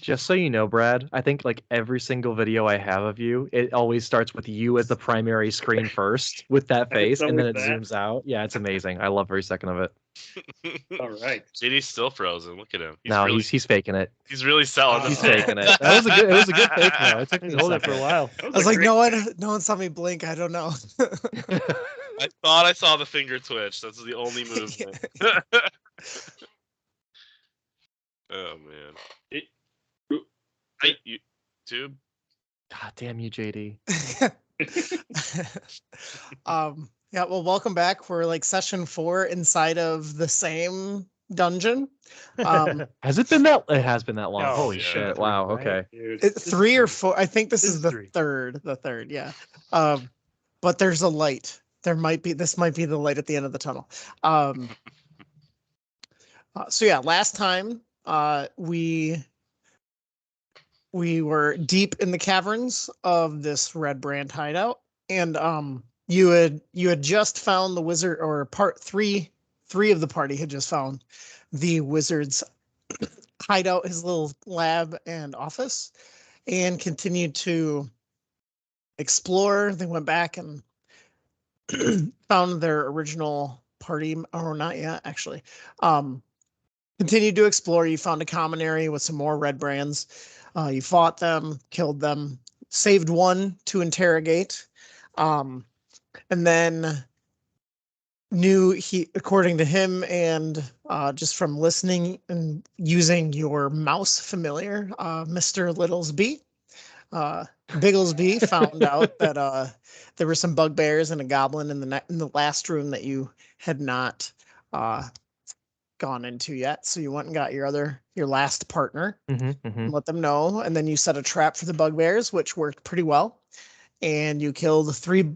Just so you know, Brad, I think like every single video I have of you, it always starts with you as the primary screen first with that face, and then it zooms out. Yeah, it's amazing. I love every second of it. All right. JD's still frozen. Look at him. He's faking it. He's really selling. He's faking it. It was a good fake though. It took me hold it for a while. That I was like, great no one saw me blink. I don't know. I thought I saw the finger twitch. That's the only movement. Oh man. Hey, YouTube. God damn you, JD. Yeah, well, welcome back. We're like session 4 inside of the same dungeon. Has it been that? It has been that long. Oh, Holy yeah. shit! Wow. Okay. Dude. 3 or 4. I think this is the three. third. The third, yeah. But there's a light. This might be the light at the end of the tunnel. So yeah, last time we were deep in the caverns of this Red Brand hideout, and you had just found the wizard, or part three of the party had just found the wizard's hideout, his little lab and office, and continued to explore. They went back and found their original party, or not yet, actually. Continued to explore. You found a common area with some more Red Brands. You fought them, killed them, saved one to interrogate, and then according to him, and just from listening and using your mouse familiar, Mr. Littlesby, Bigglesby found out that there were some bugbears and a goblin in the last room that you had not gone into yet. So you went and got your last partner, let them know, and then you set a trap for the bugbears, which worked pretty well, and you killed three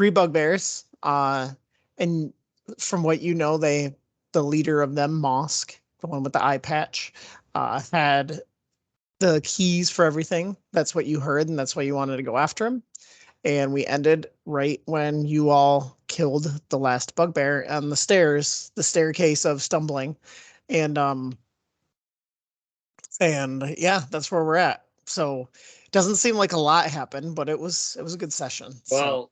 bugbears. And from what you know, the leader of them, Mosk, the one with the eye patch, had the keys for everything. That's what you heard, and that's why you wanted to go after him. And we ended right when you all killed the last bugbear on the staircase of stumbling. And yeah, that's where we're at. So it doesn't seem like a lot happened, but it was a good session. Well,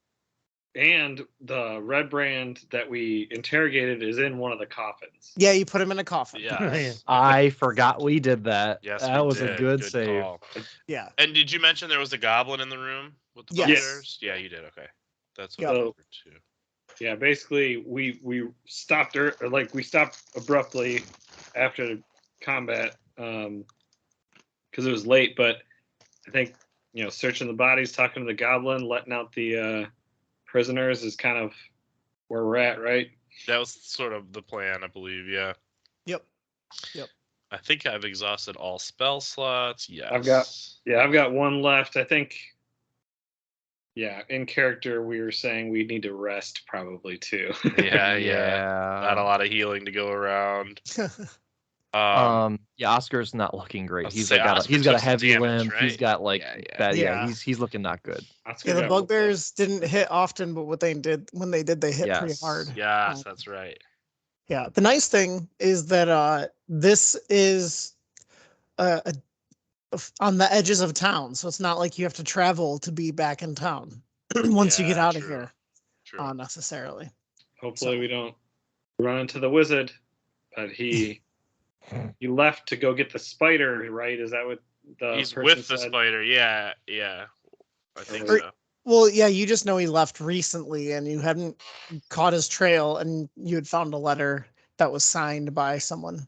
and the Red Brand that we interrogated is in one of the coffins. Yeah, you put him in a coffin. Yeah. I forgot we did that. Yes, that was did. a good save. Call. Yeah. And did you mention there was a goblin in the room with the Yes. bugbears? Yeah, you did. Okay, that's what I remembered too. Yeah, basically we stopped we stopped abruptly after combat because it was late. But I think searching the bodies, talking to the goblin, letting out the prisoners is kind of where we're at, right? That was sort of the plan, I believe. Yeah. Yep. I think I've exhausted all spell slots. Yes. I've got one left. I think. Yeah, in character, we were saying we need to rest probably too. Yeah. Not a lot of healing to go around. Oscar's not looking great. He's say got Oscar a took heavy some limb. damage, right? He's got that. Yeah. He's looking not good. Oscar Yeah, the got bugbears didn't hit often, but when they did, they hit pretty hard. Yes, that's right. Yeah, the nice thing is that this is on the edges of town, so it's not like you have to travel to be back in town once you get out of here. True. Necessarily. Hopefully we don't run into the wizard, but he left to go get the spider, right? Is that what He's person with the said? spider? Yeah. I think Or- so. Well, yeah, you just know he left recently, and you hadn't caught his trail, and you had found a letter that was signed by someone.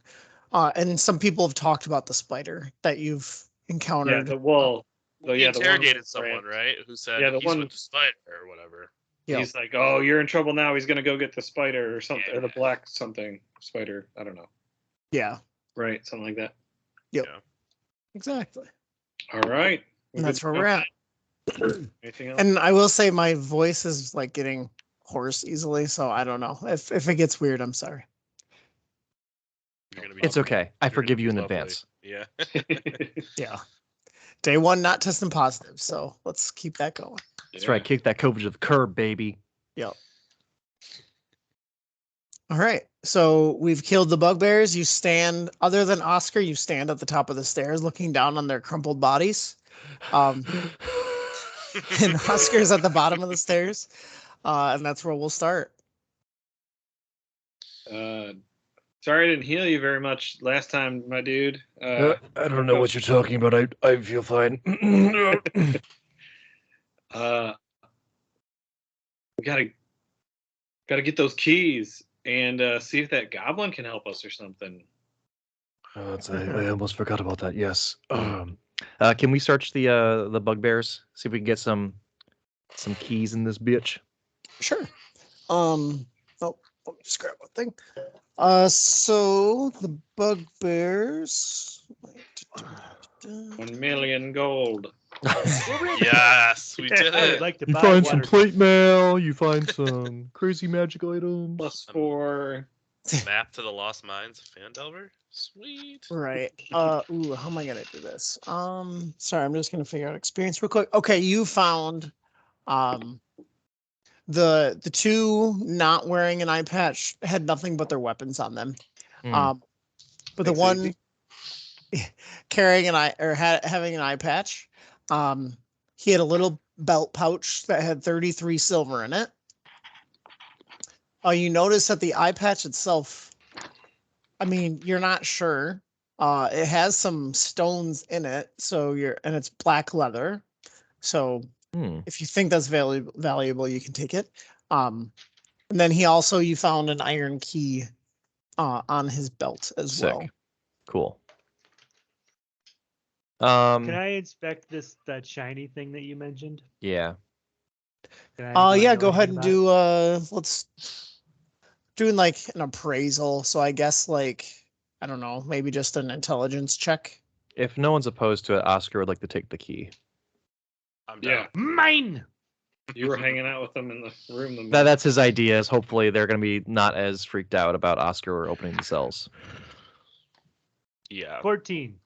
And some people have talked about the spider that you've encountered. He interrogated someone, right? Who said he's with the spider or whatever. Yep. He's like, "Oh, you're in trouble now. He's gonna go get the spider or something, or the black something spider. I don't know." Yeah. Right, something like that. Yep. Yeah. Exactly. All right. And that's where we're at. Anything else? And I will say my voice is like getting hoarse easily, so I don't know. If it gets weird, I'm sorry. It's okay. I forgive you in advance. Yeah. Yeah. Day 1 not testing positive, so let's keep that going. That's right. Kick that COVID to the curb, baby. Yep. All right. So we've killed the bugbears. You stand, other than Oscar, you stand at the top of the stairs looking down on their crumpled bodies. And Oscar's at the bottom of the stairs. And that's where we'll start. Sorry I didn't heal you very much last time, my dude. I don't know what you're talking about. I feel fine. We gotta get those keys and see if that goblin can help us or something. I almost forgot about that. Yes. Can we search the bugbears? See if we can get some keys in this bitch. Sure. Let me just grab one thing. So the bugbears. 1 million gold. Yes, we did I would it. like to You buy find water. some plate mail. You find some crazy magic items. +4. Map to the Lost Mines of Phandelver. Sweet. Right. How am I gonna do this? Sorry, I'm just gonna figure out experience real quick. Okay, you found the two not wearing an eye patch had nothing but their weapons on them. But the one carrying an eye or having an eye patch, he had a little belt pouch that had 33 silver in it. You notice that the eye patch itself, I mean, you're not sure. It has some stones in it, and it's black leather. So if you think that's valuable, you can take it. And then you found an iron key on his belt as well. Cool. Can I inspect that shiny thing that you mentioned? Yeah. Yeah, go ahead and do doing like an appraisal. So I guess I don't know, maybe just an intelligence check. If no one's opposed to it, Oscar would like to take the key. I'm down. Yeah. Mine. You were hanging out with them in the room. That's his idea. Is hopefully they're going to be not as freaked out about Oscar opening the cells. Yeah. 14.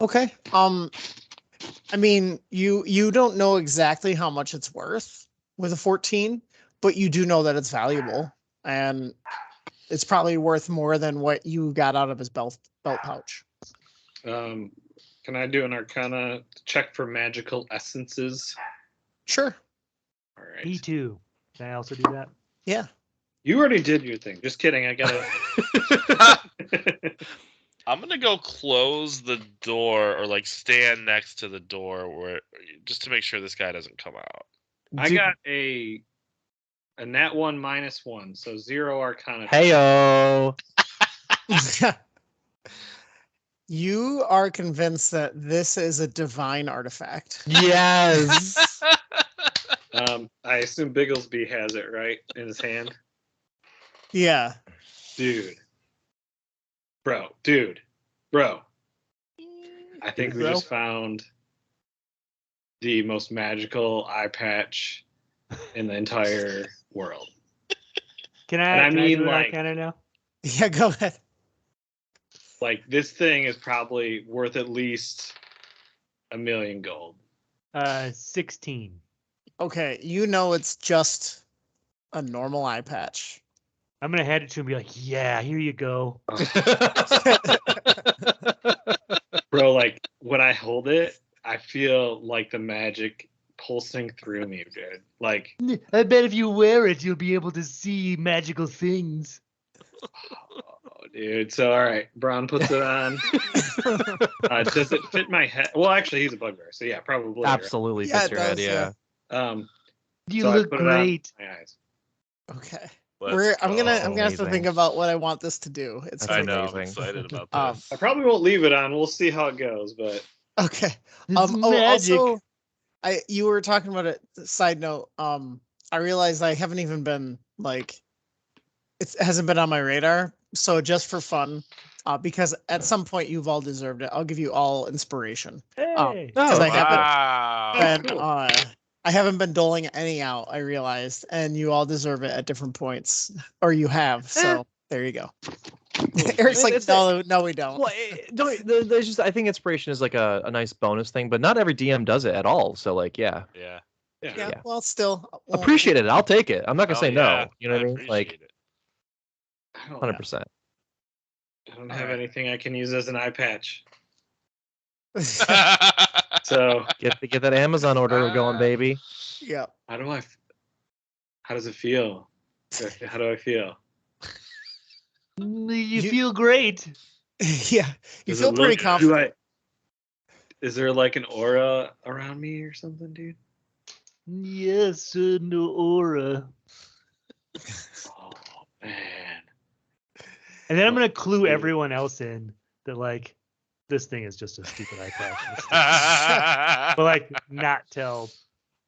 Okay. I mean, you don't know exactly how much it's worth with a 14, but you do know that it's valuable, and it's probably worth more than what you got out of his belt pouch. Can I do an Arcana check for magical essences? Sure. All right. E2. Can I also do that? Yeah. You already did your thing. Just kidding. I gotta. I'm gonna go close the door or stand next to the door just to make sure this guy doesn't come out. I got a nat 1 -1, so 0 Arcana. Heyo. You are convinced that this is a divine artifact. Yes. I assume Bigglesby has it right in his hand. Yeah. Bro. I think we just found the most magical eye patch in the entire world. Can I do Arcana now? Yeah, go ahead. This thing is probably worth at least 1 million gold. 16. Okay, it's just a normal eye patch. I'm gonna hand it to him and be like, yeah, here you go. Bro, when I hold it, I feel like the magic pulsing through me, dude. I bet if you wear it, you'll be able to see magical things. Oh, dude. So, all right, Braun puts it on. Does it fit my head? Well, actually, he's a bugbear, so yeah, probably. Absolutely fits your head, yeah. You look great. My eyes. Okay. I'm gonna have to think about what I want this to do. I know. I'm excited about this. I probably won't leave it on. We'll see how it goes, but okay. Magic. Also, you were talking about it. Side note. I realized I haven't even been it hasn't been on my radar. So just for fun, because at some point you've all deserved it. I'll give you all inspiration. Hey. Because I haven't been doling any out, I realized, and you all deserve it at different points, or you have. So there you go. Eric's like, no, we don't. Well, there's just, I think inspiration is a nice bonus thing, but not every DM does it at all. So yeah. Yeah. Well, still appreciate it. I'll take it. I'm not gonna say no. You know what I mean? 100%. I don't have anything I can use as an eye patch. Yeah. So Get that Amazon order going, baby. how does it feel? How do I feel? You feel great. Yeah. You Does feel it pretty look- confident. Is there like an aura around me or something, dude? Yes, no aura. Oh man. And then I'm gonna clue everyone else in that like this thing is just a stupid eye patch. But like not tell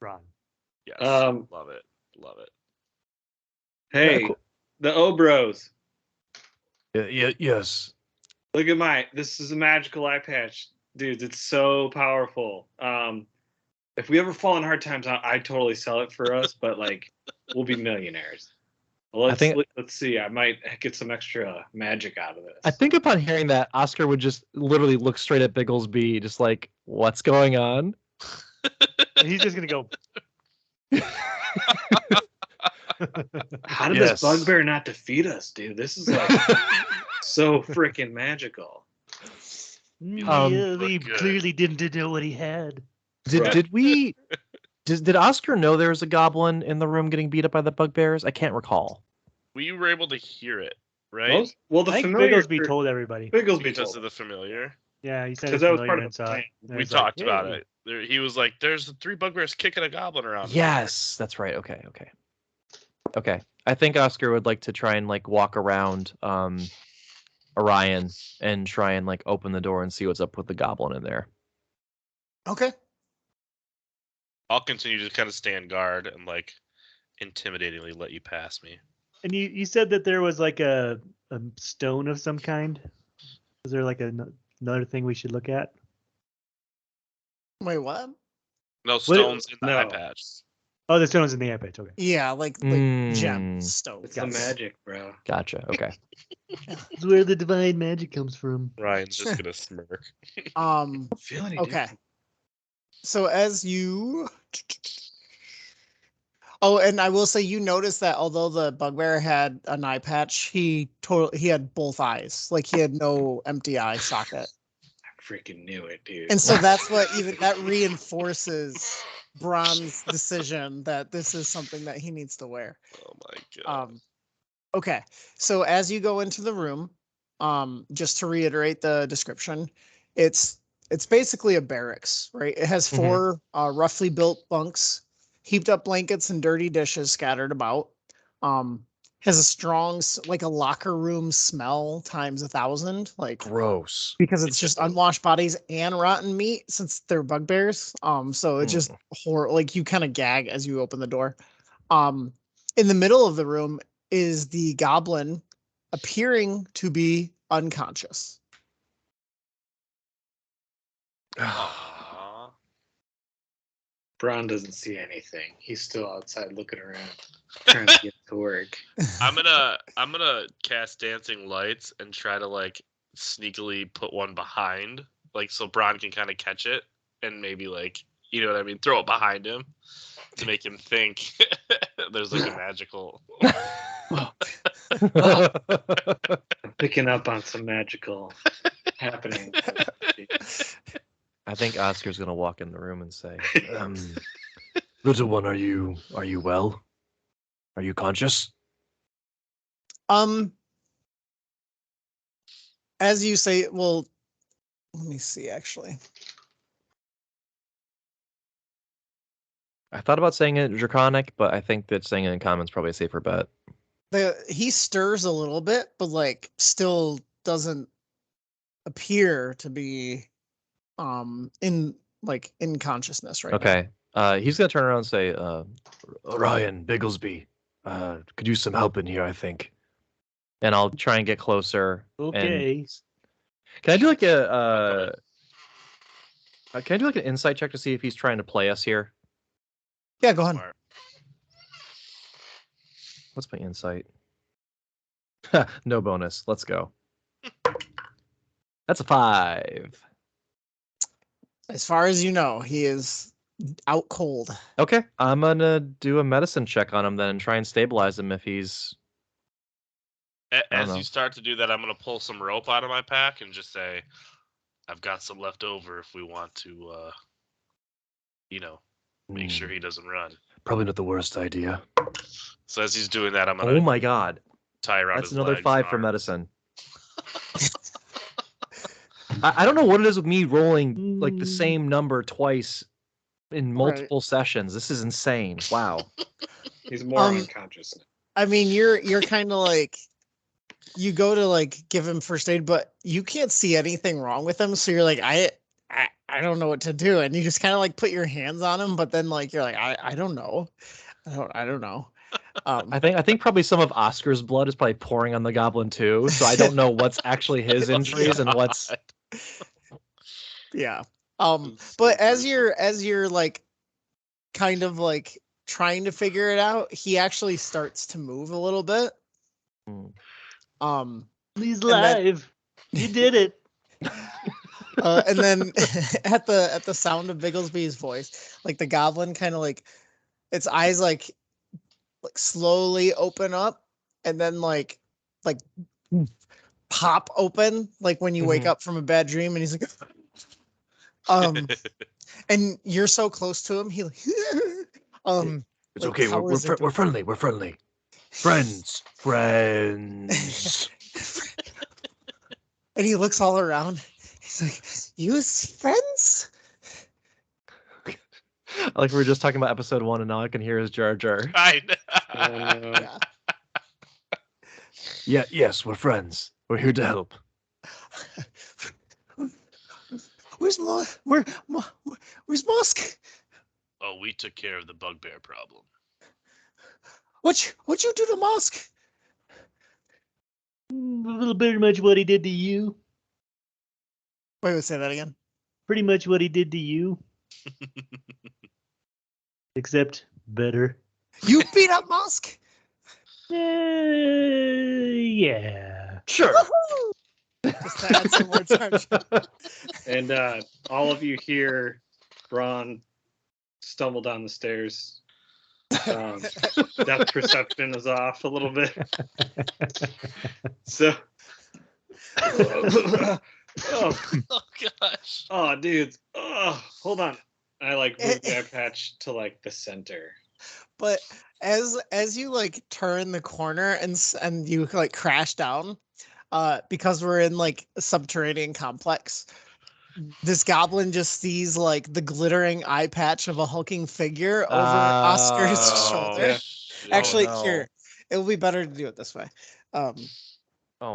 Ron. Yes. Love it. Hey, the Obros. Yes. Look at this is a magical eye patch. Dude, it's so powerful. If we ever fall in hard times, I'd totally sell it for us, but like we'll be millionaires. Well, let's see. I might get some extra magic out of this. I think upon hearing that, Oscar would just literally look straight at Bigglesby, just like, what's going on? And he's just gonna go. How did this bugbear not defeat us, dude? This is like so freaking magical. Yeah, he clearly didn't know what he had. Did Oscar know there was a goblin in the room getting beat up by the bugbears? I can't recall. We were able to hear it, right? Well, the I think familiar Bigglesby told everybody. Bigglesby Because told of the familiar. Yeah, he said because it's that was part familiar of the and plan. We talked about it. He was like, "There's the 3 bugbears kicking a goblin around." Yes, that's right. Okay. I think Oscar would like to try and like walk around Orion and try and like open the door and see what's up with the goblin in there. Okay. I'll continue to kind of stand guard and like intimidatingly let you pass me. And you said that there was like a stone of some kind. Is there like another thing we should look at? Wait, what? No stones in the No. eye patch. Oh, the stone's in the eye patch. Okay. Yeah, like gem stone. It's the magic, bro. Gotcha. Okay. It's where the divine magic comes from. Ryan's just gonna smirk. Okay. So as you and I will say you noticed that although the bugbear had an eye patch, he had both eyes. Like he had no empty eye socket. I freaking knew it, dude. And so that's what that reinforces Bron's decision that this is something that he needs to wear. Oh my god. Okay. So as you go into the room, just to reiterate the description, it's basically a barracks, right? It has 4 roughly built bunks, heaped up blankets and dirty dishes scattered about. Has a strong, like a locker room smell times 1,000, like gross, because it's just unwashed bodies and rotten meat since they're bugbears. So it's just horrible. Like you kind of gag as you open the door. In the middle of the room is the goblin appearing to be unconscious. Aww. Bron doesn't see anything. He's still outside looking around, trying to get to work. I'm gonna cast dancing lights and try to like sneakily put one behind, like so Bron can kind of catch it and maybe like you know what I mean, throw it behind him to make him think there's like a magical. I'm picking up on some magical happening. I think Oscar's gonna walk in the room and say, "Little one, are you well? Are you conscious?" As you say, well, let me see. Actually, I thought about saying it in Draconic, but I think that saying it in Common is probably a safer bet. He stirs a little bit, but like still doesn't appear to be in consciousness right Okay. He's gonna turn around and say, Ryan, Bigglesby, could use some help in here, I think. And I'll try and get closer. Okay. Can I do like an insight check to see if he's trying to play us here? Yeah, go on. What's my insight? No bonus. Let's go. That's a 5. As far as you know, he is out cold. Okay, I'm gonna do a medicine check on him then and try and stabilize him if he's. As know. you start to do that, I'm gonna pull some rope out of my pack and just say, "I've got some left over if we want to, make sure he doesn't run." Probably not the worst idea. So as he's doing that, I'm gonna Oh my god. tie around That's his another legs 5 and for arms. medicine. I don't know what it is with me rolling like the same number twice in multiple sessions. This is insane. Wow. He's more unconscious. I mean, you're kind of like, you go to like give him first aid, but you can't see anything wrong with him. So you're like, I don't know what to do, and you just kind of like put your hands on him, but then like you're like, I don't know, I don't know. I think probably some of Oscar's blood is probably pouring on the goblin too. So I don't know what's actually his injuries and what's. Yeah. But as you're like kind of like trying to figure it out, he actually starts to move a little bit. He's live. You did it. And then at the sound of Bigglesby's voice, like the goblin kind of like its eyes like slowly open up and then like pop open like when you wake up from a bad dream, and he's like and you're so close to him, he like It's like, okay, we're friendly, friends. And he looks all around, he's like, you friends? Like we were just talking about episode 1, and now I can hear his Jar Jar. I know. Yeah. Yes, we're friends. We're here to help. Where's Musk? Oh, we took care of the bugbear problem. What you do to Musk? A little pretty much what he did to you. Wait, say that again. Pretty much what he did to you. Except better. You beat up Musk? Yeah. Sure. Just to add some more tension. And all of you hear Braun stumble down the stairs. Depth perception is off a little bit. So, oh gosh. Oh, dudes. Oh, hold on. I like move the eye patch to like the center. But as you like turn the corner and you like crash down, because we're in like a subterranean complex, this goblin just sees like the glittering eye patch of a hulking figure over Oscar's shoulder. Yeah. Actually, no. here, it will be better to do it this way. Oh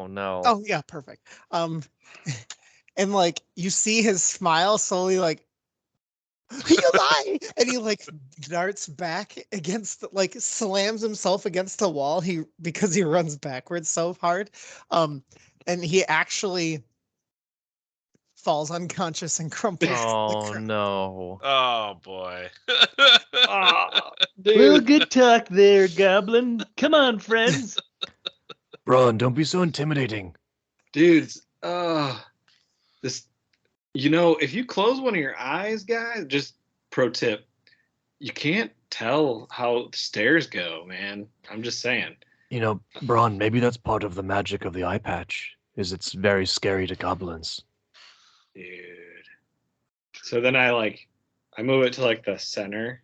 no. Oh yeah, perfect. And like you see his smile slowly like, you lie, and he like darts back against like slams himself against the wall because he runs backwards so hard. And he actually falls unconscious and crumples. Oh no. Oh boy. Well, good talk there, Goblin. Come on, friends. Braun, don't be so intimidating. Dudes, this, if you close one of your eyes, guys, just pro tip, you can't tell how stairs go, man. I'm just saying. Braun, maybe that's part of the magic of the eye patch, is it's very scary to goblins. Dude. So then I move it to like the center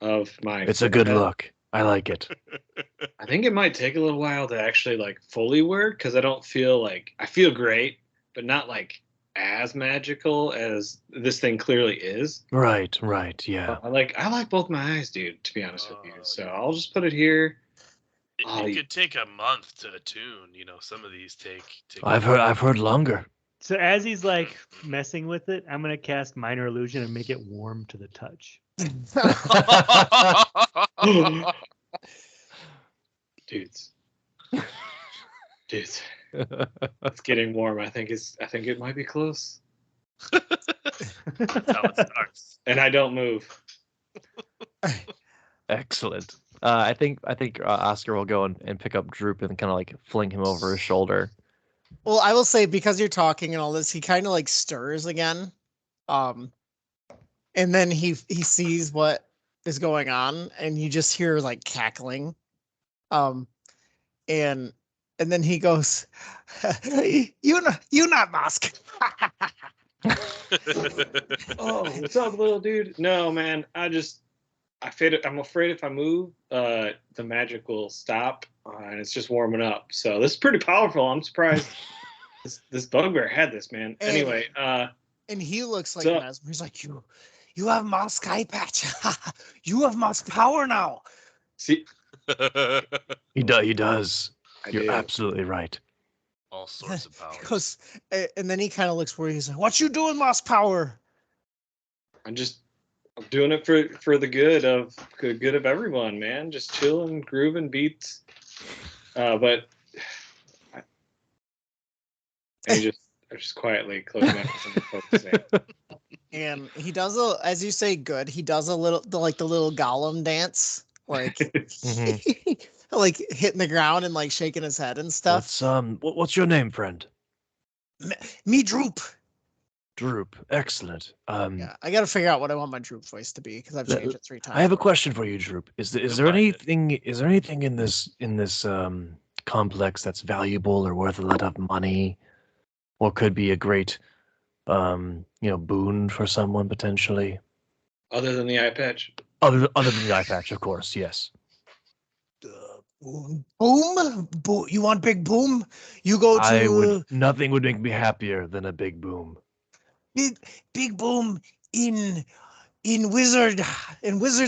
of my It's a good look. I like it. I think it might take a little while to actually like fully work, because I don't feel I feel great, but not like as magical as this thing clearly is. Right, yeah. I like both my eyes, dude, to be honest with you. So I'll just put it here. It could take a month to attune. Some of these take. I've heard longer. So as he's like messing with it, I'm gonna cast Minor Illusion and make it warm to the touch. Dudes. It's getting warm. I think it might be close. That's how it starts. And I don't move. Excellent. I think Oscar will go and pick up Droop and kind of like fling him over his shoulder. Well, I will say, because you're talking and all this, he kind of like stirs again. And then he sees what is going on, and you just hear like cackling. and then he goes, you not mask. Oh, what's up, little dude? No, man. I'm afraid if I move, the magic will stop, and it's just warming up. So this is pretty powerful. I'm surprised this bugbear had this, man. And- Anyway, And he looks like So- Mesmer. He's like, you have mask eye patch. You have mask power now. see, He does. I You're do. absolutely right. All sorts of He powers. goes, and then he kind of looks worried. He's like, what you doing, mask power? I'm doing it for the good of everyone, man. Just chilling, grooving beats. But I just quietly close my eyes and focusing. And he does as you say, good. He does the little Gollum dance, like like hitting the ground and like shaking his head and stuff. What's your name, friend? Me Droop. Droop. Excellent. Yeah, I got to figure out what I want my Droop voice to be because I've Let- changed it 3 times. I have a question for you, Droop. Is You'll there find it. anything in this complex that's valuable or worth a lot of money, or could be a great boon for someone potentially? Other than the eye patch. Other than the eye patch, of course. Yes. Boom. You want big boom? You go to Nothing would make me happier than a big boom. big boom in wizard's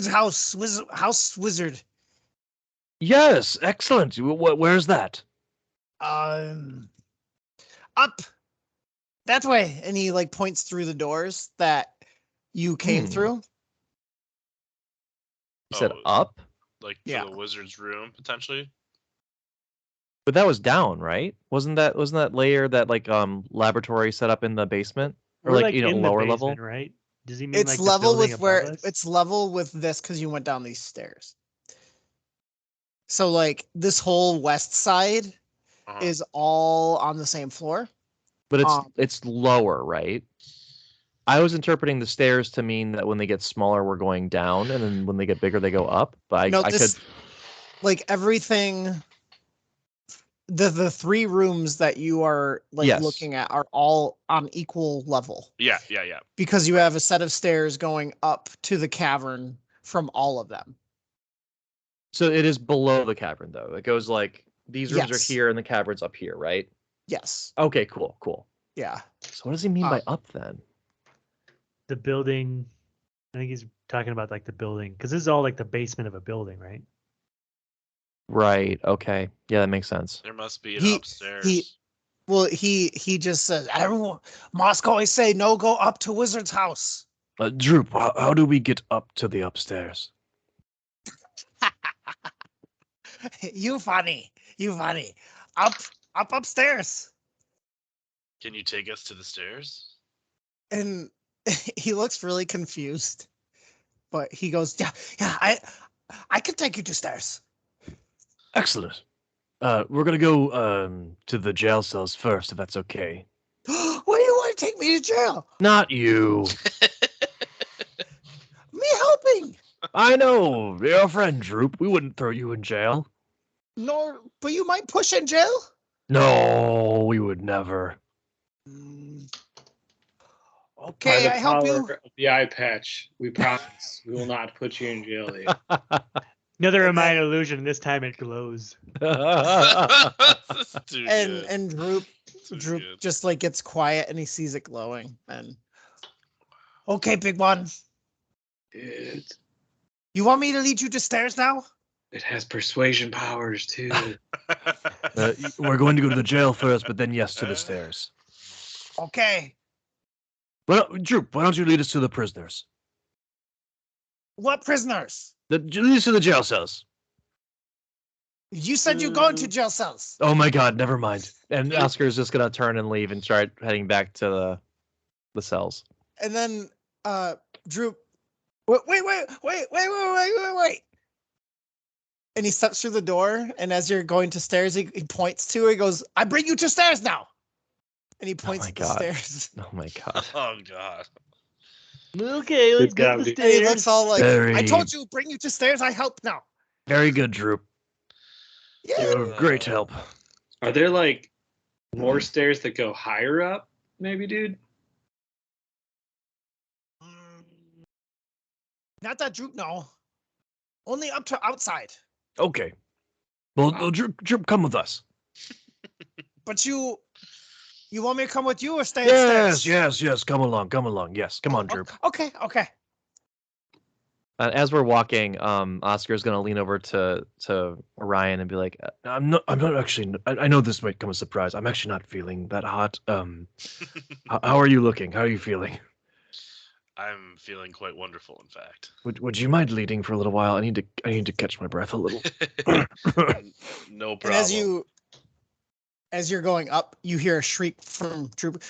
house. House wizard. Yes, excellent. Where's that? Up that way, and he like points through the doors that you came through. You said Oh. up, Like for Yeah. the wizard's room potentially. but that was down, right? Wasn't that layer that like laboratory set up in the basement or We're like in the lower basement, level? right? Does he mean It's like the level building with where above us? it's level with this because you went down these stairs. So like this whole west side Uh-huh. is all on the same floor. But Um, it's lower, right? I was interpreting the stairs to mean that when they get smaller, we're going down, and then when they get bigger, they go up. But no, I this could. like everything. The 3 rooms that you are like Yes. looking at are all on equal level Yeah. because you have a set of stairs going up to the cavern from all of them. So it is below the cavern, though. It goes like these rooms Yes. are here, and the cavern's up here, right? Yes. Okay, cool. Yeah. So what does he mean by up then? The building. I think he's talking about like the building because this is all like the basement of a building, right? Right. Okay. Yeah, that makes sense. There must be an He- upstairs. Well, he just says, everyone, Moscow always say, no, go up to Wizard's house. Droop, how do we get up to the upstairs? You funny. Up upstairs. Can you take us to the stairs? And he looks really confused. But he goes, yeah, I can take you to stairs. Excellent. We're gonna go to the jail cells first, if that's okay. Why do you want to take me to jail? Not you. Me helping. I know. You're a friend, Droop. We wouldn't throw you in jail. No, but you might push in jail. No, we would never. Mm. By Okay, the I help power you. of the eye patch, we promise we will not put you in jail. Here. Another And Remind illusion. This time it glows. This is too good. And Droop Too Droop good. just like gets quiet and he sees it glowing. And okay, big one. It You want me to lead you to stairs now? has persuasion powers too. We're going to go to the jail first, but then yes, to the stairs. Okay. Well, Droop, why don't you lead us to the prisoners? What prisoners? Lead us to the jail cells. You said you're going to jail cells. Oh my God, never mind. And Oscar is just gonna turn and leave and start heading back to the cells. And then Droop, wait. And he steps through the door, and as you're going to stairs, he points to her. He goes, I bring you to stairs now. And he points my at the God. stairs. Oh my God. Oh God. Okay, let's Good go job, to the dude. And he stairs. looks all like, I Very- told you, bring you to stairs. I help now. Very good, Droop. You're a great help. Are there like more stairs that go higher up? Maybe, dude. Not that Droop, no. Only up to outside. Okay. Well, Droop, come with us. But you want me to come with you or stay Yes, upstairs? yes. Come along. Yes, come on, Droop. Okay. As we're walking, Oscar's gonna lean over to Orion and be like, I'm not actually. I know this might come as a surprise. I'm actually not feeling that hot. How are you looking? How are you feeling? I'm feeling quite wonderful, in fact. Would you mind leading for a little while? I need to catch my breath a little. No And problem. as you're going up, you hear a shriek from Droop.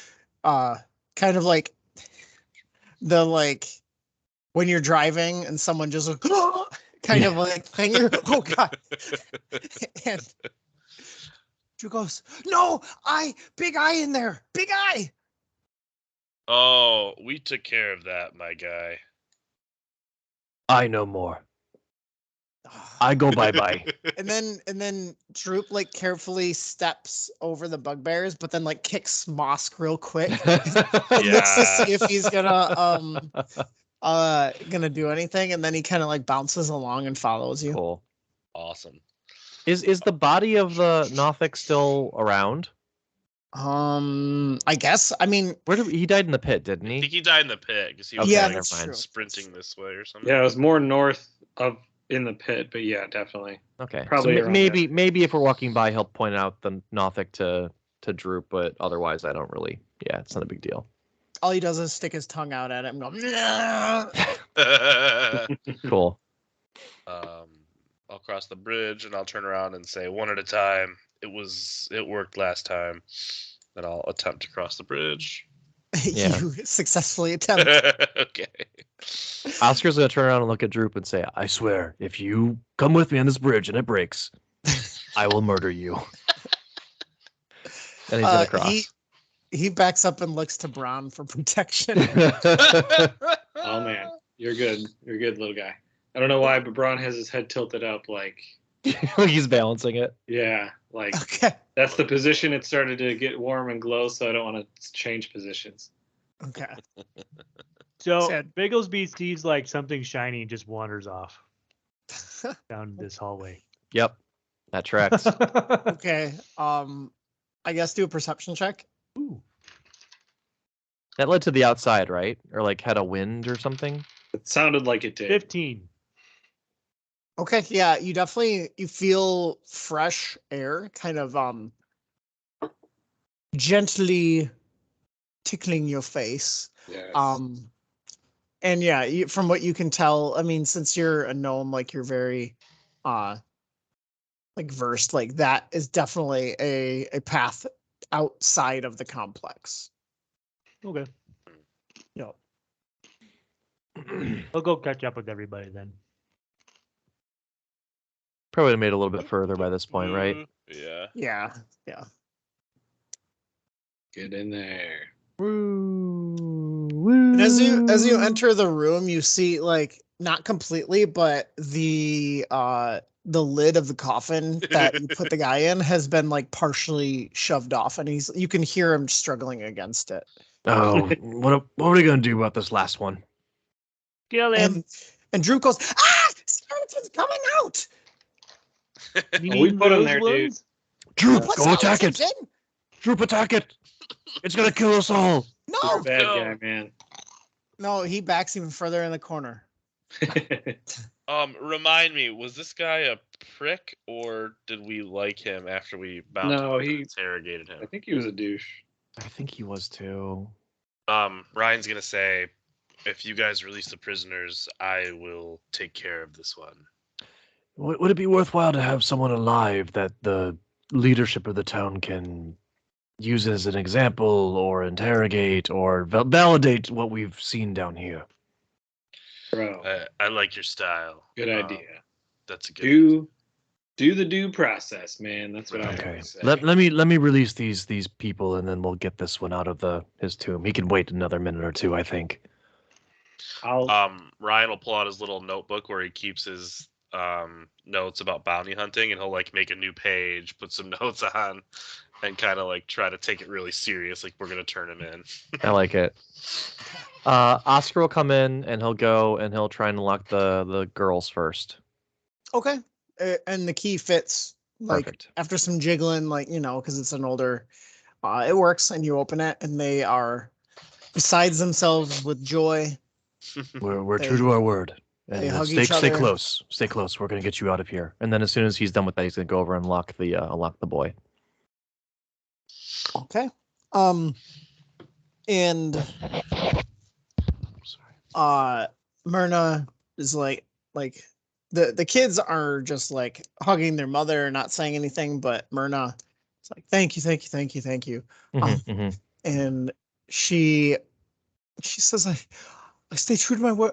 Kind of like when you're driving and someone just like, kind of like thing. Oh god. And Drew goes, no, big eye in there. Big eye. Oh, we took care of that, my guy. I know more. I go bye. And then Droop like carefully steps over the bugbears, but then like kicks Mosk real quick. And looks to see if he's gonna do anything, and then he kind of like bounces along and follows you. Cool. Awesome. Is the body of the Nothic still around? I guess. I mean, He died in the pit, didn't I he? think he died in the pit because he was Okay, yeah, like, that's never mind. true. sprinting this way or something. Yeah, it was more north of in the pit, but yeah, definitely. Okay. Probably so around maybe if we're walking by, he'll point out the Nothic to Droop, but otherwise, I don't really. Yeah, it's not a big deal. all he does is stick his tongue out at it and go, "Nah." Cool. I'll cross the bridge and I'll turn around and say one at a time. It worked last time. Then I'll attempt to cross the bridge. Yeah. You successfully attempt. Okay. Oscar's gonna turn around and look at Droop and say, "I swear, if you come with me on this bridge and it breaks, I will murder you." And he's gonna cross. He backs up and looks to Bron for protection. Oh man, you're good. You're good, little guy. I don't know why, but Braun has his head tilted up. Like, He's balancing it. yeah, like Okay. that's the position it started to get warm and glow. So I don't want to change positions. Okay. So Sad. Bigglesby sees like something shiny and just wanders off down this hallway. Yep, that tracks. Okay. I guess do a perception check. Ooh. That led to the outside, right? Or like had a wind or something. It sounded like it did. 15. Okay, yeah, you feel fresh air kind of gently tickling your face. Yes. And yeah, from what you can tell, I mean, since you're a gnome, like you're very like versed, like that is definitely a path outside of the complex. Okay. Yep. I'll go catch up with everybody then. Probably made a little bit further by this point, right? Yeah. Yeah. Get in there. And as you enter the room, you see like not completely, but the lid of the coffin that you put the guy in has been like partially shoved off, and you can hear him struggling against it. Oh, what are we gonna do about this last one? Kill him. And Drew goes, skeleton's coming out. You We mean put him those there, dude. ones? Droop, What go attack it! skeleton's in? Droop, attack it! It's gonna kill us all. You're No, a bad no. guy, man. no, he backs even further in the corner. Remind me, was this guy a prick or did we like him after we bound No, him and he- interrogated him? I think he was a douche. I think he was too. Ryan's gonna say, if you guys release the prisoners, I will take care of this one. Would it be worthwhile to have someone alive that the leadership of the town can use as an example or interrogate or validate what we've seen down here? Bro, I like your style. good idea. That's a good. Do the due process, man. That's what I Okay. always say. Let me release these people and then we'll get this one out of his tomb. He can wait another minute or two, I think. I'll Ryan will pull out his little notebook where he keeps his notes about bounty hunting, and he'll like make a new page, put some notes on, and kind of like try to take it really serious, like we're gonna turn him in. I like it. Oscar will come in and he'll go and he'll try and unlock the girls first. Okay. And the key fits like Perfect. after some jiggling, like, because it's an older, it works, and you open it and they are besides themselves with joy. We're true to our word. And they hug stay each other. close. Stay close. We're gonna get you out of here. And then as soon as he's done with that, he's gonna go over and unlock the boy. Okay. And Myrna is like the kids are just like hugging their mother, not saying anything, but Myrna is like, thank you. And she says, I stay true to my word.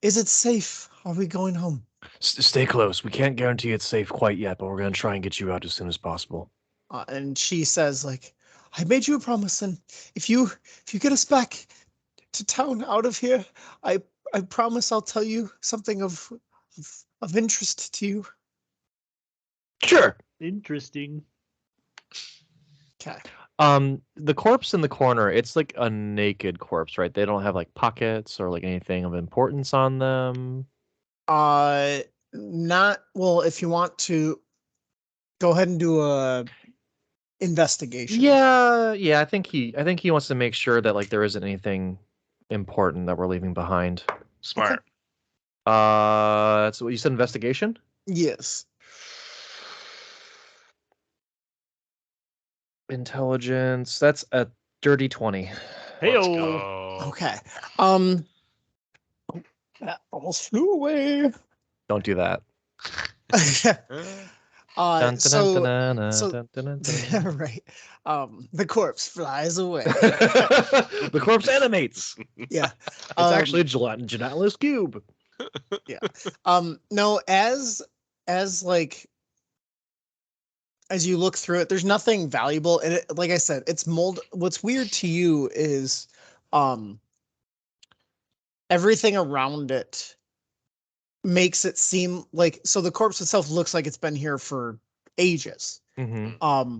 Is it safe? Are we going home? Stay close. We can't guarantee it's safe quite yet, but we're gonna try and get you out as soon as possible. And she says, like, I made you a promise, and if you get us back to town out of here, I promise I'll tell you something of interest to you. Sure. Interesting. Okay. The corpse in the corner, it's like a naked corpse, right? They don't have like pockets or like anything of importance on them. Not well. If you want to, go ahead and do a investigation. Yeah. I think he wants to make sure that like there isn't anything important that we're leaving behind. Smart. So what you said, investigation? Yes. Intelligence. That's a dirty 20. Hey, Let's go. Okay. That almost flew away. Don't do that. Right. The corpse flies away. The corpse animates. Yeah. It's actually a gelatinous cube. Yeah. No, as you look through it, there's nothing valuable. And like I said, it's mold. What's weird to you is everything around it makes it seem like, so the corpse itself looks like it's been here for ages. Mm-hmm.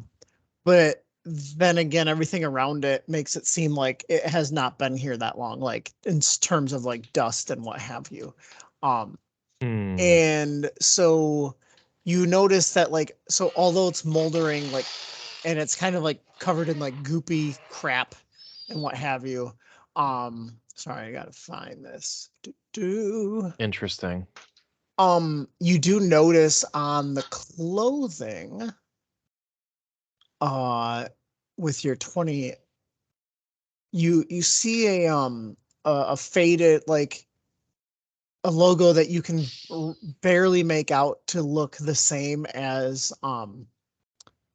But then again, everything around it makes it seem like it has not been here that long, like in terms of like dust and what have you. And so you notice that, like, so although it's moldering, like, and it's kind of like covered in like goopy crap and what have you. Sorry, I gotta find this. Interesting. You do notice on the clothing, with your 20, you see a faded, like a logo that you can barely make out to look the same as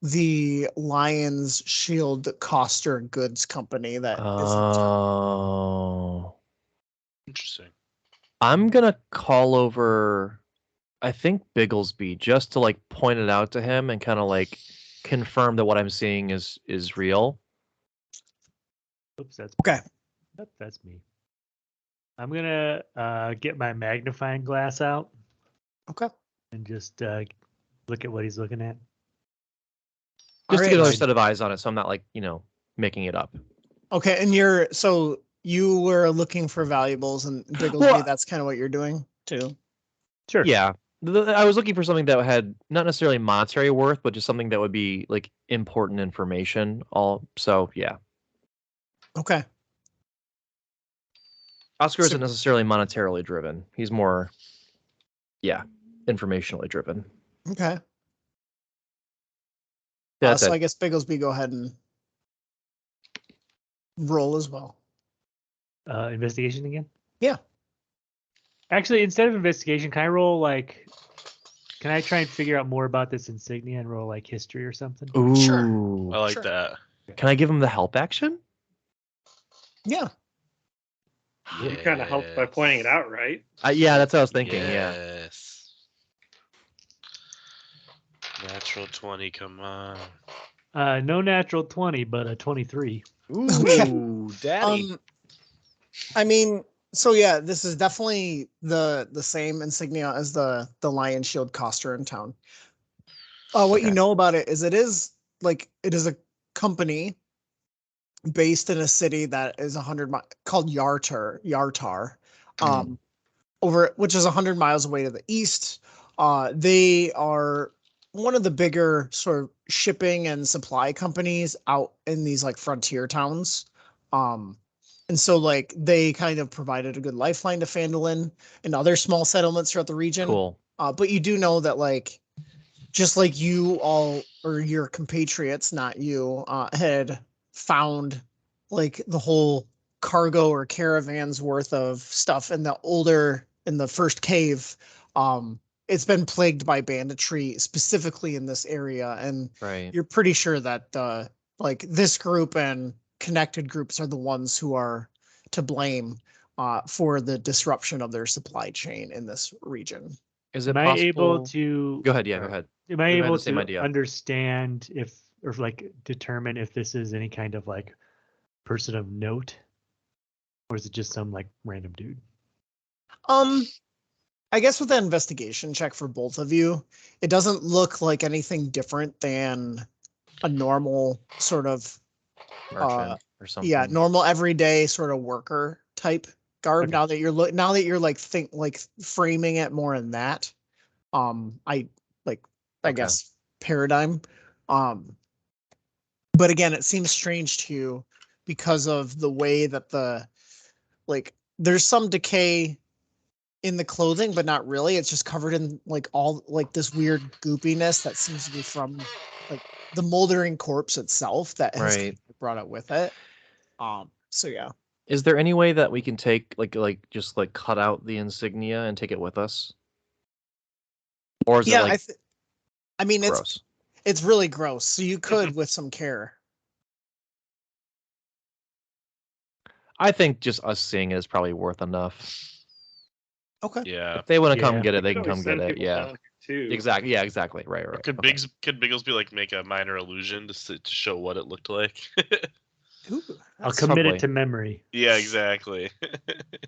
the Lion's Shield Coster Goods Company that Oh. Interesting. I'm gonna call over, I think, Bigglesby, just to like point it out to him and kind of like confirm that what I'm seeing is real. Oops, that's okay. Yep, that's me. I'm gonna get my magnifying glass out. Okay. And just look at what he's looking at. Just to get another set of eyes on it, so I'm not like, making it up. Okay, and so you were looking for valuables, and Bigglesby, that's kind of what you're doing too. Sure. Yeah. I was looking for something that had not necessarily monetary worth, but just something that would be like important information. So yeah. Okay. Oscar isn't necessarily monetarily driven. He's more, informationally driven. Okay. Yeah, so I guess Bigglesby, go ahead and roll as well. Investigation again? Yeah. Actually, instead of investigation, can I roll can I try and figure out more about this insignia and roll like history or something? Ooh. Sure. I like that. Can I give him the help action? Yeah. You kind of helped by pointing it out, right? Yeah, that's what I was thinking. Yes. Natural 20, come on. No natural 20, but a 23. Ooh, daddy. I mean, So yeah, this is definitely the same insignia as the Lion Shield coster in town. What you Okay. know about it is like it is a company based in a city that is 100 called Yartar, um, over which is 100 miles away to the east. They are one of the bigger sort of shipping and supply companies out in these like frontier towns. And so like they kind of provided a good lifeline to Phandelver and other small settlements throughout the region. Cool. But you do know that like just like you all or your compatriots, not you, had found like the whole cargo or caravans worth of stuff in the first cave. It's been plagued by banditry, specifically in this area, and Right. you're pretty sure that like this group and connected groups are the ones who are to blame for the disruption of their supply chain in this region. Is it Am I able possible? to? Go ahead. Yeah, go Sorry. ahead. Am I We had able the same to idea. understand if, or like determine if this is any kind of like person of note, or is it just some like random dude? I guess with that investigation check for both of you, it doesn't look like anything different than a normal sort of Merchant or something. yeah, normal everyday sort of worker type garb. Okay. Now that you're like framing it more in that, I Okay. guess paradigm. But again, it seems strange to you because of the way that there's some decay in the clothing, but not really. It's just covered in like all like this weird goopiness that seems to be from like the moldering corpse itself that has kind Right. of brought it with it. So yeah. Is there any way that we can take just like cut out the insignia and take it with us? Or is it Yeah, like I mean gross? it's really gross. So you could with some care. I think just us seeing it is probably worth enough. Okay. Yeah. If they want to come Yeah. get We it, they could can always come get send it. people Yeah. down here, too. Exactly. Yeah. Exactly. Right. Or Right. could Okay. Bigglesby like make a minor illusion to show what it looked like? Ooh, I'll that's commit Probably. it to memory. Yeah, exactly.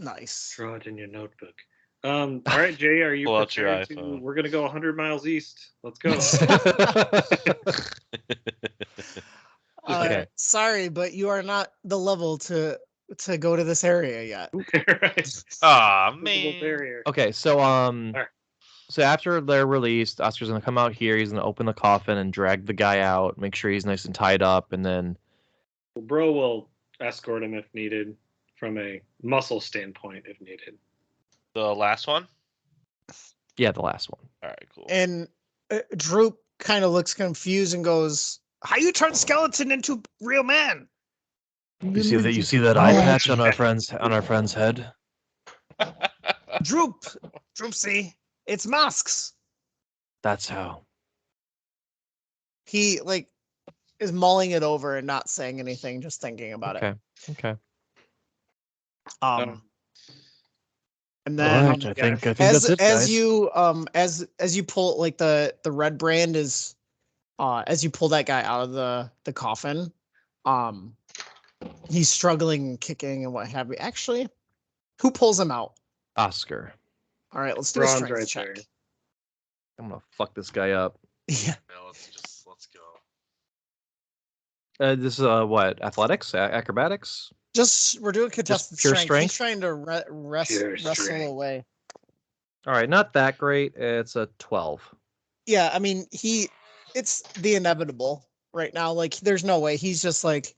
nice. Draw it in your notebook. All right, Jay, are you Pull out your prepared to? iPhone. We're gonna go 100 miles east. Let's go. Okay. Sorry, but you are not the level to go to this area yet. Right. Aw, Invisible man. barrier. Okay. So right. so after they're released, Oscar's gonna come out here. He's gonna open the coffin and drag the guy out, make sure he's nice and tied up, and then Well, Bro will escort him if needed, from a muscle standpoint, if needed. The last one? yeah, the last one. All right, cool. And Droop kind of looks confused and goes, "How you turn skeleton into real man?" You see that eye patch on our friend's head? Droop, see, it's masks. That's how. He like is mulling it over and not saying anything, just thinking about it. Okay. And then All right, I think as that's it, guys. you as you pull like the red brand is as you pull that guy out of the coffin, he's struggling, kicking and what have you. Actually, who pulls him out? Oscar. All right, let's do a Braun's strength right check. there. I'm gonna fuck this guy up. Yeah. Yeah, let's go. This is what? Athletics? Acrobatics? Just we're doing contested pure strength. He's strength? trying to Pure wrestle strength. away. All right, not that great. It's a 12. Yeah, I mean it's the inevitable right now. Like there's no way. He's just like,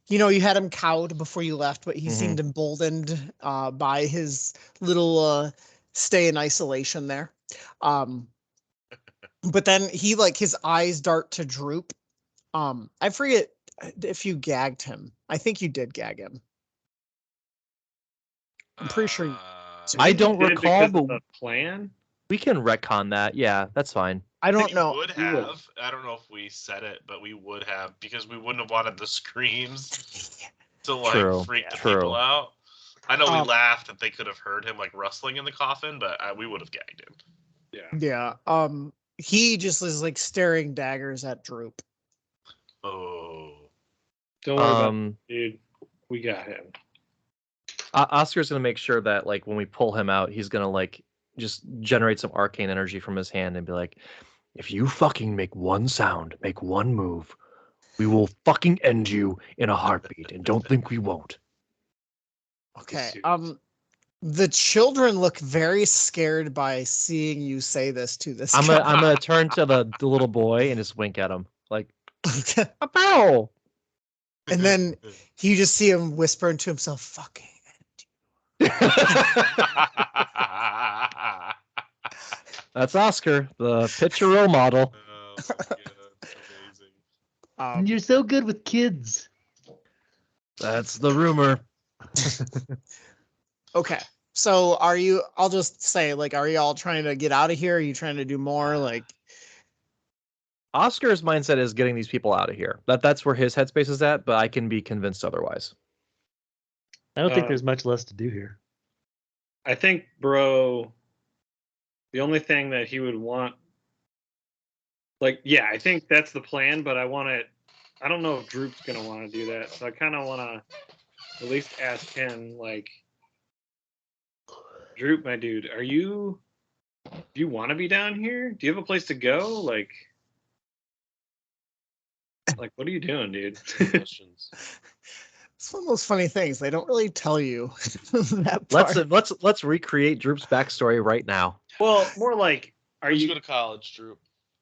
you had him cowed before you left, but he seemed emboldened by his little stay in isolation there. But then he like his eyes dart to droop. I forget if you gagged him. I think you did gag him. I'm pretty sure. I don't Did it recall, because of but the plan. we can retcon that. Yeah, that's fine. I I don't think know. we would have. I don't know if we said it, but we would have because we wouldn't have wanted the screams to like True, freak the true. people out. I know we Um, laughed that they could have heard him like rustling in the coffin, but we would have gagged him. Yeah. Yeah. He just is like staring daggers at Droop. Oh. Don't worry about Um, it, dude. We got him. Oscar's gonna make sure that like when we pull him out, he's gonna like just generate some arcane energy from his hand and be like, if you fucking make one sound, make one move, we will fucking end you in a heartbeat. And don't think we won't. Okay. The children look very scared by seeing you say this to this I'm guy. gonna turn to the little boy and just wink at him like a bow. And then you just see him whisper into himself, fucking. That's Oscar, the picture role model. Oh my God, amazing. You're so good with kids. That's the rumor. Okay. So I'll just say, like, are you all trying to get out of here? Are you trying to do more? Like, Oscar's mindset is getting these people out of here. That's where his headspace is at, but I can be convinced otherwise. I don't think there's much less to do here. I think, bro, the only thing that he would want, like, yeah, I think that's the plan, but I don't know if Droop's going to want to do that. So I kind of want to at least ask him, like, Droop, my dude, do you want to be down here? Do you have a place to go? Like, what are you doing, dude? Questions. it's one of those funny things. They don't really tell you that part. Let's recreate Droop's backstory right now. Well, more like, Where'd you go to college, Droop?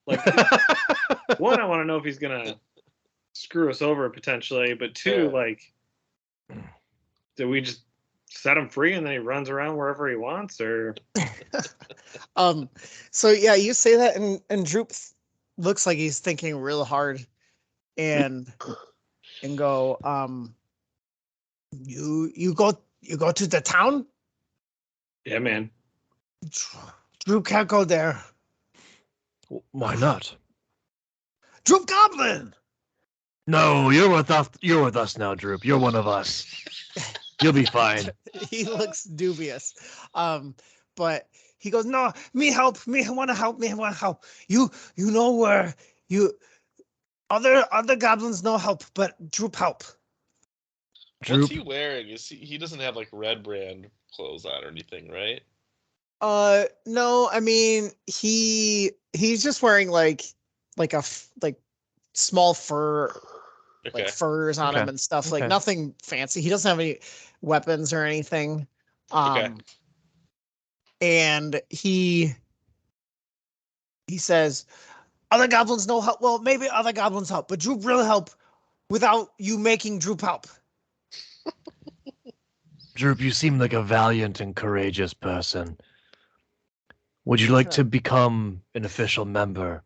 like, one, I want to know if he's gonna screw us over potentially, but two, Yeah. like, do we just set him free and then he runs around wherever he wants, or So yeah, you say that, and Droop looks like he's thinking real hard, and go, you go to the town? yeah, man. Droop can't go there. Why not? Droop Goblin. No, you're with us now, Droop. You're one of us. You'll be fine. He looks dubious. But he goes, no, me want to help. You know where other goblins no help, but Droop help. Droop. What's he wearing? He doesn't have like Red Brand clothes on or anything, right? No, I mean he's just wearing like small fur, Okay. like furs on him and stuff, like Okay. nothing fancy. He doesn't have any weapons or anything. Okay. And he says, other goblins no help. Well, maybe other goblins help, but Droop really help without you making Droop help. Droop, you seem like a valiant and courageous person. Would you like to become an official member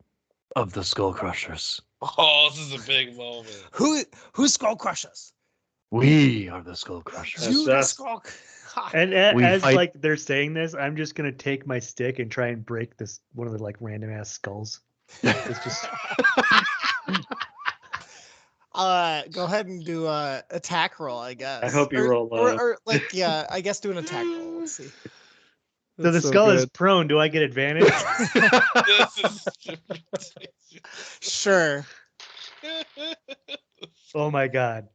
of the Skull Crushers? Oh, this is a big moment. Who's Skull Crushers? We are the Skull Crushers. You the that's- Skull. And We as fight- like they're saying this, I'm just gonna take my stick and try and break this one of the like random ass skulls. It's just Go ahead and do a attack roll, I guess. I hope you Or- roll low. or like, yeah, I guess do an attack roll. Let's see. so the skull is prone. Do I get advantage? This is Sure. Oh my god.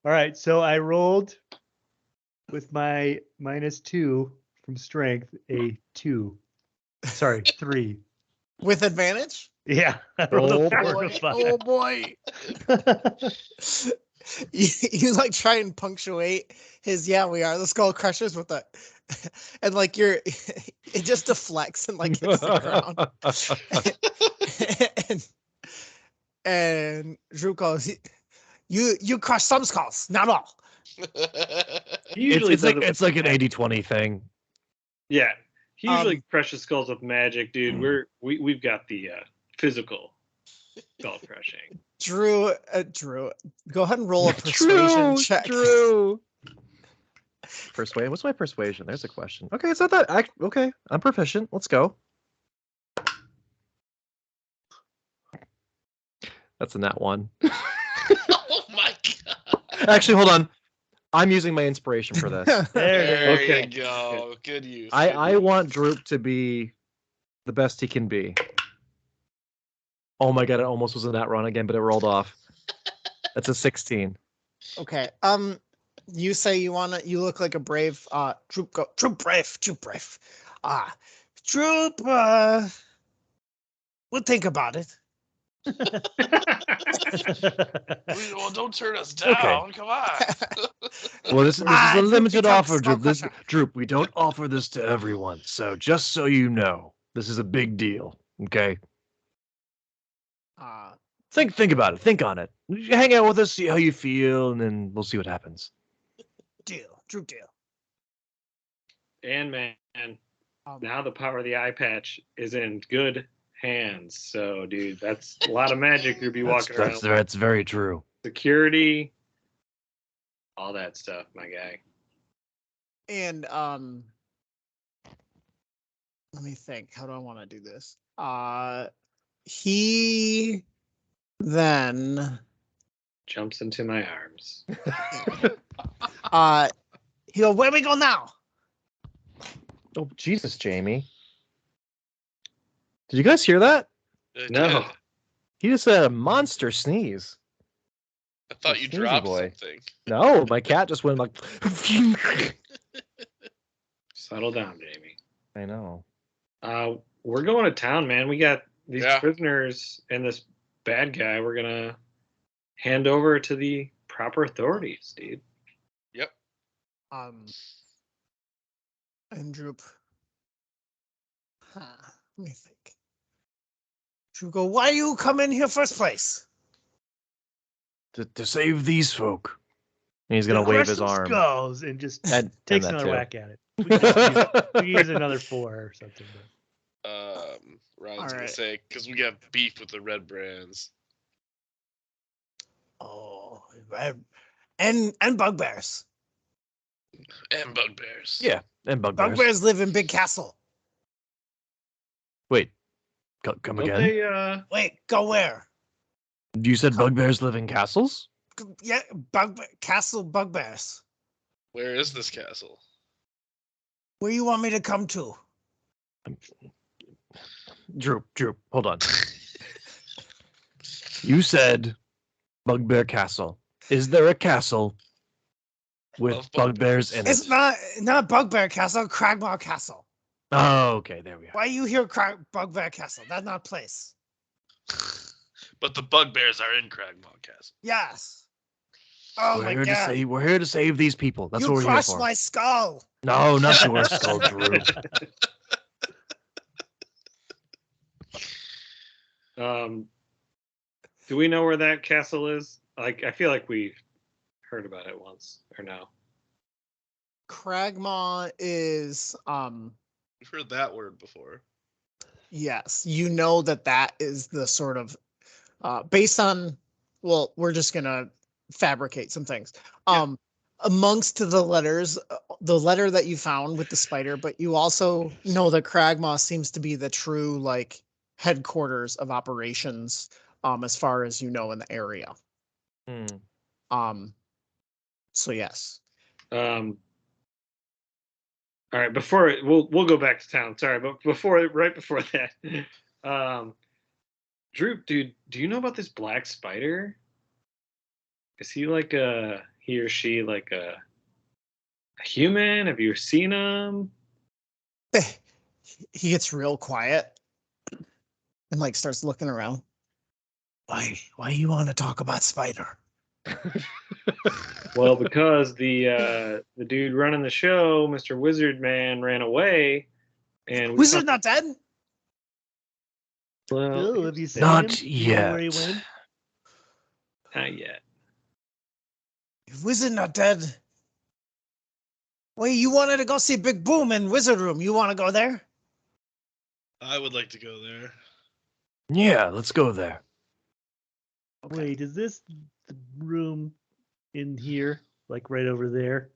All right, so I rolled with my -2 from strength a 2. Sorry, 3. With advantage? Yeah. I rolled Oh a 4 boy. and a 5. Oh boy. you like try and punctuate his we are the Skull Crushers with a and like it just deflects and like hits the ground. and Drew goes, you crush some skulls, not all. He usually does it it's like an 80-20 thing. Yeah, he usually Um, crushes skulls with magic, dude. We've got the physical skull crushing. Drew, go ahead and roll a persuasion check. Drew. Persuade. What's my persuasion? There's a question. Okay, it's not that. Okay, I'm proficient. Let's go. That's a nat 1. Oh my god. Actually, hold on. I'm using my inspiration for this. There it is. There Okay. you go. Good use. I want Droop to be the best he can be. Oh my god, it almost was a nat run again, but it rolled off. That's a 16. Okay. you say you look like a brave troop brave. Troop we'll think about it. Well, don't turn us down. Okay. Come on. Well, this is a Droop limited becomes offer, Droop. Skullcrusher. Droop, we don't offer this to everyone. So just so you know, this is a big deal. Okay. Think about it. Think on it. Hang out with us, see how you feel, and then we'll see what happens. Droop deal. And man, now the power of the eye patch is in good hands. So, dude, that's a lot of magic you'll be walking around. That's very true. Security, all that stuff, my guy. And let me think. How do I want to do this? He then Jumps into my arms. he'll where we go now? Oh, Jesus, Jamie. Did you guys hear that? No. He just had a monster sneeze. I thought you Sneezy dropped boy. something. No, my cat just went like. Settle down, Jamie. I know. We're going to town, man. We got these Yeah. prisoners and this bad guy. We're gonna hand over to the proper authorities, dude. Yep. And Droop. Let me think. Droop go, why you come in here first place? To save these folk. And he's gonna wave his arm. Goes and just And takes that another too. whack at it. We can use another 4 or something. Ryan's All gonna right. say because we got beef with the red brands. Oh, and bugbears. And bugbears. Yeah, and bugbears. Bugbears live in Big Castle. Wait, come Don't again? they, Wait, go where? You said bugbears live in castles? Yeah, Castle Bugbears. Where is this castle? Where you want me to come to? Droop, hold on. You said Bugbear Castle. Is there a castle with Of bugbears in It's it? not Bugbear Castle, Cragmaw Castle. Oh, okay, there we are. Why you here, Bugbear Castle? That's not a place. But the bugbears are in Cragmaw Castle. Yes. Oh We're my here god. we're here to save these people. That's you what we're here crushed for. my skull. No, not your skull, Droop. do we know where that castle is? Like, I feel like we've heard about it once, or no? Cragmaw is We've heard that word before. yes, you know that is the sort of based on, well, we're just gonna fabricate some things. Amongst the letters, the letter that you found with the spider, but you also know that Cragmaw seems to be the true like headquarters of operations, as far as you know in the area. So yes. All right, before we'll go back to town. Sorry, but right before that, Droop, dude, do you know about this black spider? Is he like he or she like a human? Have you seen him? He gets real quiet and like starts looking around. Why you want to talk about spider? Well, because the dude running the show, Mr. Wizard Man, ran away, and Wizard not dead? Well, Bill, have you seen Not him? You know where he yet. went? not yet. Wizard not dead. Wait, you wanted to go see Big Boom in Wizard Room. You want to go there? I would like to go there. Yeah, let's go there. Wait, is this the room in here? Like right over there?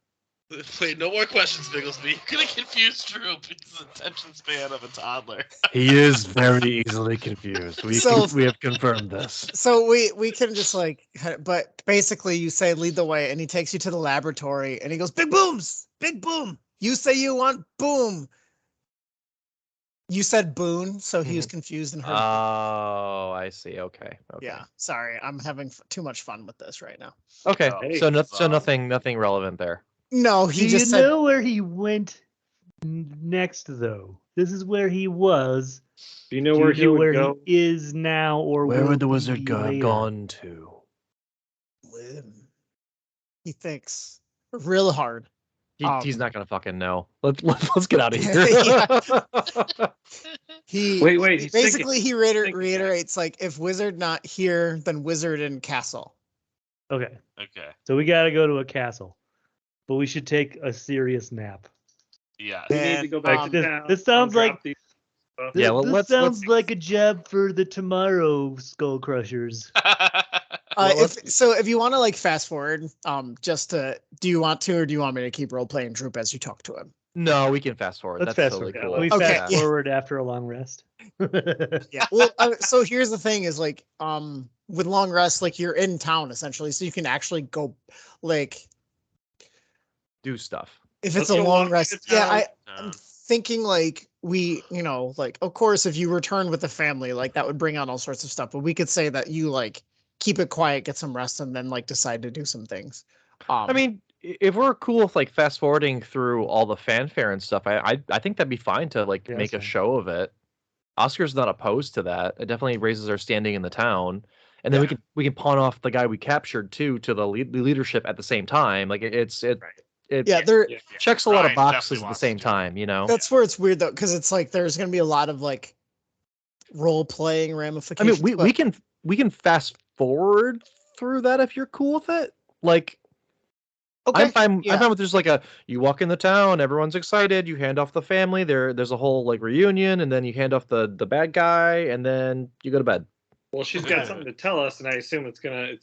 Wait, no more questions, Bigglesby. You're gonna confuse Droop. It's the attention span of a toddler. He is very easily confused. We have confirmed this. So we can just like, but basically you say lead the way, and he takes you to the laboratory, and he goes, Big Boom. You say you want Boom. You said Boone, so he was confused and heard. Oh, I see. Okay. Yeah, sorry, I'm having too much fun with this right now. Okay. Hey, So that's awesome. nothing relevant there. No, Do he you just said. know where he went next, though? This is where he was. Do you know Do where you he know would where go? he is now, or Where will would the he wizard be have later? gone to? He thinks real hard. He's not gonna fucking know. Let's get out of here. He Wait, he's basically thinking. reiterates like if wizard not here, then wizard in castle. Okay, Okay. so we got to go to a castle, but we should take a serious nap. Yeah. We need to go back And, to this- town. this sounds and drop like- these stuff. Yeah, well, this let's- sounds like a job for the tomorrow Skull Crushers. If you want to like fast forward, do you want to, or do you want me to keep role playing Droop as you talk to him? No, we can fast forward. Let's That's fast totally forward. cool. We Okay, fast yeah. forward after a long rest. Yeah. Well, so here's the thing: is like, with long rest, like you're in town essentially, so you can actually go, like, Do stuff. if Let's it's a go long walk rest. into Yeah, town. I'm thinking like like of course if you return with the family, like that would bring on all sorts of stuff. But we could say that you like keep it quiet, get some rest, and then like decide to do some things. I mean, if we're cool with like fast forwarding through all the fanfare and stuff, I think that'd be fine to like Yeah, make a that's fine. show of it. Oscar's not opposed to that. It definitely raises our standing in the town, and then we can pawn off the guy we captured too to the leadership at the same time. Like it yeah, there. Yeah. checks a lot of Ryan boxes definitely at the wants same to do it. time. You know. That's where it's weird though, because it's like there's gonna be a lot of like role playing I ramifications. mean, we can fast forward through that if you're cool with it. Like. okay. I'm fine. Yeah. I'm fine with just like you walk in the town, everyone's excited, you hand off the family, there's a whole like reunion, and then you hand off the bad guy, and then you go to bed. Well, she's got something to tell us, and I assume it's gonna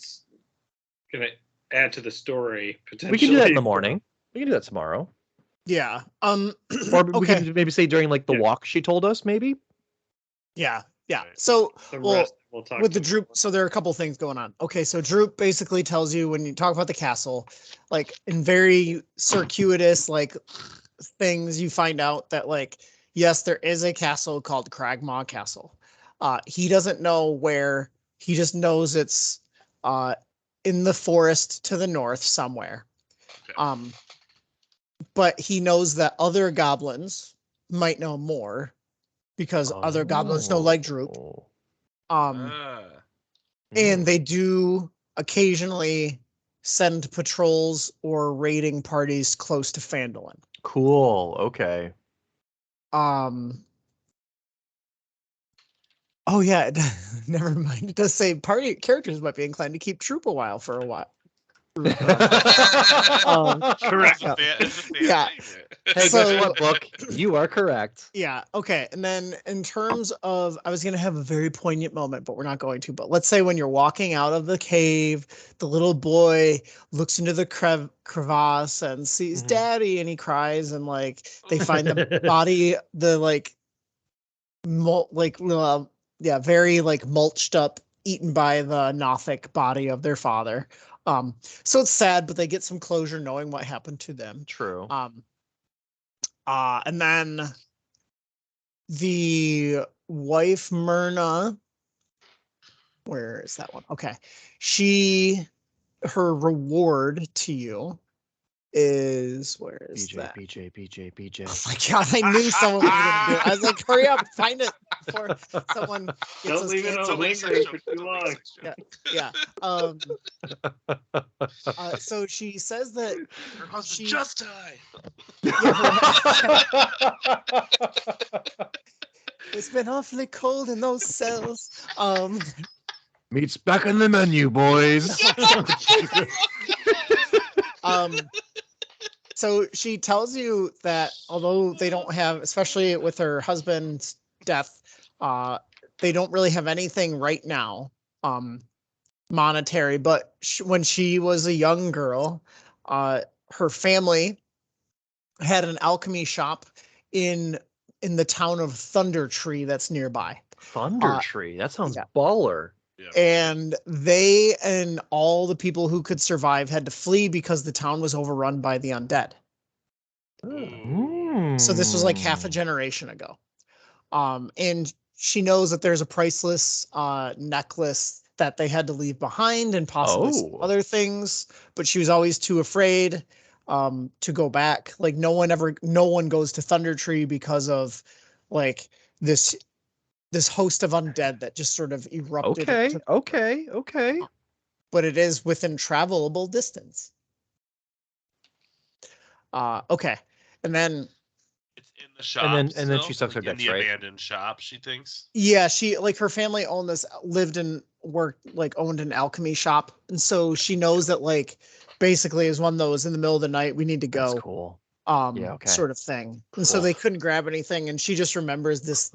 add to the story potentially. We can do that in the morning. We can do that tomorrow, Yeah. or we Okay. can maybe say during like the Yeah. walk she told us maybe. Yeah. Right. So Some well, rest, we'll talk with the tomorrow. Droop, so there are a couple things going on. Okay, so Droop basically tells you when you talk about the castle, like in very circuitous like things, you find out that like yes, there is a castle called Cragmaw Castle. He doesn't know where. He just knows it's in the forest to the north somewhere. Okay. But he knows that other goblins might know more because other goblins know like Droop. Oh. And they do occasionally send patrols or raiding parties close to Phandelver. Cool. Okay. Oh yeah, never mind. It does say party characters might be inclined to keep Troop for a while. Correct. Yeah. It's a fan Yeah. favorite. Hey, So- guess what, book? You are correct. Yeah. Okay. And then in terms of, I was going to have a very poignant moment, but we're not going to. But let's say when you're walking out of the cave, the little boy looks into the crevasse and sees Mhm. Daddy, and he cries, and like they find the body, the like, very like mulched up, eaten by the Nothic body of their father. So it's sad, but they get some closure knowing what happened to them. True. And then the wife Myrna, where is that one? Okay. Her reward to you is, where is that? BJ. Oh my God, I knew someone was going to do it. I was like, hurry up, find it before someone gets Don't us leave it canceled. lingering for too long. Yeah. So she says that Her husband She- just died. it's been awfully cold in those cells. Meat's back on the menu, boys. So she tells you that although they don't have, especially with her husband's death, they don't really have anything right now, monetary. But when she was a young girl, her family had an alchemy shop in the town of Thunder Tree that's nearby. Thunder Tree. That sounds yeah. baller. And they and all the people who could survive had to flee because the town was overrun by the undead. So this was like half a generation ago. And she knows that there's a priceless necklace that they had to leave behind and possibly some Oh. other things, but she was always too afraid to go back. Like no one goes to Thunder Tree because of like this host of undead that just sort of erupted. Okay. But it is within travelable distance. Okay. And then It's in the shop. And then she still, sucks her like, in dicks, the right? abandoned shop, she thinks. yeah, she like her family owned this, lived and worked, like owned an alchemy shop. And so she knows that like basically is one of those in the middle of the night, we need to That's go. cool. Yeah, okay. Sort of thing. And so Cool. they couldn't grab anything. And she just remembers this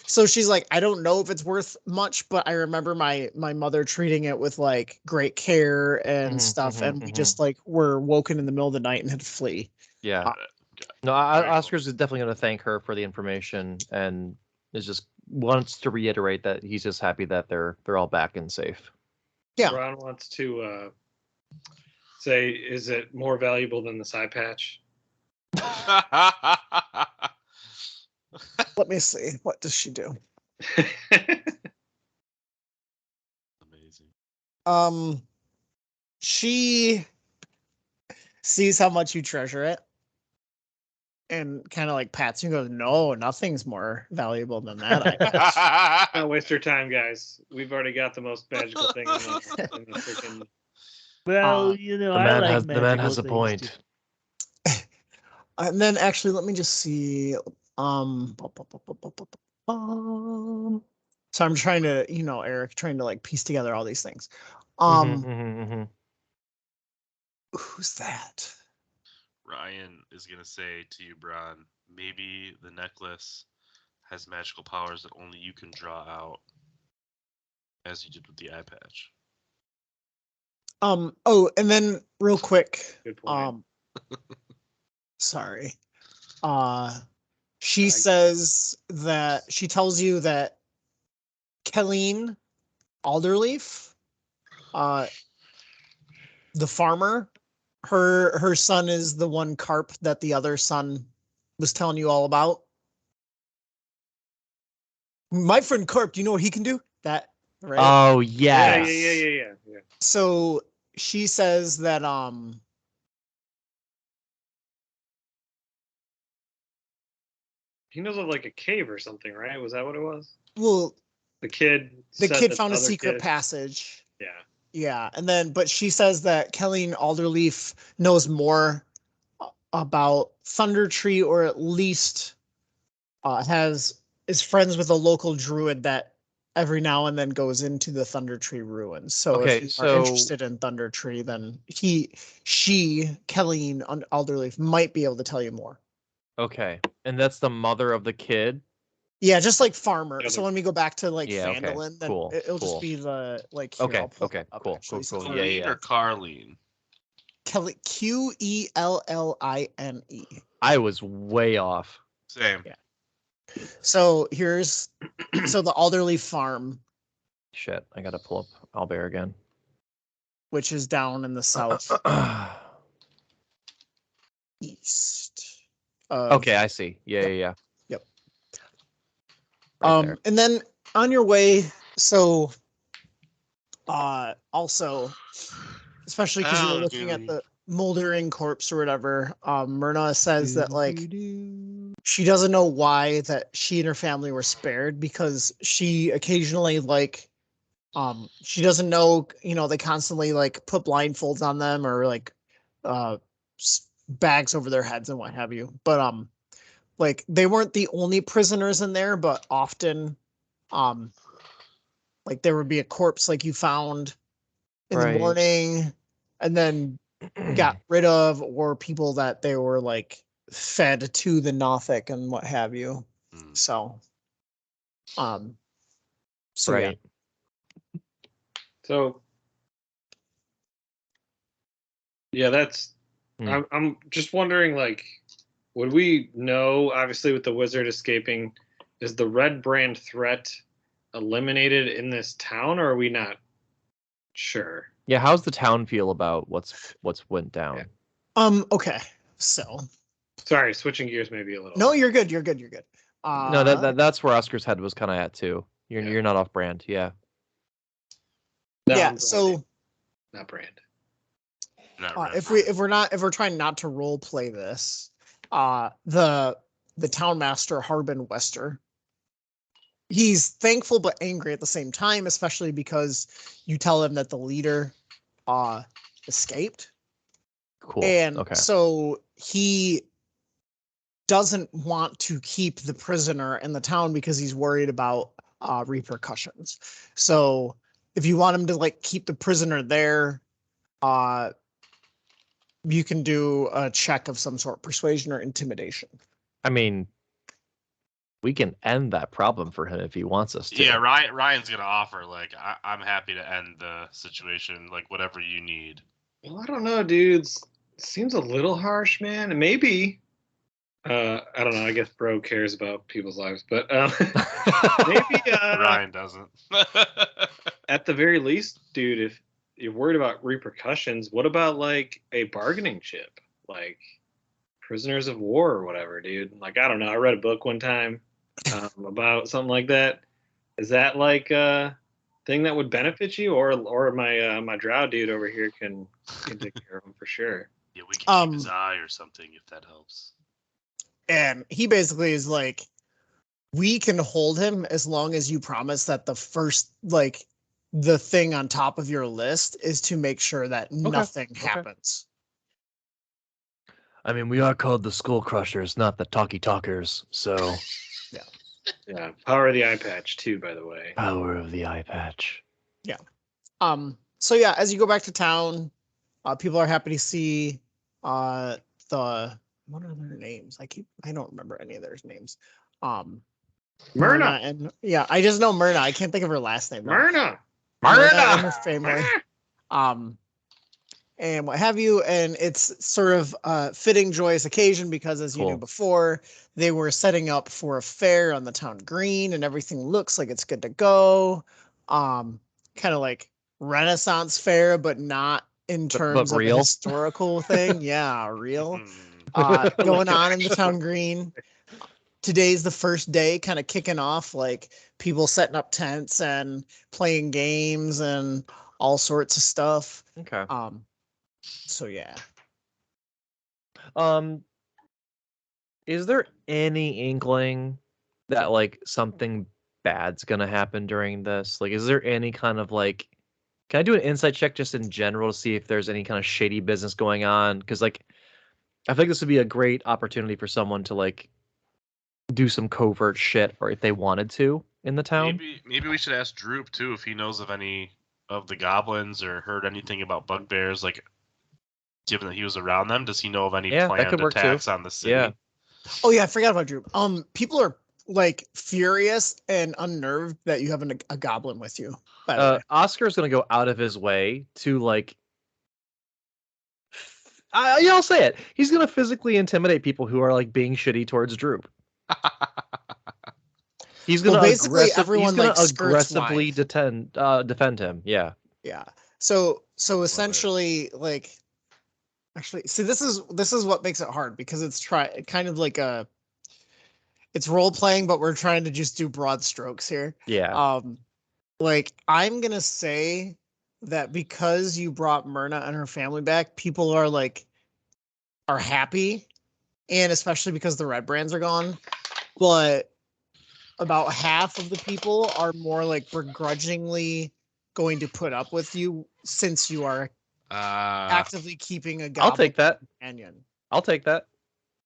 so she's like, I don't know if it's worth much, but I remember my mother treating it with like great care and stuff. And we just like were woken in the middle of the night and had to flee. Yeah. No, Very cool. Oscar's is definitely going to thank her for the information and is just wants to reiterate that he's just happy that they're all back and safe. Yeah. Ron wants to say, is it more valuable than this eye patch? Let me see. What does she do? Amazing. She sees how much you treasure it and kind of like pats you and goes, no, nothing's more valuable than that eye patch. Don't waste your time, guys. We've already got the most magical thing in the freaking. Well, you know, The I man like has magical a things point. too. And then actually, let me just see. So I'm trying to, Eric, trying to like piece together all these things. Who's that? Ryan is gonna say to you, Bron, maybe the necklace has magical powers that only you can draw out, as you did with the eye patch. Oh, and then real quick, Good point. sorry. She says that she tells you that Kelleen Alderleaf, the farmer, her son is the one carp that the other son was telling you all about. My friend Carp, do you know what he can do? That, right? Oh Yeah, yes. yeah. So she says that He knows of like a cave or something, right? Was that what it was? well, The kid the said kid that found a other secret kid- passage. Yeah. Yeah, and then but she says that Kelleen Alderleaf knows more about Thunder Tree, or at least is friends with a local druid that every now and then goes into the Thunder Tree ruins. So Okay, if you are so- interested in Thunder Tree, then Kelleen Alderleaf might be able to tell you more. Okay. And that's the mother of the kid? Yeah, just like farmer. Yeah, So when we go back to like Yeah, okay, Phandelver, then cool, it'll cool. just be the like. Here, Okay, I'll pull okay, it up cool, actually, cool, since cool. we're- Yeah. Or Carlene? Kelly Quelline. I was way off. Same. Yeah. So here's the Alderleaf farm, Shit, I gotta pull up Albert again. which is down in the south east. Okay, I see. Yeah. Yep. Right there. And then on your way, so also, especially because you're looking at the moldering corpse or whatever, Myrna says that like she doesn't know why that she and her family were spared, because she occasionally like she doesn't know, they constantly like put blindfolds on them or like bags over their heads and what have you, but like they weren't the only prisoners in there, but often like there would be a corpse like you found in the Right. morning and then got rid of, or people that they were like fed to the Nothic and what have you. So right. Yeah. So yeah, that's. Hmm. I'm just wondering, like, would we know? Obviously, with the wizard escaping, is the red brand threat eliminated in this town, or are we not sure? Yeah, how's the town feel about what's went down? Yeah. Okay. So Sorry, switching gears maybe a little. no, you're good. No, that's where Oscar's head was kind of at too. You're not off brand. Yeah. No, yeah. I'm So not brand. Not if we're trying not to role play this, the town master Harbin Wester, he's thankful but angry at the same time, especially because you tell him that the leader escaped. Cool. And Okay. so he doesn't want to keep the prisoner in the town because he's worried about repercussions. So if you want him to like keep the prisoner there, you can do a check of some sort, persuasion or intimidation. I mean, we can end that problem for him if he wants us to. Yeah, Ryan's gonna offer like I'm happy to end the situation, like whatever you need. Well, I don't know, dudes. Seems a little harsh, man. Maybe. I don't know. I guess bro cares about people's lives, but maybe Ryan doesn't. at the very least, dude, if you're worried about repercussions, what about like a bargaining chip, like prisoners of war or whatever, dude? Like I don't know. I read a book one time about something like that. Is that like a thing that would benefit you, or my drow dude over here can take care of him for sure? Yeah, we can keep his eye or something if that helps. And he basically is like, we can hold him as long as you promise that the first, like, the thing on top of your list is to make sure that nothing happens. I mean, we are called the Skull Crushers, not the Talkie Talkers. So, Yeah. Power of the eye patch too, by the way. power of the eye patch. Yeah. So yeah, as you go back to town, people are happy to see what are their names? I don't remember any of their names. Myrna. And yeah, I just know Myrna. I can't think of her last name. Myrna and her family. And what have you, and it's sort of a fitting, joyous occasion because, as you knew before, they were setting up for a fair on the town green, and everything looks like it's good to go. Kind of like Renaissance fair, but not in terms of a historical thing. Yeah, real. Going on in the town green. Today's the first day, kind of kicking off, like people setting up tents and playing games and all sorts of stuff. Okay. So yeah. Is there any inkling that like something bad's gonna happen during this? Like, is there any kind of like, can I do an insight check just in general to see if there's any kind of shady business going on? Because like, I think this would be a great opportunity for someone to like do some covert shit, or if they wanted to in the town. Maybe we should ask Droop too if he knows of any of the goblins or heard anything about bugbears. Like, given that he was around them, does he know of any planned attacks on the city? Yeah. Oh yeah, I forgot about Droop. People are like furious and unnerved that you have a goblin with you. By the way. Oscar's gonna go out of his way to like. I'll say it. He's gonna physically intimidate people who are like being shitty towards Droop. He's gonna aggressively defend him. Yeah. Yeah. So essentially, like, actually, see, this is what makes it hard because it's kind of like it's role playing, but we're trying to just do broad strokes here. Yeah. Like I'm gonna say that because you brought Myrna and her family back, people are happy, and especially because the red brands are gone. But about half of the people are more like begrudgingly going to put up with you since you are actively keeping a goblin. I'll take that. Companion. I'll take that.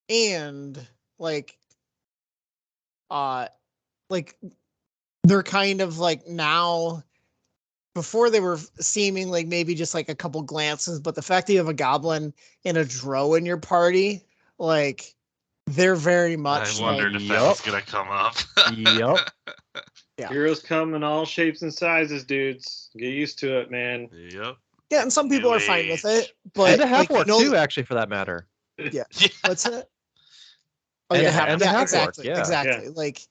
And like they're kind of like now. Before they were seeming like maybe just like a couple glances, but the fact that you have a goblin and a drow in your party, like they're very much. I wondered if that was gonna come up. Yep. Yeah. Heroes come in all shapes and sizes, dudes. Get used to it, man. Yep. Yeah, and some people are fine with it, but and a half-orc too, actually, for that matter. Yeah. What's it? Oh and yeah, exactly. Yeah. Like,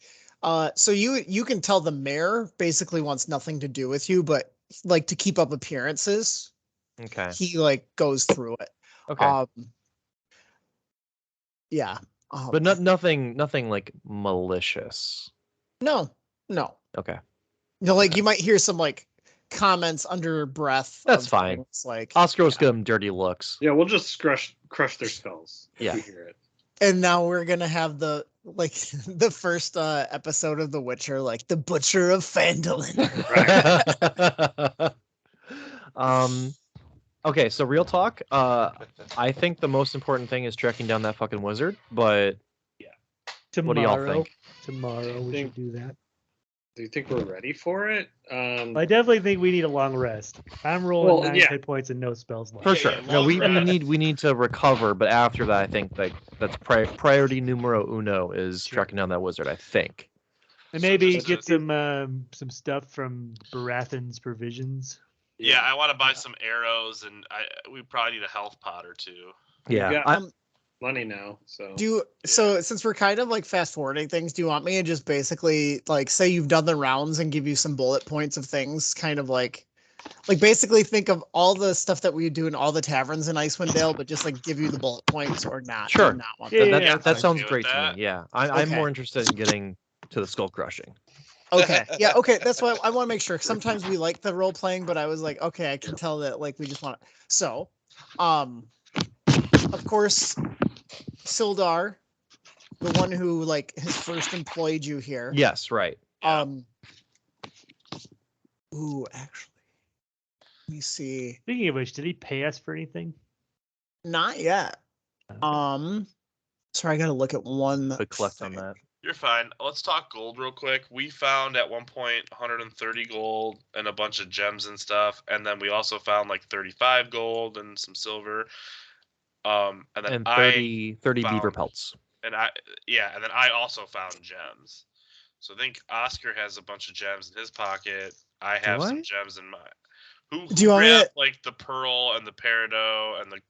so you can tell the mayor basically wants nothing to do with you, but like to keep up appearances. Okay. He like goes through it. Okay. Yeah. But nothing like malicious. No. Okay. Like you might hear some like comments under breath. That's of fine. things, like Oscar was giving them dirty looks. Yeah, we'll just crush their skulls if Yeah. we hear it. And now we're gonna have the the first episode of The Witcher, like the Butcher of Phandelver. Okay, so real talk. I think the most important thing is tracking down that fucking wizard. But Tomorrow, what do y'all think? Tomorrow we should do that. Do you think we're ready for it? I definitely think we need a long rest. I'm rolling 9 hit points and no spells left. For sure. No, we need to recover, but after that, I think that's priority numero uno is tracking down that wizard. I think. And maybe get some stuff from Barathan's provisions. Yeah, I want to buy some arrows, and we probably need a health pot or two. Yeah, money now. So so since we're kind of like fast forwarding things, do you want me to just basically like say you've done the rounds and give you some bullet points of things, kind of like basically think of all the stuff that we do in all the taverns in Icewind Dale, but just like give you the bullet points or not? Sure. Not want that sounds great to me. Yeah, I'm more interested in getting to the skull crushing. Okay. Yeah. Okay. That's why I want to make sure. Sometimes we like the role playing, but I was like, okay, I can tell that like we just want to. So, of course, Sildar, the one who like has first employed you here. Yes. Right. Ooh, actually, let me see. Speaking of which, did he pay us for anything? Not yet. Sorry, I got to look at one. But collect on that. You're fine. Let's talk gold real quick. We found at one point 130 gold and a bunch of gems and stuff, and then we also found like 35 gold and some silver. And then 30 beaver pelts. And then I also found gems. So I think Oscar has a bunch of gems in his pocket. I have some gems in mine. Who do you want grabbed like the pearl and the peridot and the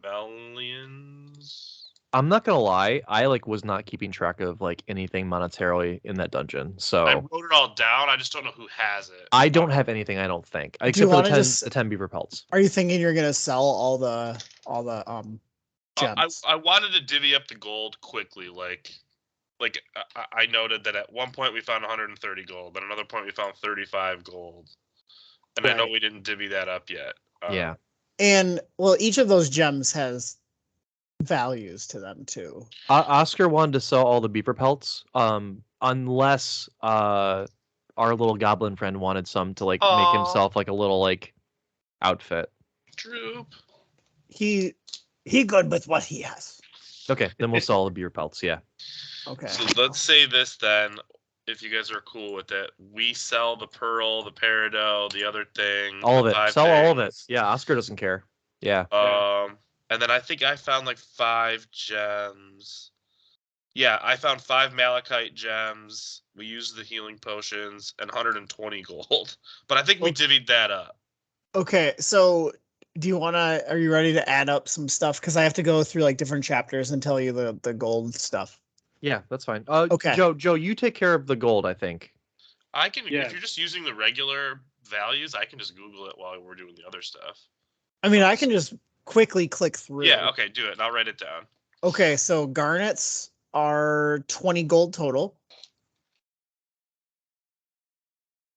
carmelians? I'm not gonna lie, I was not keeping track of anything monetarily in that dungeon. So I wrote it all down. I just don't know who has it. I don't have anything. I don't think, except for the 10 beaver pelts. Are you thinking you're gonna sell all the gems? I wanted to divvy up the gold quickly. I noted that at one point we found 130 gold, at another point we found 35 gold, and I know we didn't divvy that up yet. Yeah, and well, each of those gems has values to them too. Oscar wanted to sell all the beaver pelts, unless our little goblin friend wanted some to make himself a little outfit. Droop. He good with what he has. Okay, then we'll sell all the beaver pelts. Yeah. Okay. So let's say this then, if you guys are cool with it. We sell the pearl, the peridot, the other thing. All of it. Sell all of it. Yeah, Oscar doesn't care. Yeah. And then I think I found 5 gems. Yeah, I found 5 malachite gems. We used the healing potions and 120 gold. But I think we divvied that up. Okay, so are you ready to add up some stuff? Because I have to go through different chapters and tell you the gold stuff. Yeah, that's fine. Okay. Joe, you take care of the gold, I think. I can, if you're just using the regular values, I can just Google it while we're doing the other stuff. I mean, I can just quickly click through. Yeah, okay, do it. And I'll write it down. Okay, so garnets are 20 gold total.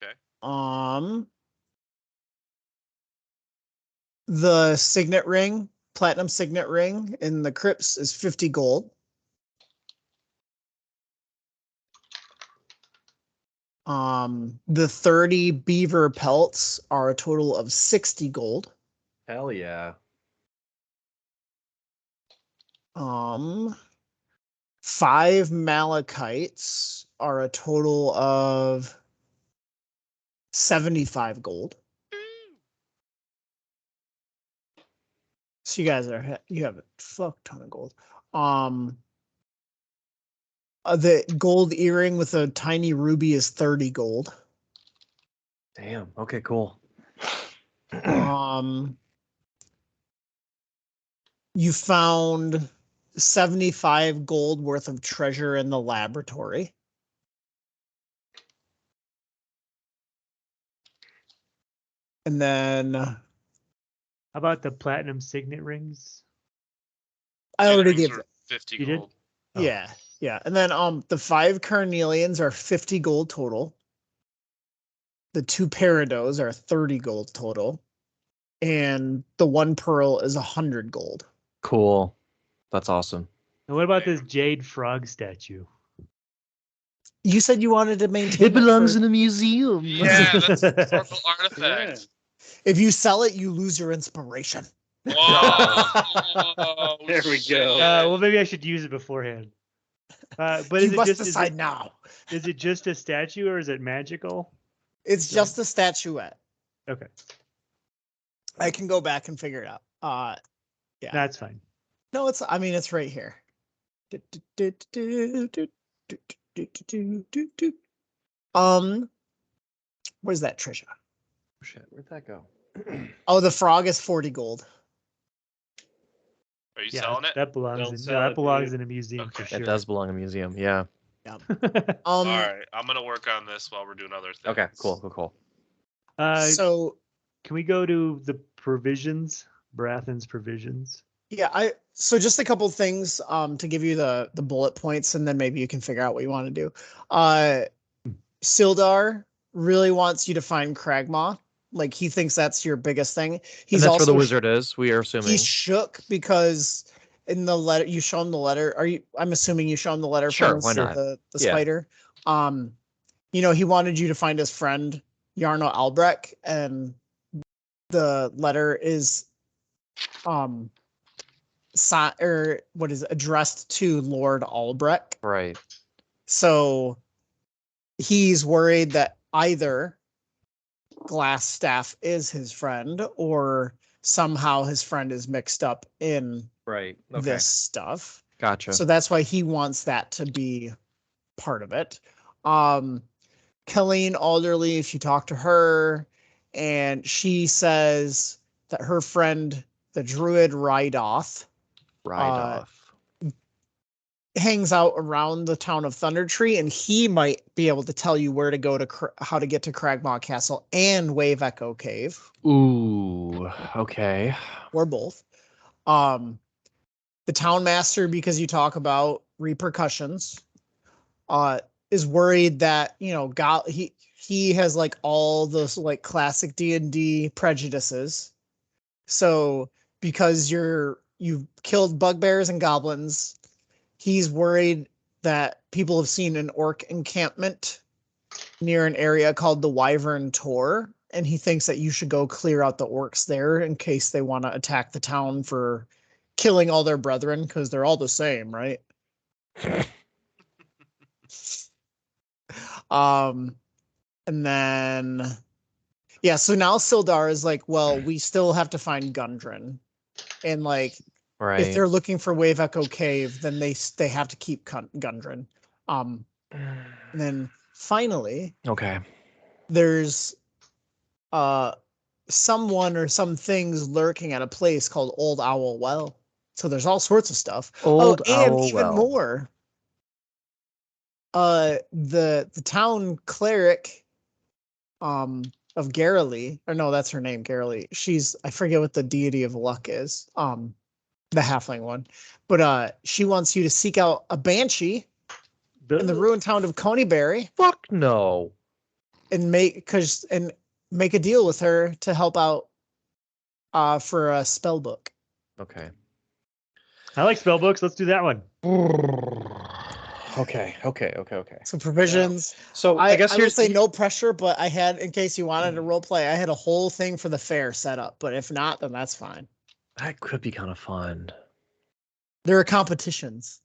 Okay. The signet ring, platinum signet ring in the crypts is 50 gold. The 30 beaver pelts are a total of 60 gold. Hell yeah. 5 malachites are a total of 75 gold. So you have a fuck ton of gold. The gold earring with a tiny ruby is 30 gold. Damn. Okay, cool. You found 75 gold worth of treasure in the laboratory. And then how about the platinum signet rings? I already gave 50 You did? gold. Oh. Yeah. And then the 5 carnelians are 50 gold total. The 2 peridos are 30 gold total. And the 1 pearl is 100 gold. Cool. That's awesome. And what about this jade frog statue? You said you wanted to maintain It belongs for- in a museum. Yeah, that's a historical artifact. If you sell it, you lose your inspiration. Whoa, There we go. Well, maybe I should use it beforehand. But you is it must just decide now. is it just a statue or is it magical? It's just a statuette. Okay, I can go back and figure it out. Yeah. that's fine. No, it's right here. Where's that treasure? Shit, where'd that go? Oh, the frog is 40 gold. Are you Yeah, selling it? that belongs Don't in sell that it, belongs dude. in a museum for Okay. sure. It does belong in a museum. Yeah. All right, I'm gonna work on this while we're doing other things. Okay. Cool. So Can we go to the provisions? Brathen's provisions. yeah, so just a couple things to give you the bullet points, and then maybe you can figure out what you want to do. Sildar really wants you to find Cragmaw. Like, he thinks that's your biggest thing. And He's that's also where the wizard is. We are assuming. he's shook because in the letter you show him the letter. I'm assuming you show him the letter Sure, from why not? the Yeah. spider. He wanted you to find his friend Yarno Albrecht, and the letter is addressed to Lord Albrecht. Right. So he's worried that either Glassstaff is his friend, or somehow his friend is mixed up in Right. Okay. this stuff. Gotcha. So that's why he wants that to be part of it. Colleen Alderley, if you talk to her, and she says that her friend, the druid Rydoth, Off. hangs out around the town of Thundertree, and he might be able to tell you where to go to how to get to Cragmaw Castle and Wave Echo Cave, Ooh. Okay. or both. The town master, because you talk about repercussions, is worried that he has like all those like classic D&D prejudices. So because you've killed bugbears and goblins, he's worried that people have seen an orc encampment near an area called the Wyvern Tor, and he thinks that you should go clear out the orcs there in case they want to attack the town for killing all their brethren, because they're all the same, right? And then so now Sildar is like, well, we still have to find Gundren, and like, Right. if they're looking for Wave Echo Cave, then they have to keep Gundren. And then finally, Okay. there's someone or some things lurking at a place called Old Owl Well. So there's all sorts of stuff. Old and Owl even Well. more. The town cleric of Garrily, or no, that's her name, Garrily. I forget what the deity of luck is. The halfling one. But she wants you to seek out a banshee in the ruined town of Coneyberry Fuck no. and make a deal with her to help out for a spell book. Okay. I like spell books. Let's do that one. Okay. So provisions. So I guess would here's say no pressure, but I had, in case you wanted to role play, I had a whole thing for the fair set up. But if not, then that's fine. That could be kind of fun. There are competitions.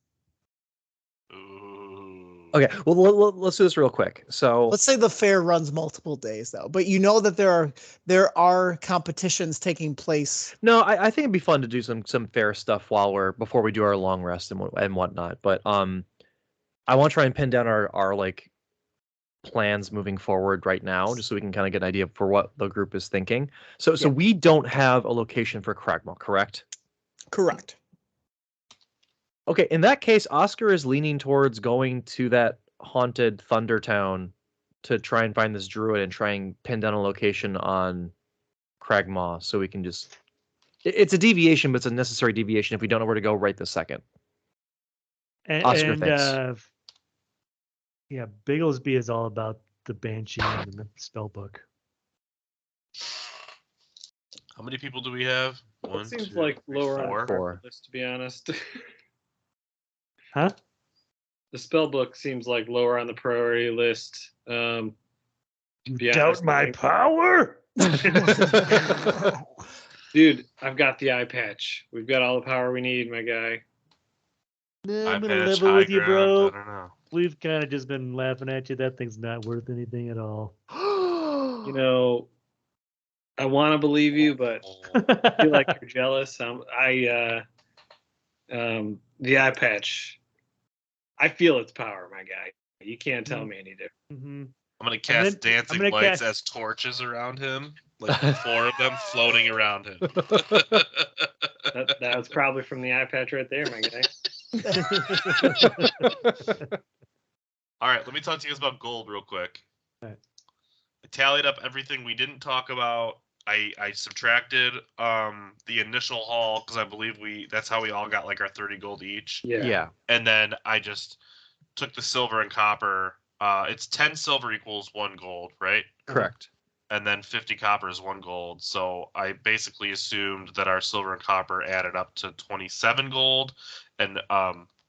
Ooh. Okay. Well, let's do this real quick. So Let's say the fair runs multiple days, though. But you know that there are competitions taking place. no, I think it'd be fun to do some fair stuff before we do our long rest and whatnot. But I want to try and pin down our like plans moving forward right now, just so we can kind of get an idea for what the group is thinking. So Yeah. we don't have a location for Cragmaw, correct? Correct. Okay, in that case, Oscar is leaning towards going to that haunted Thunder Town to try and find this druid and try and pin down a location on Cragmaw, so we can just... It's a deviation, but it's a necessary deviation if we don't know where to go right this second. Oscar, and thanks. yeah, Bigglesby is all about the Banshee and the spell book. How many people do we have? One, Seems two, like lower on four. the priority list, to be honest. Huh? The spell book seems like lower on the priority list. To be Doubt honest, my I think- power? Dude, I've got the eye patch. We've got all the power we need, my guy. Nah, I'm Eye gonna patch, level with high you, ground, bro. I don't know. We've kind of just been laughing at you. That thing's not worth anything at all. You know, I want to believe you, but I feel like you're jealous. The eye patch. I feel its power, my guy. You can't tell me any different. Mm-hmm. I'm gonna cast then- I'm dancing gonna lights cast- as torches around him, like 4 of them floating around him. That was probably from the eye patch right there, my guy. All right, let me talk to you guys about gold real quick. All right. I tallied up everything we didn't talk about. I subtracted the initial haul because I believe that's how we all got like our 30 gold each. Yeah. And then I just took the silver and copper. It's 10 silver equals 1 gold, right? Correct. And then 50 copper is 1 gold. So I basically assumed that our silver and copper added up to 27 gold, and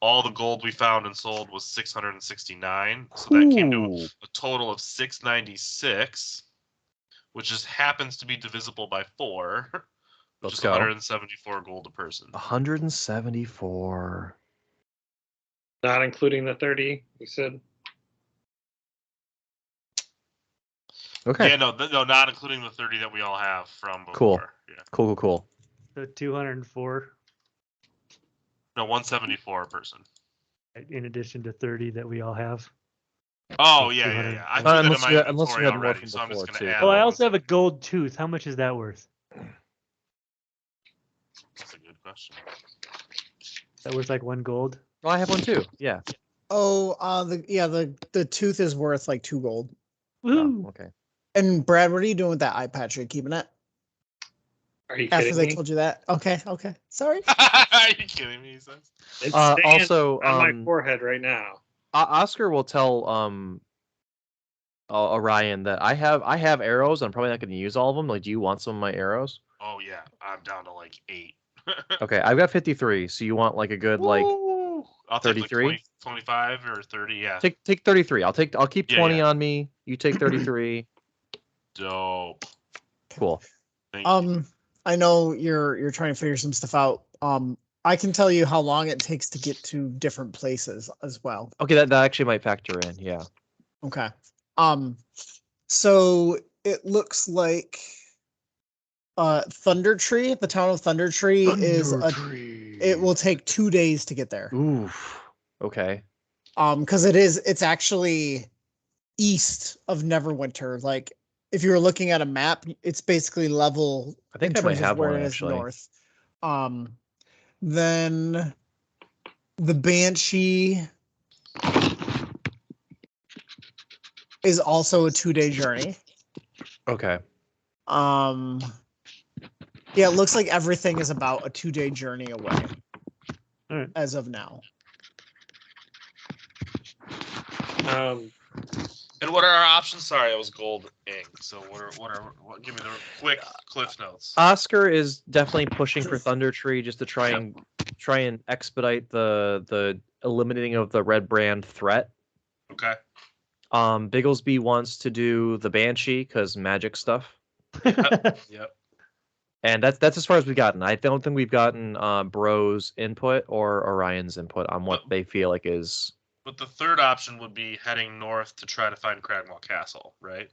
all the gold we found and sold was 669. So that came to Ooh. a total of 696, which just happens to be divisible by 4, which Let's is go. 174 gold a person. 174. Not including the 30, you said? Okay. Yeah, no, not including the 30 that we all have from before. Cool. Yeah. Cool. So 204 No, 174 a person. in addition to 30 that we all have. Oh, So yeah. 200. I threw that in Unless my you inventory had more already, from so I'm just before, going to too. add Oh, I the also have a gold tooth. How much is that worth? That's a good question. Is that worth like 1 gold? Well, I have one too. Yeah. Oh, the tooth is worth like 2 gold. Woo! Oh, okay. And Brad, what are you doing with that eye patch? Are you keeping it Are you after kidding they me? told you that? Okay. Sorry. Are you kidding me? He says. It's Also, on my forehead right now. Oscar will tell Orion that I have arrows. I'm probably not going to use all of them. Like, do you want some of my arrows? Oh yeah, I'm down to like 8. Okay, I've got 53. So you want like a good like Woo! I'll take like 33? 25 or 30. Yeah. take 33. I'll keep Yeah, 20 yeah. on me. You take 33. Dope. Cool. Thank you. I know you're trying to figure some stuff out. I can tell you how long it takes to get to different places as well. Okay, that actually might factor in. Yeah. Okay. So it looks like Thunder Tree, the town of Thunder Tree it will take 2 days to get there. Oof. Okay. Because it's actually east of Neverwinter. Like if you were looking at a map, it's basically level I think in I might terms of have where one it is actually. north. Then the Banshee is also a 2-day journey. Okay. Yeah, it looks like everything is about a 2-day journey away. All right. As of now. And what are our options? Sorry, I was gold ink. So what give me the quick cliff notes. Oscar is definitely pushing for Thunder Tree just to try and expedite the eliminating of the red brand threat. Okay. Bigglesby wants to do the Banshee because magic stuff. Yep. And that's as far as we've gotten. I don't think we've gotten Bro's input or Orion's input on what they feel like is. But the third option would be heading north to try to find Cragmore Castle, right?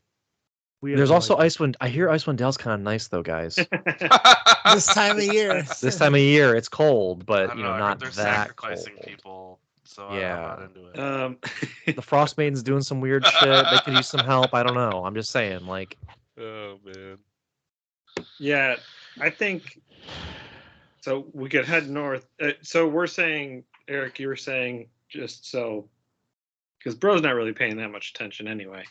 There's also Icewind. I hear Icewind Dale's kind of nice though, guys. This time of year. This time of year, it's cold, I but don't you know, know, I heard not they're that sacrificing cold. people, so Yeah. I'm not into it. The Frost Maiden's doing some weird shit. They could use some help. I don't know. I'm just saying, like. Oh man. Yeah, I think so. We could head north. So we're saying, Eric, you were saying just so because Bro's not really paying that much attention anyway.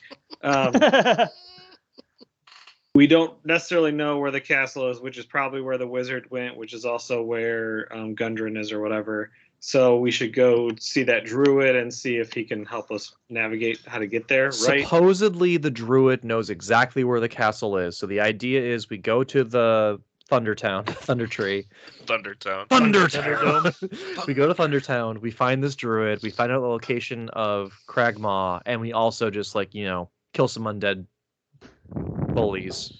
We don't necessarily know where the castle is, which is probably where the wizard went, which is also where Gundren is or whatever. So we should go see that druid and see if he can help us navigate how to get there, right? Supposedly, the druid knows exactly where the castle is. So the idea is we go to the Thundertown, Thundertree, Thundertown. Thundertown. We go to Thundertown. We find this druid. We find out the location of Cragmaw, and we also just kill some undead bullies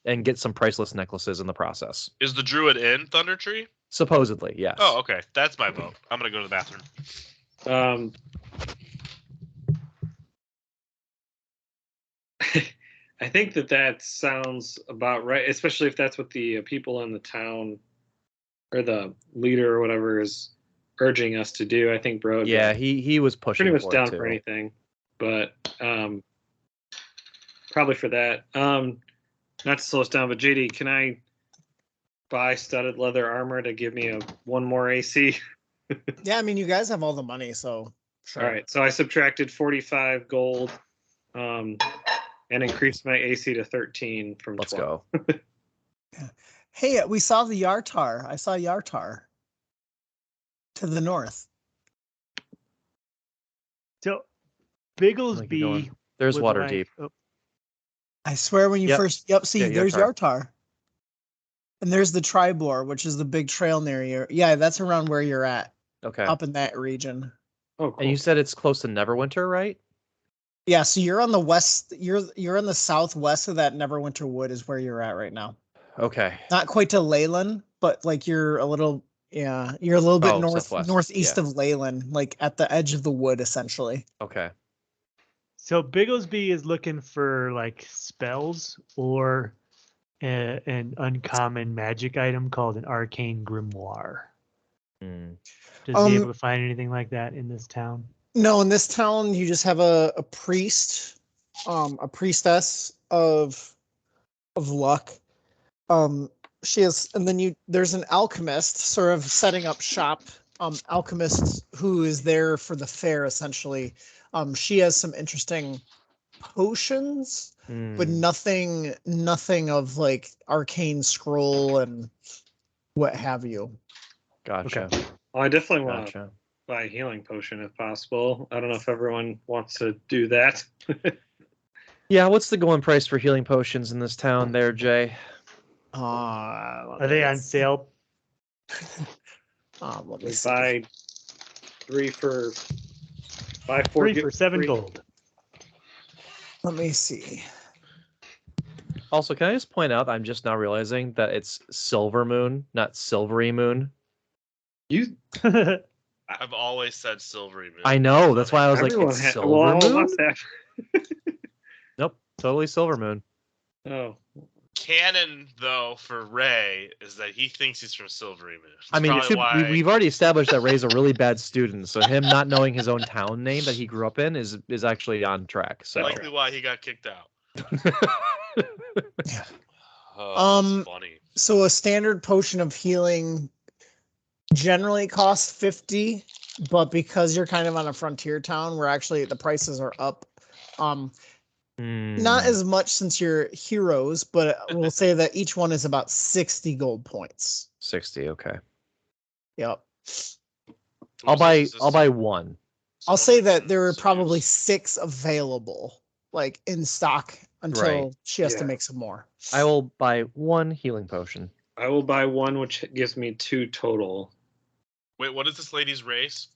and get some priceless necklaces in the process. Is the druid in Thundertree? Supposedly, yes. Oh, okay. That's my vote. I'm gonna go to the bathroom. I think that sounds about right, especially if that's what the people in the town or the leader or whatever is urging us to do. I think bro. Yeah, he was pushing. Pretty much down too. for anything, but probably for that. Not to slow us down, but JD, can I buy studded leather armor to give me one more AC? Yeah, I mean, you guys have all the money, so sure. All right, so I subtracted 45 gold, and increased my AC to 13 from 12. Let's go. Hey, we saw the Yartar. I saw Yartar to the north. So, Bigglesby. There's Waterdeep. I swear when you first... Yep, see, there's Yartar. And there's the Tribor, which is the big trail near you. Yeah, that's around where you're at. Okay. Up in that region. Oh, cool. And you said it's close to Neverwinter, right? Yeah, so you're on the west. You're in the southwest of that Neverwinter Wood is where you're at right now. Okay. Not quite to Leyland, but like you're a little... Yeah, you're a little bit northeast of Leyland, like at the edge of the wood, essentially. Okay. So Bigglesby is looking for like spells or an uncommon magic item called an arcane grimoire. Does he able to find anything like that in this town? No, in this town you just have a priest, a priestess of luck. She is, and then there's an alchemist sort of setting up shop. Alchemist who is there for the fair essentially. She has some interesting potions, but nothing of like arcane scroll and what have you. Gotcha. Okay. Well, I definitely want to buy a healing potion if possible. I don't know if everyone wants to do that. Yeah, what's the going price for healing potions in this town there, Jay? Are they on sale? Let me buy 3 for 7 gold. Let me see. Also, can I just point out I'm just now realizing that it's Silver Moon, not Silvery Moon. I've always said Silvery Moon. I know, that's why I was like, it's Silver Moon? Nope, totally Silver Moon. Oh. Canon, though, for Ray is that he thinks he's from Silvery Moon. I mean, we've already established that Ray's a really bad student, so him not knowing his own town name that he grew up in is actually on track. So likely why he got kicked out. Yeah. That's funny. So a standard potion of healing generally costs 50, but because you're kind of on a frontier town where actually the prices are up, not as much since you're heroes, but we'll say that each one is about 60 gold points. 60, okay. Yep. I'll buy one. I'll say that there are probably 6 available, like in stock until she has to make some more. I will buy 1 healing potion. I will buy 1, which gives me 2 total. Wait, what is this lady's race?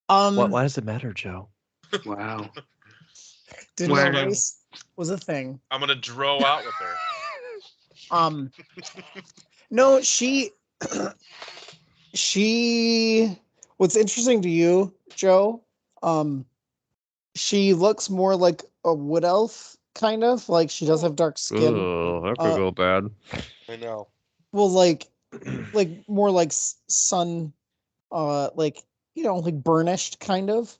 Why does it matter, Joe? Wow. Didn't know race was a thing. I'm gonna draw out with her. No, she. What's interesting to you, Joe? She looks more like a wood elf, kind of like she does have dark skin. Oh, that could go bad. I know. Well, like more like sun, like like burnished kind of.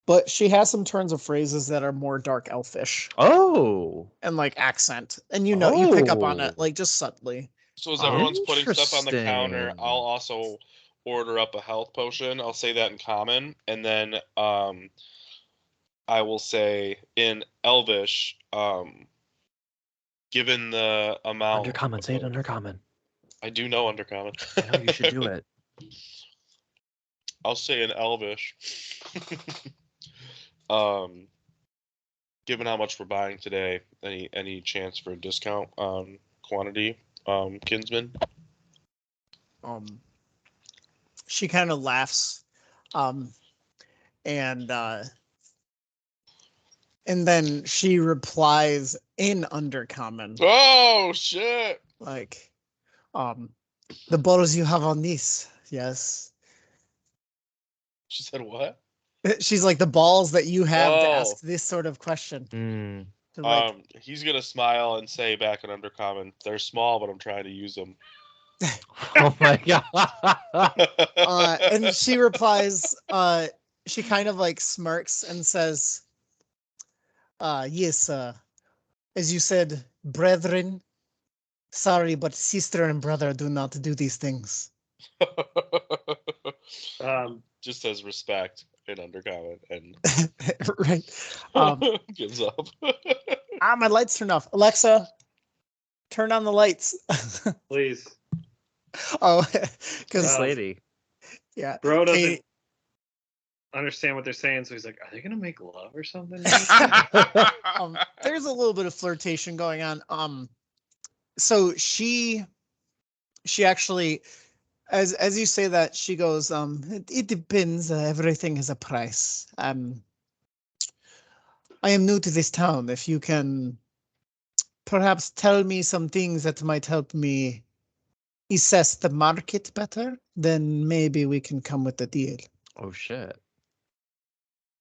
But she has some turns of phrases that are more dark elfish. Oh. And like accent. And you pick up on it, like just subtly. So as everyone's putting stuff on the counter, I'll also order up a health potion. I'll say that in common. And then I will say in Elvish, given the amount... Undercommon, say it undercommon. I do know undercommon. I know, you should do it. I'll say in Elvish. Given how much we're buying today, any chance for a discount on quantity, Kinsman? She kind of laughs, and then she replies in Undercommon, Oh shit! like, the balls you have on these, yes. She said what? She's like, the balls that you have to Oh. ask this sort of question. Mm. They're like, He's gonna smile and say back in Undercommon, "They're small, but I'm trying to use them." Oh my god. and she replies, she kind of like smirks and says, yes, as you said, brethren, sorry, but sister and brother do not do these things. Just as respect in Undercommon and Right. gives up. My lights turned off. Alexa, turn on the lights. Please. Oh, This because lady. yeah, Bro doesn't Katie- understand what they're saying, so he's like, "Are they gonna make love or something?" there's a little bit of flirtation going on. So she actually, as you say that, she goes, it depends. Everything has a price. I am new to this town. If you can perhaps tell me some things that might help me assess the market better, then maybe we can come with a deal. Oh shit.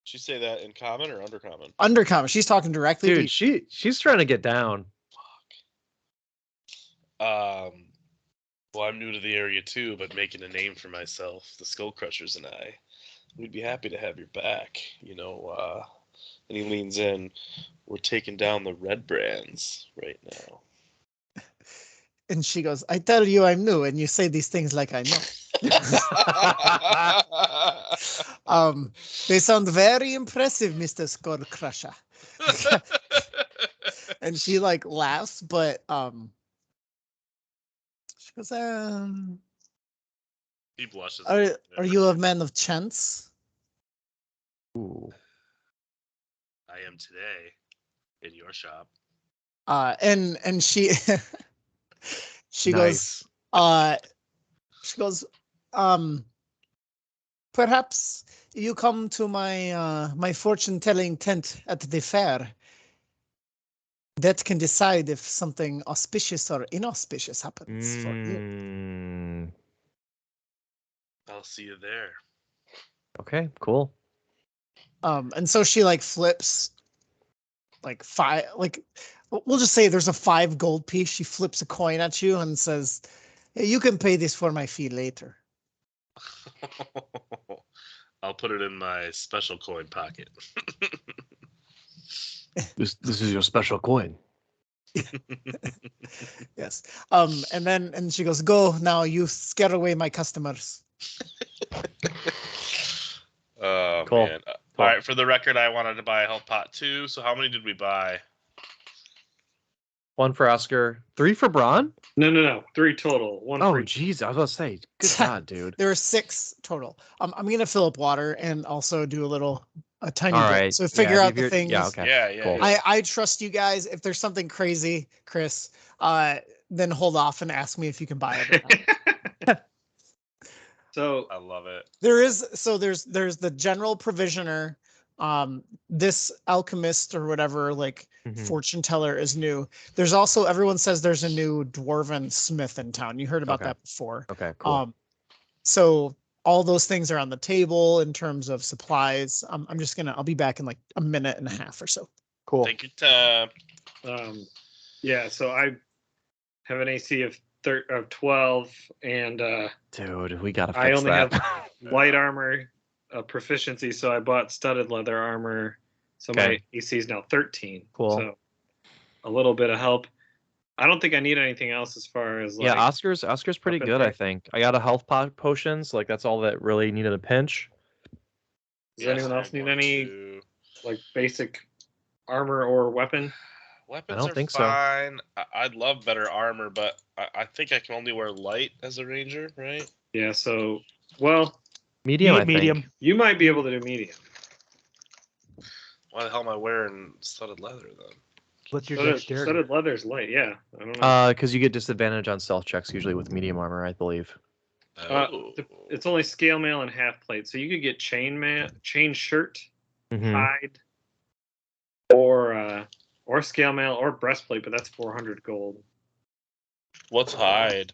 She say that in common or Undercommon? Undercommon. She's talking directly to Dude, you. she's trying to get down. Well, I'm new to the area too, but making a name for myself, the Skull Crushers and I, we'd be happy to have your back. And he leans in. We're taking down the red brands right now. And she goes, I tell you I'm new, and you say these things like I know. They sound very impressive, Mr. Skull Crusher. And she like laughs, but she goes, He blushes. are you a man of chance? Ooh. I am today in your shop. And she she Nice. she goes, perhaps you come to my my fortune telling tent at the fair. That can decide if something auspicious or inauspicious happens for you. Mm. I'll see you there. Okay, cool. And so she like flips like five, like we'll just say there's a 5 gold piece. She flips a coin at you and says, hey, you can pay this for my fee later. I'll put it in my special coin pocket. This is your special coin. Yes. And she goes, go now, you scare away my customers. Oh, Cool. man. Cool. All right, for the record, I wanted to buy a health pot too. So how many did we buy? 1 for Oscar, 3 for Braun? No. 3 total. 1 Oh for each. jeez, I was about to say, good God, dude. There are 6 total. I'm gonna fill up water and also do a tiny All bit. right. So figure Yeah, out the things. Yeah, okay. Yeah. Cool. I trust you guys. If there's something crazy, Chris, then hold off and ask me if you can buy it. So I love it. There's the general provisioner. This alchemist or whatever, like Mhm. fortune teller is new. There's also, everyone says there's a new dwarven smith in town. You heard about Okay. that before. Okay, cool. So all those things are on the table in terms of supplies. I'll be back in like a minute and a half or so. Cool. Take your time. yeah, so I have an AC of 12, and Dude, we gotta fix I only that. have light armor proficiency, so I bought studded leather armor. So my Okay. AC is now 13. Cool. So a little bit of help. I don't think I need anything else as far as like. Yeah, Oscar's pretty weapon good, I tech. think. I got a health potions, like that's all that really needed a pinch. Does anyone else need any like basic armor or weapon? Weapons don't are think so. fine. I'd love better armor, but I think I can only wear light as a ranger, right? Yeah. So, well, Medium, I think. Medium. you might be able to do medium. Why the hell am I wearing studded leather then? What's your dexterity? Studded leather's light. Yeah. I don't know. Because you get disadvantage on stealth checks usually with medium armor, I believe. Oh. It's only scale mail and half plate, so you could get chain shirt, Mhm. hide, or scale mail or breastplate, but that's 400 gold. What's hide?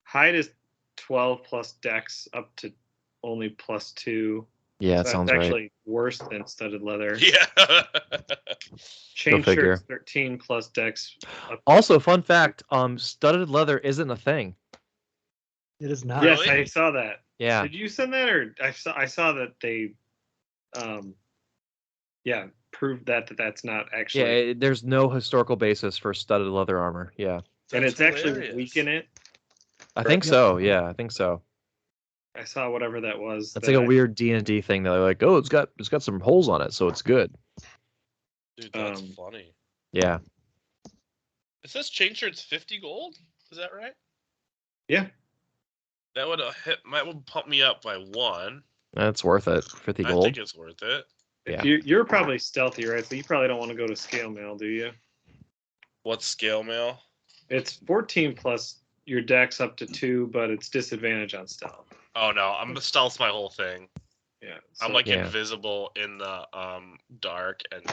Hide is 12 plus dex up to only +2. Yeah, So that sounds that's right. actually worse than studded leather. Yeah. Chain figure. shirt's 13 plus dex. Also, fun fact: studded leather isn't a thing. It is not. Yes, Really? I saw that. Yeah. Did you send that, or I saw that they, proved that's not actually. Yeah, there's no historical basis for studded leather armor. Yeah, and That's it's actually hilarious. weaken it. I think Yep. so. Yeah, I think so. I saw whatever that was. That's like a weird D&D thing. They're like, oh, it's got some holes on it, so it's good. Dude, that's Um, funny. Yeah. It says chain shirt's 50 gold. Is that right? Yeah. That would pump me up by 1. That's worth it. 50 I gold. think it's worth it. Yeah. You're probably stealthy, right? So you probably don't want to go to scale mail, do you? What's scale mail? It's 14 plus your dex up to 2, but it's disadvantage on stealth. Oh no, I'm gonna stealth my whole thing. Yeah. I'm so- like Yeah. invisible in the dark and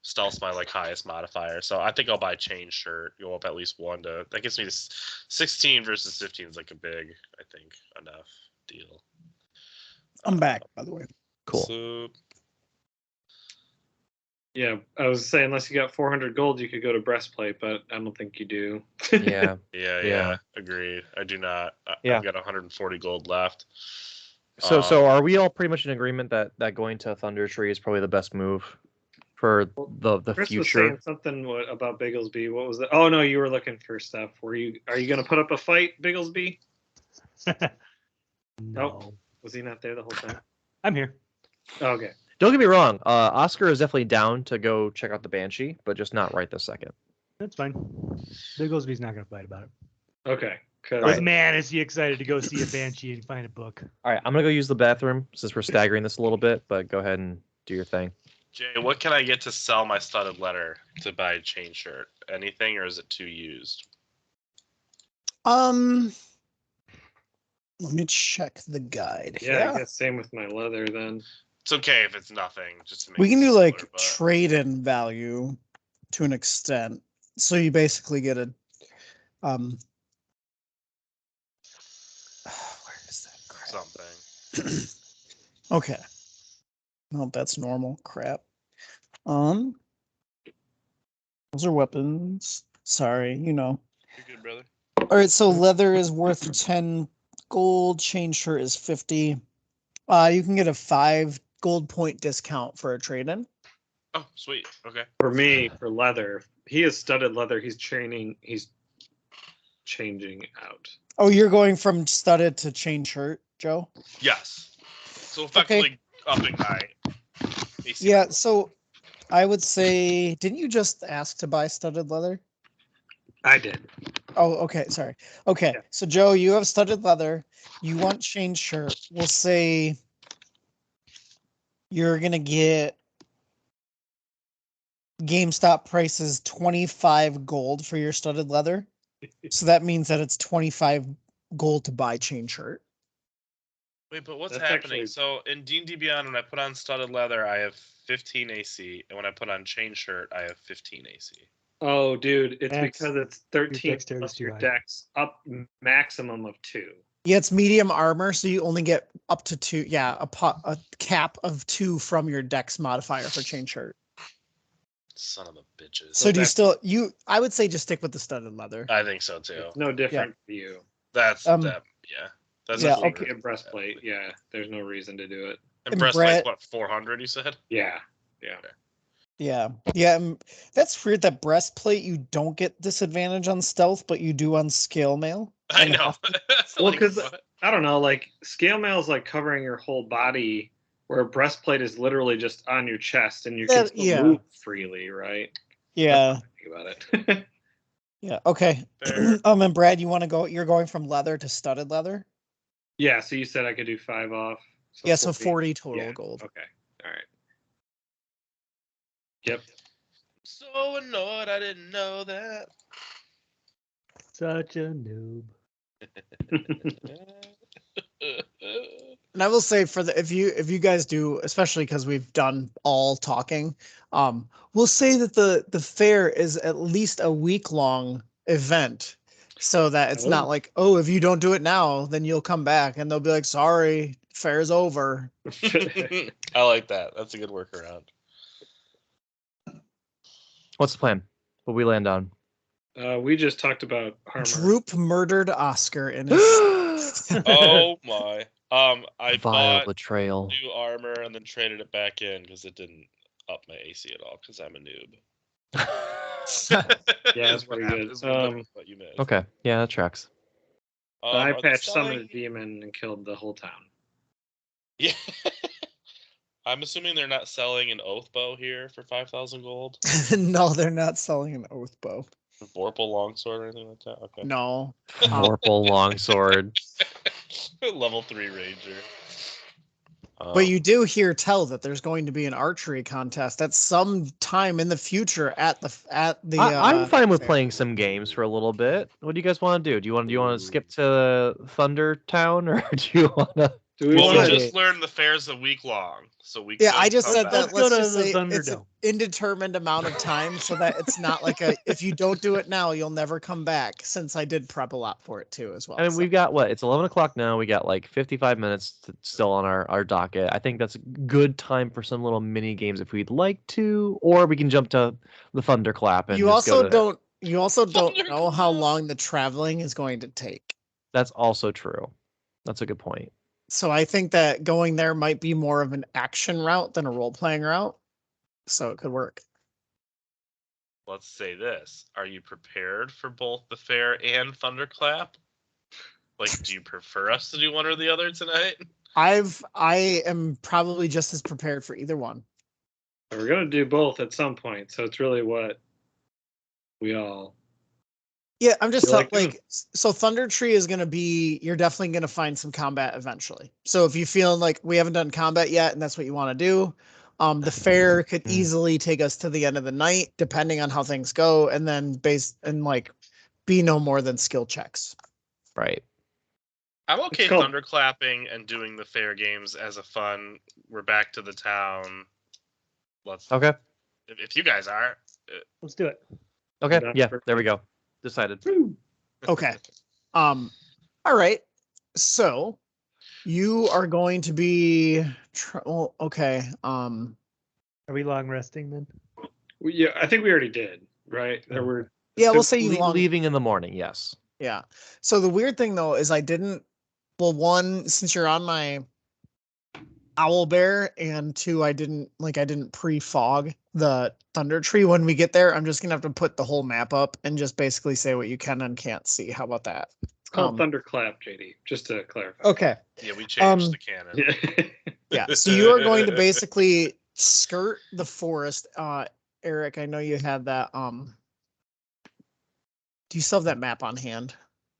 stealth my like highest modifier. So I think I'll buy chain shirt. Go up at least 1 to that gets me to 16 versus 15 is like a big, I think, enough deal. I'm back, by the way. Cool. So, Yeah, I was saying unless you got 400 gold, you could go to breastplate, but I don't think you do. Yeah. yeah, agreed. I do not. Yeah. I've got 140 gold left. So are we all pretty much in agreement that going to Thunder Tree is probably the best move for the Chris was future? saying something about Bigglesby. What was that? Oh no, you were looking for stuff. Are you going to put up a fight, Bigglesby? No. Was he not there the whole time? I'm here. Oh, okay. Don't get me wrong. Oscar is definitely down to go check out the Banshee, but just not right this second. That's fine. Bigglesby's not going to fight about it. Okay. But Right. man, is he excited to go see a banshee and find a book. All right, I'm gonna go use the bathroom since we're staggering this a little bit. But go ahead and do your thing. Jay, what can I get to sell my studded letter to buy a chain shirt? Anything, or is it too used? Let me check the guide. Yeah, I guess same with my leather then. It's okay if it's nothing. Just to make We can it do like simpler, but- trade-in value to an extent. So you basically get a where is that crap? something. Okay. No, that's normal crap. Those are weapons. Sorry, you know. You're good, brother. All right, so leather is worth 10 gold, chain shirt is 50. You can get a 5 gold point discount for a trade-in. Oh, sweet. Okay. For me, for leather, he is studded leather. He's changing out. Oh, you're going from studded to chain shirt, Joe? Yes. So effectively upping my AC. Yeah, so I would say, didn't you just ask to buy studded leather? I did. Oh, okay, sorry. Okay, Yeah. so Joe, you have studded leather. You want chain shirt. We'll say you're gonna get GameStop prices 25 gold for your studded leather. So that means that it's 25 gold to buy chain shirt. Wait, but what's That's happening? actually- So in D&D Beyond, when I put on studded leather, I have 15 AC, and when I put on chain shirt, I have 15 AC. Oh, dude, it's That's- because it's 13 dexterity's plus too your high. dex up maximum of 2. Yeah, it's medium armor, so you only get up to 2. Yeah, a cap of 2 from your dex modifier for chain shirt. Son of a bitches. So do you that's- I would say just stick with the studded leather. I think so too. It's no different for you. That's Um, that. Yeah. That's yeah, a okay. A breastplate, yeah. There's no reason to do it. And And breastplate's Brett- what, 400? You said? Yeah. Yeah. Yeah, that's weird that breastplate you don't get disadvantage on stealth, but you do on scale mail. I And know. Well, Like, 'cause- what? I don't know, like scale mail is like covering your whole body, where a breastplate is literally just on your chest and you can That- still yeah. move freely, right? Yeah. Think about it. Yeah. Okay. Fair. And Brad, you're going from leather to studded leather? Yeah, so you said I could do 5 off. Yeah, so 40 total Yeah, gold. Okay. All right. Yep. So annoyed I didn't know that. Such a noob. And I will say for the if you guys do, especially because we've done all talking, we'll say that the fair is at least a week-long event, so that it's not like, oh, if you don't do it now, then you'll come back and they'll be like, sorry, fair's over. I like that. That's a good workaround. What's the plan? What we land on? We just talked about armor. Droop murdered Oscar in his. Oh my. I Vile bought betrayal. new armor and then traded it back in because it didn't up my AC at all because I'm a noob. Yeah, that's pretty good. What you missed. Okay, yeah, that tracks. The eye Are they patch summoned a selling- demon and killed the whole town. Yeah. I'm assuming they're not selling an oath bow here for 5,000 gold. No, they're not selling an oath bow. Vorpal longsword or anything like that. Okay. No. Vorpal longsword. Level 3 ranger. But you do hear tell that there's going to be an archery contest at some time in the future at the. I'm fine with fair. playing some games for a little bit. What do you guys want to do? Do you want to skip to Thunder Town, or do you want to? Do we Well, want we wanna- just learned the fair's a week long, so we Yeah, could I just come said back. that. Let's go Let's to just the say it's an Thunderdome. indeterminate amount of time, so that it's not like a. If you don't do it now, you'll never come back. Since I did prep a lot for it too, as well. I mean, so. we've got what? It's 11 o'clock now. We got like 55 minutes still on our docket. I think that's a good time for some little mini games if we'd like to, or we can jump to the Thunderclap and You just go also to don't. You also don't know how Thunderclap. long the traveling is going to take. That's also true. That's a good point. So I think that going there might be more of an action route than a role playing route. So it could work. Let's say this. Are you prepared for both the fair and Thunderclap? Like, do you prefer us to do one or the other tonight? I am probably just as prepared for either one. We're gonna do both at some point, so it's really what we all. Yeah, I'm just You like like so Thunder Tree is gonna be you're definitely gonna find some combat eventually. So if you feel like we haven't done combat yet and that's what you want to do, the fair could easily take us to the end of the night, depending on how things go, and then be no more than skill checks. Right. I'm okay Let's go. thunderclapping and doing the fair games as a fun. We're back to the town. Let's. Okay. If you guys are. Let's do it. Okay. That's Yeah. perfect. There we go. Decided. Okay. All right. So you are going to be well, okay. Are we long resting then? Yeah, I think we already did, right? There were. Yeah, we'll say you Leaving in the morning. Yes. Yeah. So the weird thing though is I didn't. Well, one, since you're on my owl bear, and two, I didn't pre-fog the thunder tree when we get there. I'm just gonna have to put the whole map up and just basically say what you can and can't see. How about that? It's called Thunderclap, JD. Just to clarify. Okay. Yeah, we changed the canon. Yeah. Yeah. So you are going to basically skirt the forest. Eric, I know you had that. Do you still have that map on hand?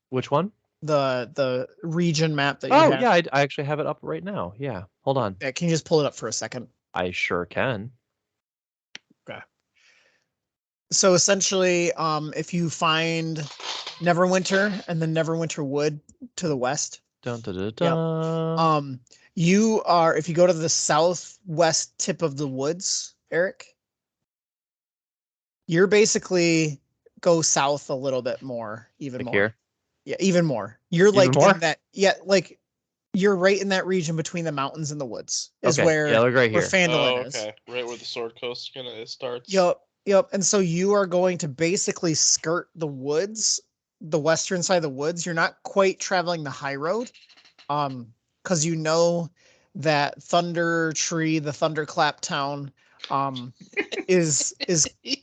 Which one? The region map that you Oh have? yeah, I actually have it up right now. Yeah. Hold on. Yeah, can you just pull it up for a second? I sure can. So essentially, if you find Neverwinter and then Neverwinter Wood to the west, Dun, dun, dun, dun. you are, if you go to the southwest tip of the woods, Eric, you're basically go south a little bit more, even Like more. here. Yeah, even more. You're Even like more? in that, yeah, like you're right in that region between the mountains and the woods. Is Okay, where yeah, look right where here. Phandelver Oh, is. okay. Right where the Sword Coast starts. Yep. And so you are going to basically skirt the woods, the western side of the woods. You're not quite traveling the high road. Because you know that Thunder Tree, the Thunderclap town, is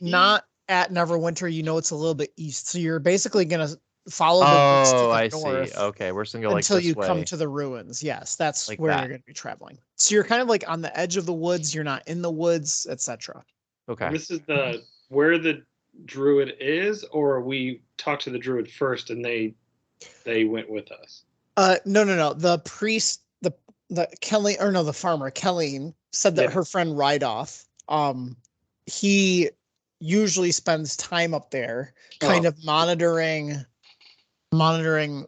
not at Neverwinter. You know it's a little bit east. So you're basically gonna follow the woods to Oh, the I north see. Okay, we're just gonna go like until this you way. come to the ruins. Yes, that's Like where that. you're gonna be traveling. So you're kind of like on the edge of the woods. You're not in the woods, etc. Okay. This is where the druid is, or we talked to the druid first and they went with us. No. The priest, the Kelly, or no, the farmer Kelleen said that Yeah. her friend Rydoff, he usually spends time up there, kind of monitoring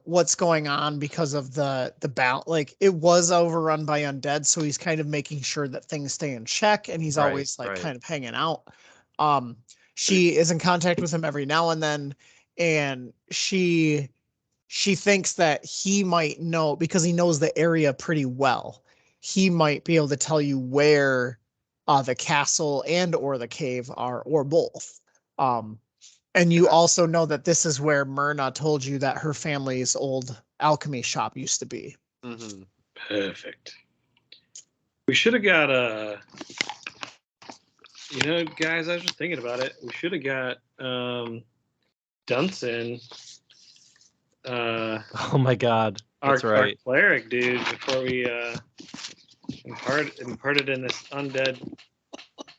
what's going on because of the bout. Like it was overrun by undead, so he's kind of making sure that things stay in check, and he's Right, always like right. kind of hanging out. She is in contact with him every now and then, and she thinks that he might know because he knows the area pretty well. He might be able to tell you where the castle and or the cave are, or both. And you also know that this is where Myrna told you that her family's old alchemy shop used to be. Mm-hmm. Perfect. We should have got guys, I was just thinking about it. We should have got Dunson, Oh my God, that's our right. cleric dude, before we imparted in this undead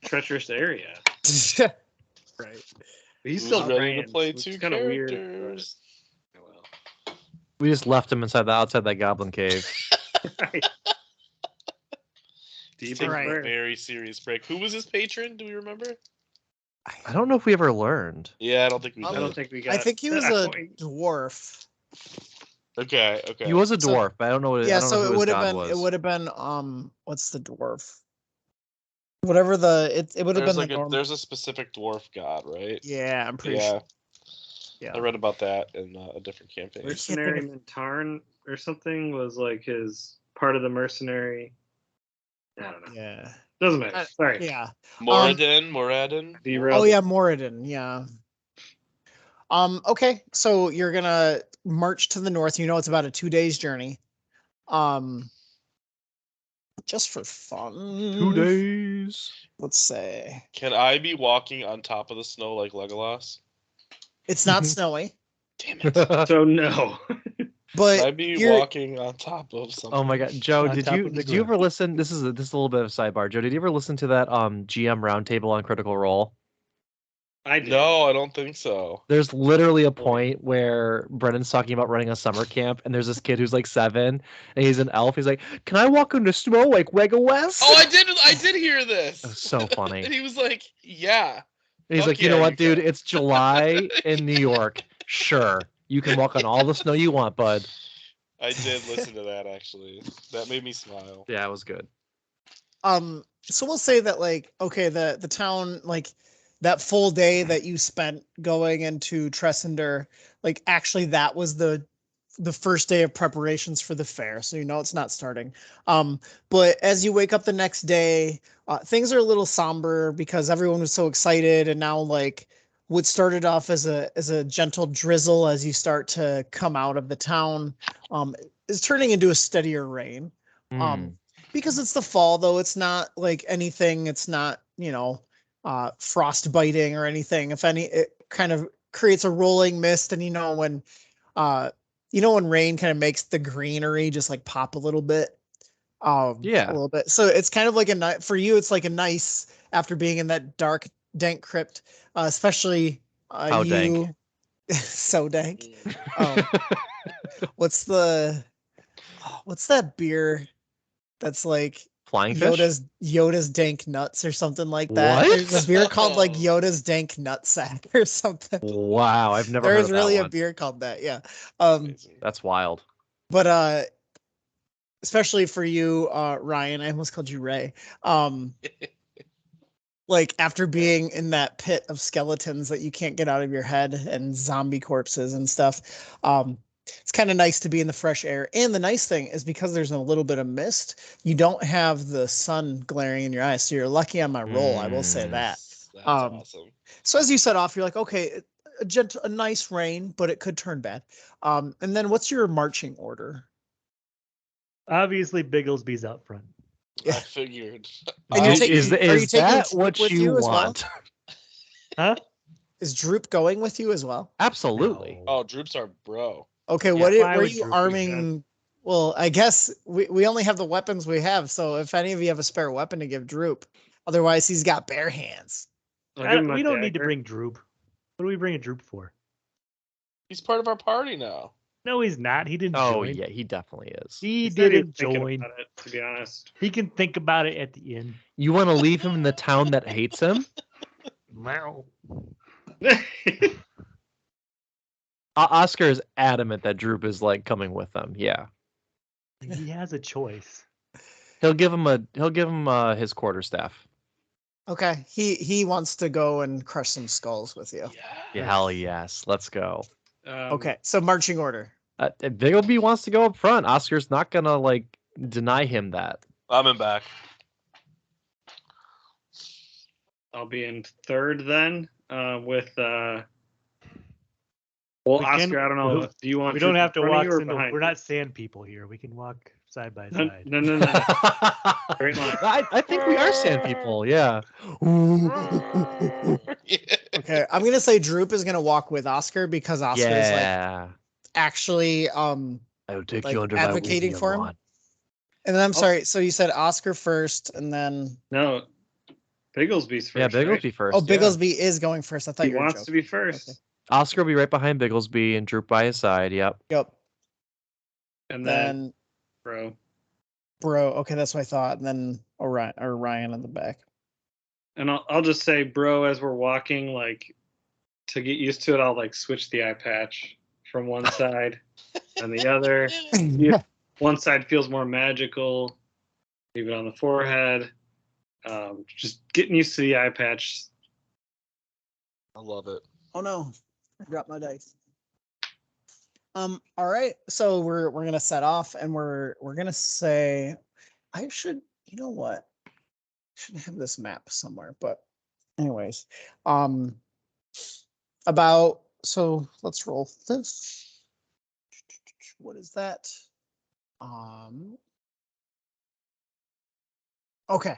treacherous area. Right. He's Who's still ready ran, to play which two is kind of weird. characters? But, oh well. We just left him outside that goblin cave. Right. Deep Take in Right. a prayer. very serious break. Who was his patron? Do we remember? I don't know if we ever learned. Yeah, I don't think we I did. don't think we got. I think he was to that a point. dwarf. Okay. He was a So- dwarf, but I don't know what. I Yeah, don't so know it who his would have god been was. it would have been what's the dwarf? Whatever it would have There's been like the normal. there's a specific dwarf god, right? Yeah, I'm pretty Yeah, sure. Yeah. I read about that in a different campaign. Where's- can't Mercenary think Mintarn or something was like his part of the mercenary. I don't know. Yeah. Doesn't matter. Sorry. Yeah. Moradin. Derailed. Oh yeah, Moradin. Yeah. Okay, so you're gonna march to the north. You know it's about a 2 days journey. Just for fun. 2 days. Let's say Can I be walking on top of the snow like Legolas? it's not snowy, Damn it! So no. but Can I be you're walking on top of something? Oh my God, Joe, On did top you of the did you ever ground. listen? This is a little bit of a sidebar. Joe, did you ever listen to that GM roundtable on Critical Role? I did. No, I don't think so. There's literally a point where Brennan's talking about running a summer camp, and there's this kid who's like 7, and he's an elf. He's like, "Can I walk in the snow like Wega West?" Oh, I did hear this. It was so funny. And he was like, "Yeah." And he's Fuck like, "You know yeah, what, you dude? can." It's July in New York. Sure, you can walk on all the snow you want, bud." I did listen to that actually. That made me smile. Yeah, it was good. So we'll say that like okay, the town, like that full day that you spent going into Tressender, like actually that was the first day of preparations for the fair, so you know it's not starting. But as you wake up the next day, things are a little somber because everyone was so excited, and now like what started off as a gentle drizzle as you start to come out of the town is turning into a steadier rain. Mm. Because it's the fall, though, it's not like anything. It's not, frost biting or anything. If any, it kind of creates a rolling mist, and when rain kind of makes the greenery just like pop a little bit, Yeah. a little bit. So it's kind of like for you, it's like a nice after being in that dark, dank crypt, especially How you. dank. So dank. What's that beer? That's like Flying fish. Yoda's dank nuts or something like that. What? There's a beer called like Yoda's dank nutsack or something. Wow, I've never heard There's of really that a one. beer called that, yeah. Amazing. That's wild. But especially for you, Ryan, I almost called you Ray. Like after being in that pit of skeletons that you can't get out of your head and zombie corpses and stuff, it's kind of nice to be in the fresh air. And the nice thing is because there's a little bit of mist, you don't have the sun glaring in your eyes. So you're lucky on my roll, I will say that. That's awesome. So as you set off, you're like, okay, a nice rain, but it could turn bad. And then what's your marching order? Obviously, Bigglesby's out front. Yeah. I figured. And you're taking- Is are you taking that Troop what with you you as well? want? Huh? Is Droop going with you as well? Absolutely. No. Oh, Droops are bro. Okay, Yeah, what why were would you Droop do arming? Well, I guess we only have the weapons we have, so if any of you have a spare weapon to give Droop, otherwise he's got bare hands. I'll give him a We don't need to dagger. bring Droop. What do we bring a Droop for? He's part of our party now. No, he's not. He didn't Oh join. yeah, he definitely is. He He's not even didn't thinking join. about it, to be honest. He can think about it at the end. You want to leave him in the town that hates him? Meow. Oscar is adamant that Droop is like coming with them. Yeah, He has a choice. he'll give him his quarterstaff. Okay, he wants to go and crush some skulls with you. Yeah, hell yes, let's go. Okay, so marching order. Biggleby wants to go up front. Oscar's not gonna like deny him that. I'm in back. I'll be in third then with. Well, We Oscar, can- I don't know. Do you want? We don't Drew have to in front of walk. you or Single, behind we're you? not sand people here. We can walk side by No, side. no. Great line. I think we are sand people. Yeah. Okay, I'm gonna say Droop is gonna walk with Oscar because Oscar is like Yeah. actually I will take like you under advocating my for him? wand. and then I'm sorry, so you said Oscar first and then No, Bigglesby's first. Yeah, right? Bigglesby first. oh yeah. Bigglesby is going first. I thought He you were wants to joking. be first, Okay. Oscar will be right behind Bigglesby and Droop by his side. Yep. Yep. and then Then bro. bro, okay, that's what I thought. And then Ryan in the back. And I'll just say, bro, as we're walking, like to get used to it, I'll like switch the eye patch from one side and the other. Yeah. One side feels more magical. Leave it on the forehead. Just getting used to the eye patch. I love it. Oh no, I dropped my dice. All right, so we're gonna set off, and we're gonna say, I should, you know what? I should have this map somewhere, but anyways, about so let's roll this. What is that? Okay,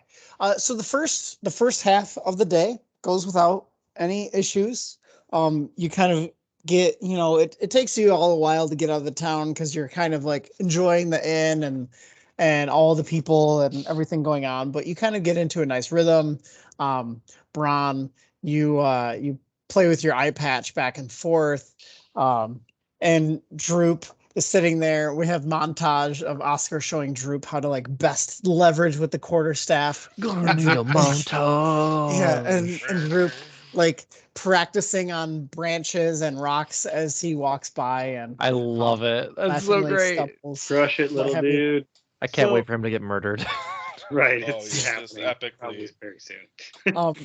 so the first half of the day goes without any issues. You kind of get, it takes you all a while to get out of the town because you're kind of like enjoying the inn and all the people and everything going on, but you kind of get into a nice rhythm. Bron, you play with your eye patch back and forth, and Droop is sitting there. We have montage of Oscar showing Droop how to like best leverage with the quarterstaff. Gonna need a montage. Yeah, and Droop like practicing on branches and rocks as he walks by, and I love it. That's so laughingly great. stumbles. Crush it, little have you- dude. I can't So- wait for him to get murdered. Right. Oh, It's yeah, just happening epically. probably very soon.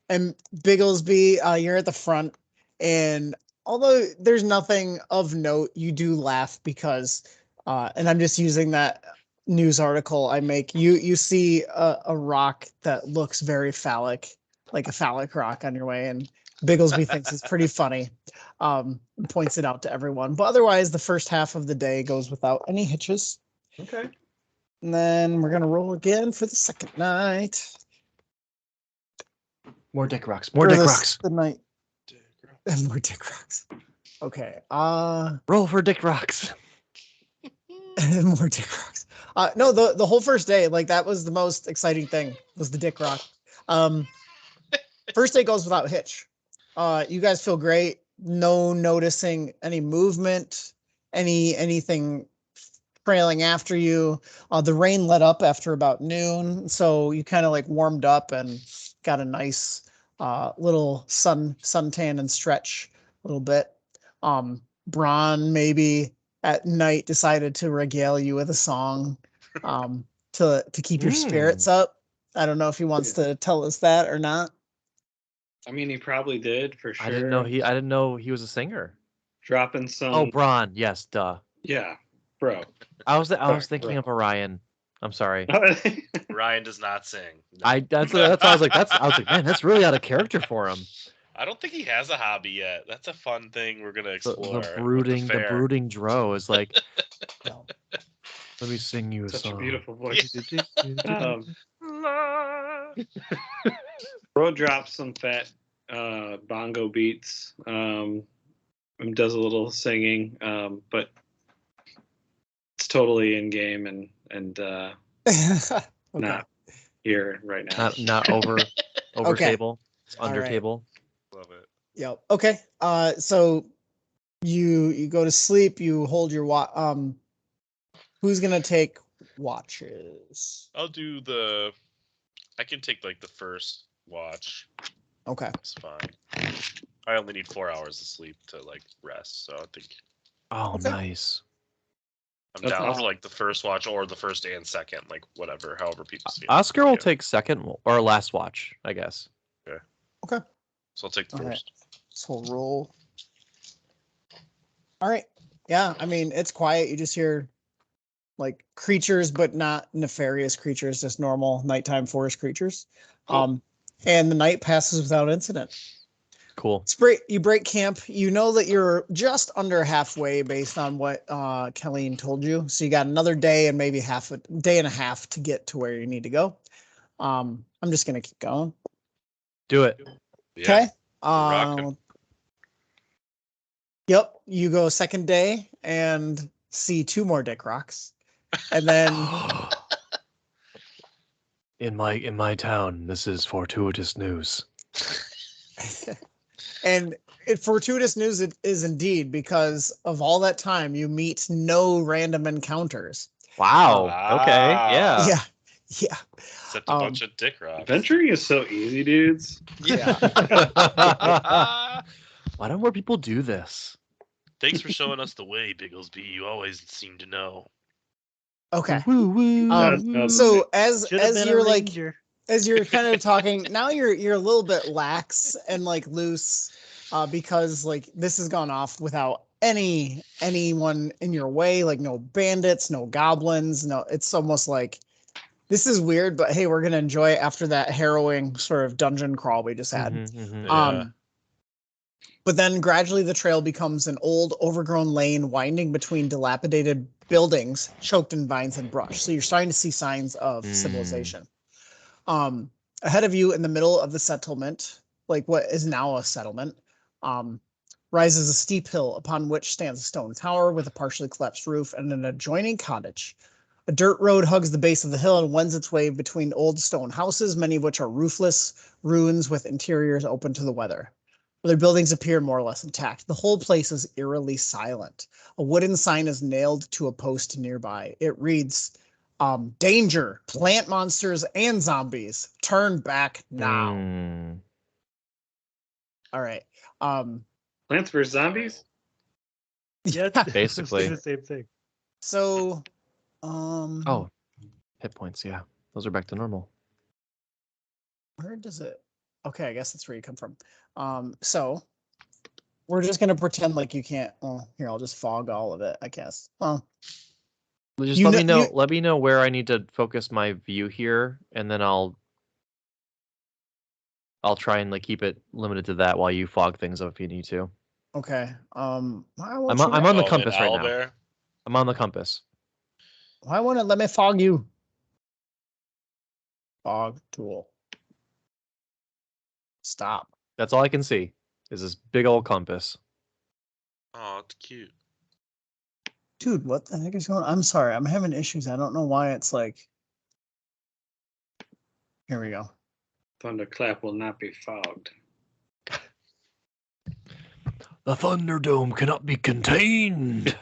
And Bigglesby, you're at the front, and although there's nothing of note, you do laugh because, and I'm just using that news article I make. You see a rock that looks very phallic, like a phallic rock on your way, and Bigglesby thinks it's pretty funny. And points it out to everyone. But otherwise, the first half of the day goes without any hitches. Okay. And then we're gonna roll again for the second night. More dick rocks. More Or dick the- rocks. The night. More dick rocks. Okay. Roll for dick rocks. More dick rocks. No, the whole first day, like that was the most exciting thing, was the dick rock. First day goes without hitch. You guys feel great. No noticing any movement, anything trailing after you. The rain let up after about noon, so you kind of like warmed up and got a nice little suntan and stretch a little bit. Bron maybe at night decided to regale you with a song to keep your spirits up. I don't know if he wants to tell us that or not. I mean, he probably did for sure. I didn't know he was a singer. Dropping some. Oh, Bron. Yes, duh. Yeah, bro. I was Sorry, thinking bro. of Orion. I'm sorry. Ryan does not sing. No. That's why I was like, man, that's really out of character for him. I don't think he has a hobby yet. That's a fun thing we're gonna The, explore. the with brooding fair. dro is like, let me sing you a Such song. a beautiful voice. Bro drops some fat bongo beats. And does a little singing, but it's totally in game and Okay. not here right now. Not over Okay. table. It's under right. table. Love it. Yep. Okay. So You go to sleep. You hold your who's gonna take watches? I'll do I can take like the first watch. Okay. It's fine. I only need 4 hours of sleep to like rest, so I think Oh, Okay. nice. I'm That's down awesome. for like the first watch or the first and second, like whatever, however people's feeling. Oscar will Yeah. take second or last watch, I guess. Okay. So I'll take the All right. first. So roll. All right. Yeah, I mean it's quiet. You just hear like creatures, but not nefarious creatures, just normal nighttime forest creatures. Cool. And the night passes without incident. Cool. You break camp. You know that you're just under halfway based on what Kelleen told you. So you got another day and maybe half a day and a half to get to where you need to go. I'm just gonna keep going. Do it. Yeah. Okay. rocking. Yep. You go second day and see 2 more dick rocks. And then In my town, this is fortuitous news. and fortuitous news it is indeed, because of all that time you meet no random encounters. Wow. Okay. Wow. Yeah. Yeah. Except a bunch of dick rocks. Adventuring is so easy, dudes. Yeah. Why don't more people do this? Thanks for showing us the way, Bigglesby. You always seem to know. Okay. Woo woo. So as Should have been you're a like ranger. as you're kind of talking now, you're a little bit lax and like loose, because like this has gone off without anyone in your way, like no bandits, no goblins, no. It's almost like this is weird, but hey, we're gonna enjoy it after that harrowing sort of dungeon crawl we just had. Yeah. But then gradually the trail becomes an old, overgrown lane winding between dilapidated buildings choked in vines and brush. So you're starting to see signs of civilization. Ahead of you in the middle of the settlement, like what is now a settlement, rises a steep hill upon which stands a stone tower with a partially collapsed roof and an adjoining cottage. A dirt road hugs the base of the hill and wends its way between old stone houses, many of which are roofless ruins with interiors open to the weather. Their buildings appear more or less intact. The whole place is eerily silent. A wooden sign is nailed to a post nearby. It reads, danger, plant monsters and zombies. Turn back now. All right. Plants vs. Zombies? Yeah, Basically. the same thing. So, Oh, hit points. Yeah, those are back to normal. where does it? Okay, I guess that's where you come from. So we're just gonna pretend like you can't. Well, here I'll just fog all of it, I guess. Well, Just You let know- me know. you- Let me know where I need to focus my view here, and then I'll try and like keep it limited to that while you fog things up if you need to. okay. I'm on the compass right now. Owlbear? I'm on the compass. Why won't it let me fog you? Fog tool. Stop. That's all I can see is this big old compass. Oh, it's cute. Dude, what the heck is going on? I'm sorry, I'm having issues. I don't know why it's like. Here we go. Thunderclap will not be fogged. The Thunderdome cannot be contained.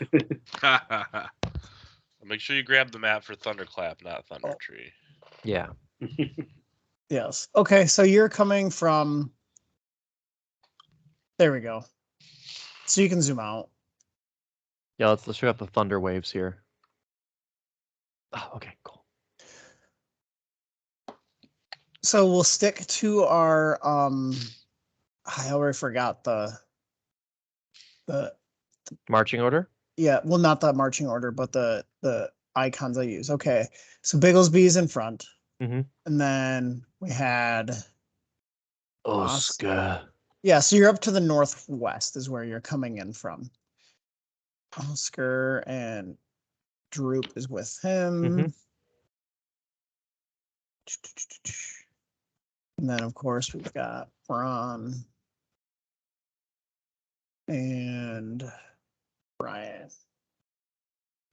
Make sure you grab the map for Thunderclap, not Thunder Tree. Yeah. Yes. Okay, so you're coming from. There we go. So you can zoom out. Yeah, let's check out the thunder waves here. Oh, okay, cool. So we'll stick to our I already forgot the Marching order? yeah, well not the marching order, but the icons I use. Okay. So Bigglesby's in front. Mhm. And then we had Oscar. yeah, so you're up to the northwest is where you're coming in from. Oscar and Droop is with him. Mhm. And then of course we've got Ron and Brian.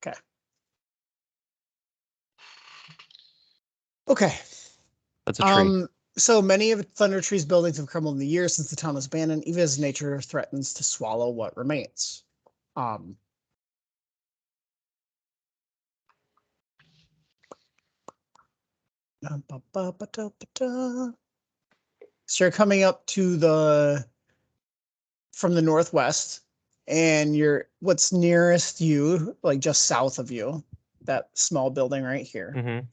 Okay. Okay. That's a tree. So many of Thunder Tree's buildings have crumbled in the years since the town was abandoned, even as nature threatens to swallow what remains. Um, so you're coming up to from the northwest, and what's nearest you, like just south of you, that small building right here, Mm-hmm.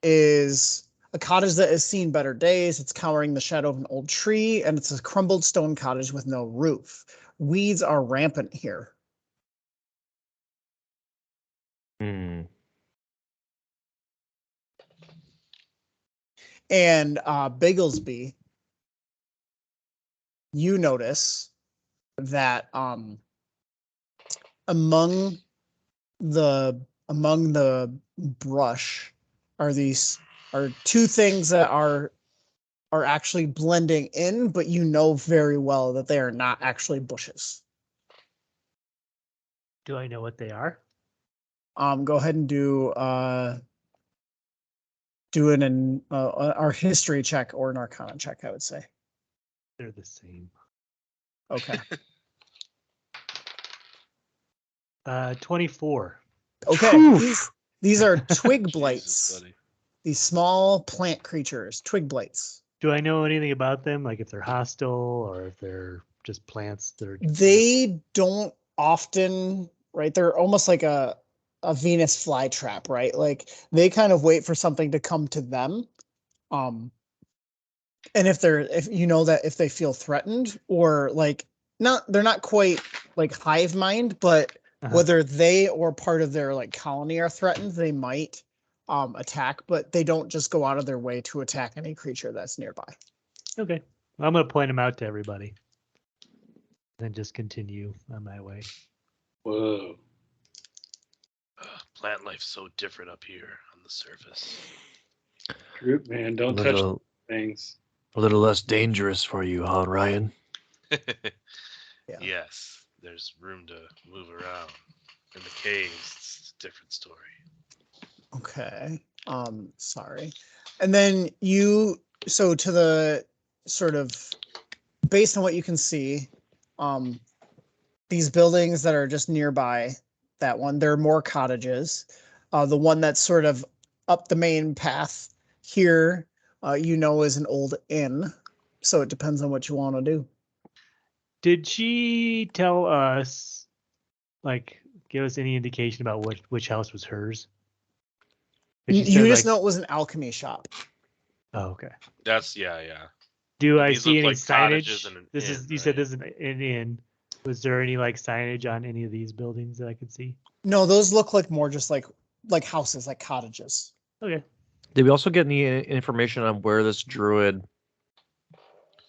is a cottage that has seen better days. It's cowering the shadow of an old tree, and it's a crumbled stone cottage with no roof. Weeds are rampant here. Hmm. And Bigglesby, you notice that among the brush are two things that are actually blending in, but you know very well that they are not actually bushes. Do I know what they are? Go ahead and do our history check or an arcana check, I would say. They're the same. Okay. 24. Okay. These are twig Jesus, blights. buddy. These small plant creatures, twig blights. Do I know anything about them? Like if they're hostile or if they're just plants that are. They don't often, right? They're almost like a Venus flytrap, right? Like they kind of wait for something to come to them. And if they feel threatened or like they're not quite like hive mind, but whether they or part of their like colony are threatened, they might attack, but they don't just go out of their way to attack any creature that's nearby. Okay. Well, I'm going to point them out to everybody. Then just continue on my way. Whoa. Plant life's so different up here on the surface. Group, man, don't touch things. A little less dangerous for you, huh, Ryan? Yeah. Yes, there's room to move around. In the caves, it's a different story. Okay. Sorry. And then so to the sort of, based on what you can see, these buildings that are just nearby, that one, there are more cottages. The one that's sort of up the main path here, is an old inn. So it depends on what you want to do. Did she tell us, like, give us any indication about which house was hers? You just know it was an alchemy shop. Oh, okay. That's yeah. Do I These see look any like cottages signage? and an This inn, is you said right? this is an inn. Was there any like signage on any of these buildings that I could see? No, those look like more just like houses, like cottages. Okay. Did we also get any information on where this druid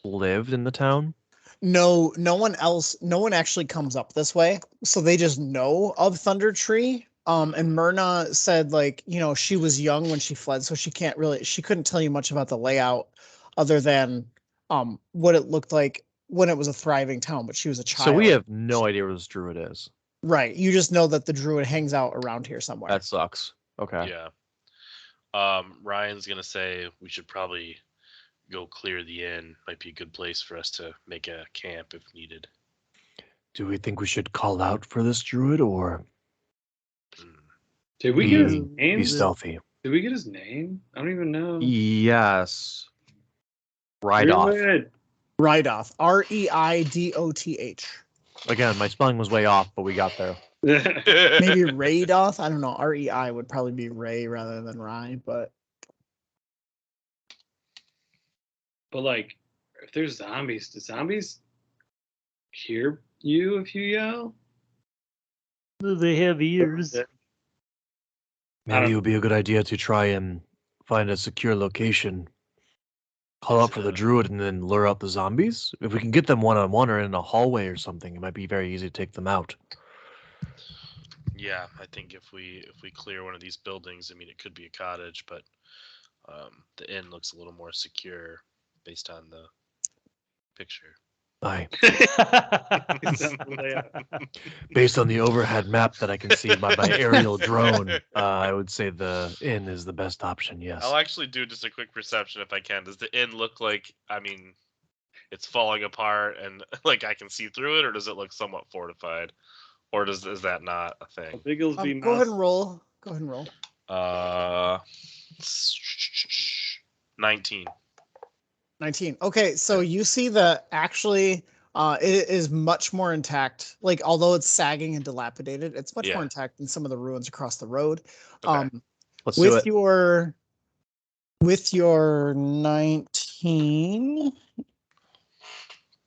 lived in the town? No one actually comes up this way, so they just know of Thunder Tree. And Myrna said, like, she was young when she fled, so she couldn't tell you much about the layout other than what it looked like when it was a thriving town, but she was a child. So we have no idea where this druid is. Right. You just know that the druid hangs out around here somewhere. That sucks. Okay. Yeah. Ryan's gonna say we should probably go clear the inn. Might be a good place for us to make a camp if needed. Do we think we should call out for this druid or Did we get his be name? stealthy? Did we get his name? I don't even know. Yes. Right off. Reidoth. Reidoth. Again, my spelling was way off, but we got there. Maybe Raidoth. I don't know. Rei would probably be Ray rather than Rye, but like, if there's zombies, do zombies hear you if you yell? They have ears. Maybe it would be a good idea to try and find a secure location, call out for the druid, and then lure out the zombies. If we can get them one-on-one or in a hallway or something, it might be very easy to take them out. Yeah, I think if we clear one of these buildings, I mean, it could be a cottage, but the inn looks a little more secure based on the picture. Aye. Based on the overhead map that I can see by my aerial drone, I would say the inn is the best option, yes. I'll actually do just a quick perception if I can. Does the inn look like, I mean, it's falling apart and like I can see through it, or does it look somewhat fortified? Or is that not a thing? Bigglesby Go ahead mouse. and roll. Go ahead and roll. 19. 19. Okay, so you see that actually it is much more intact. Like, although it's sagging and dilapidated, it's much more Yeah. intact than some of the ruins across the road. Okay. Let's do it. With your 19,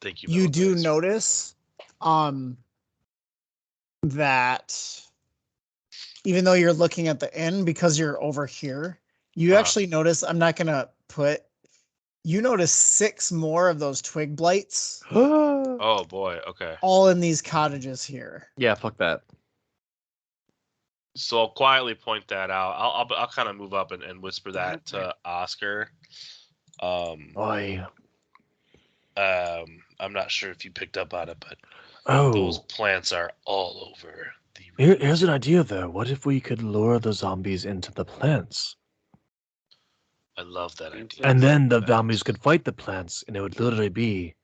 Thank you. you Metal do Dice. notice that even though you're looking at the end, because you're over here, you actually notice, I'm not gonna put, you notice 6 more of those twig blights Oh boy. Okay. all in these cottages here. Yeah, fuck that. So I'll quietly point that out. I'll kind of move up and whisper that to Oscar. Oi. I'm not sure if you picked up on it, but those Oh, plants are all over the here's an idea though. What if we could lure the zombies into the plants? I love that idea. And then the zombies could fight the plants, and it would literally be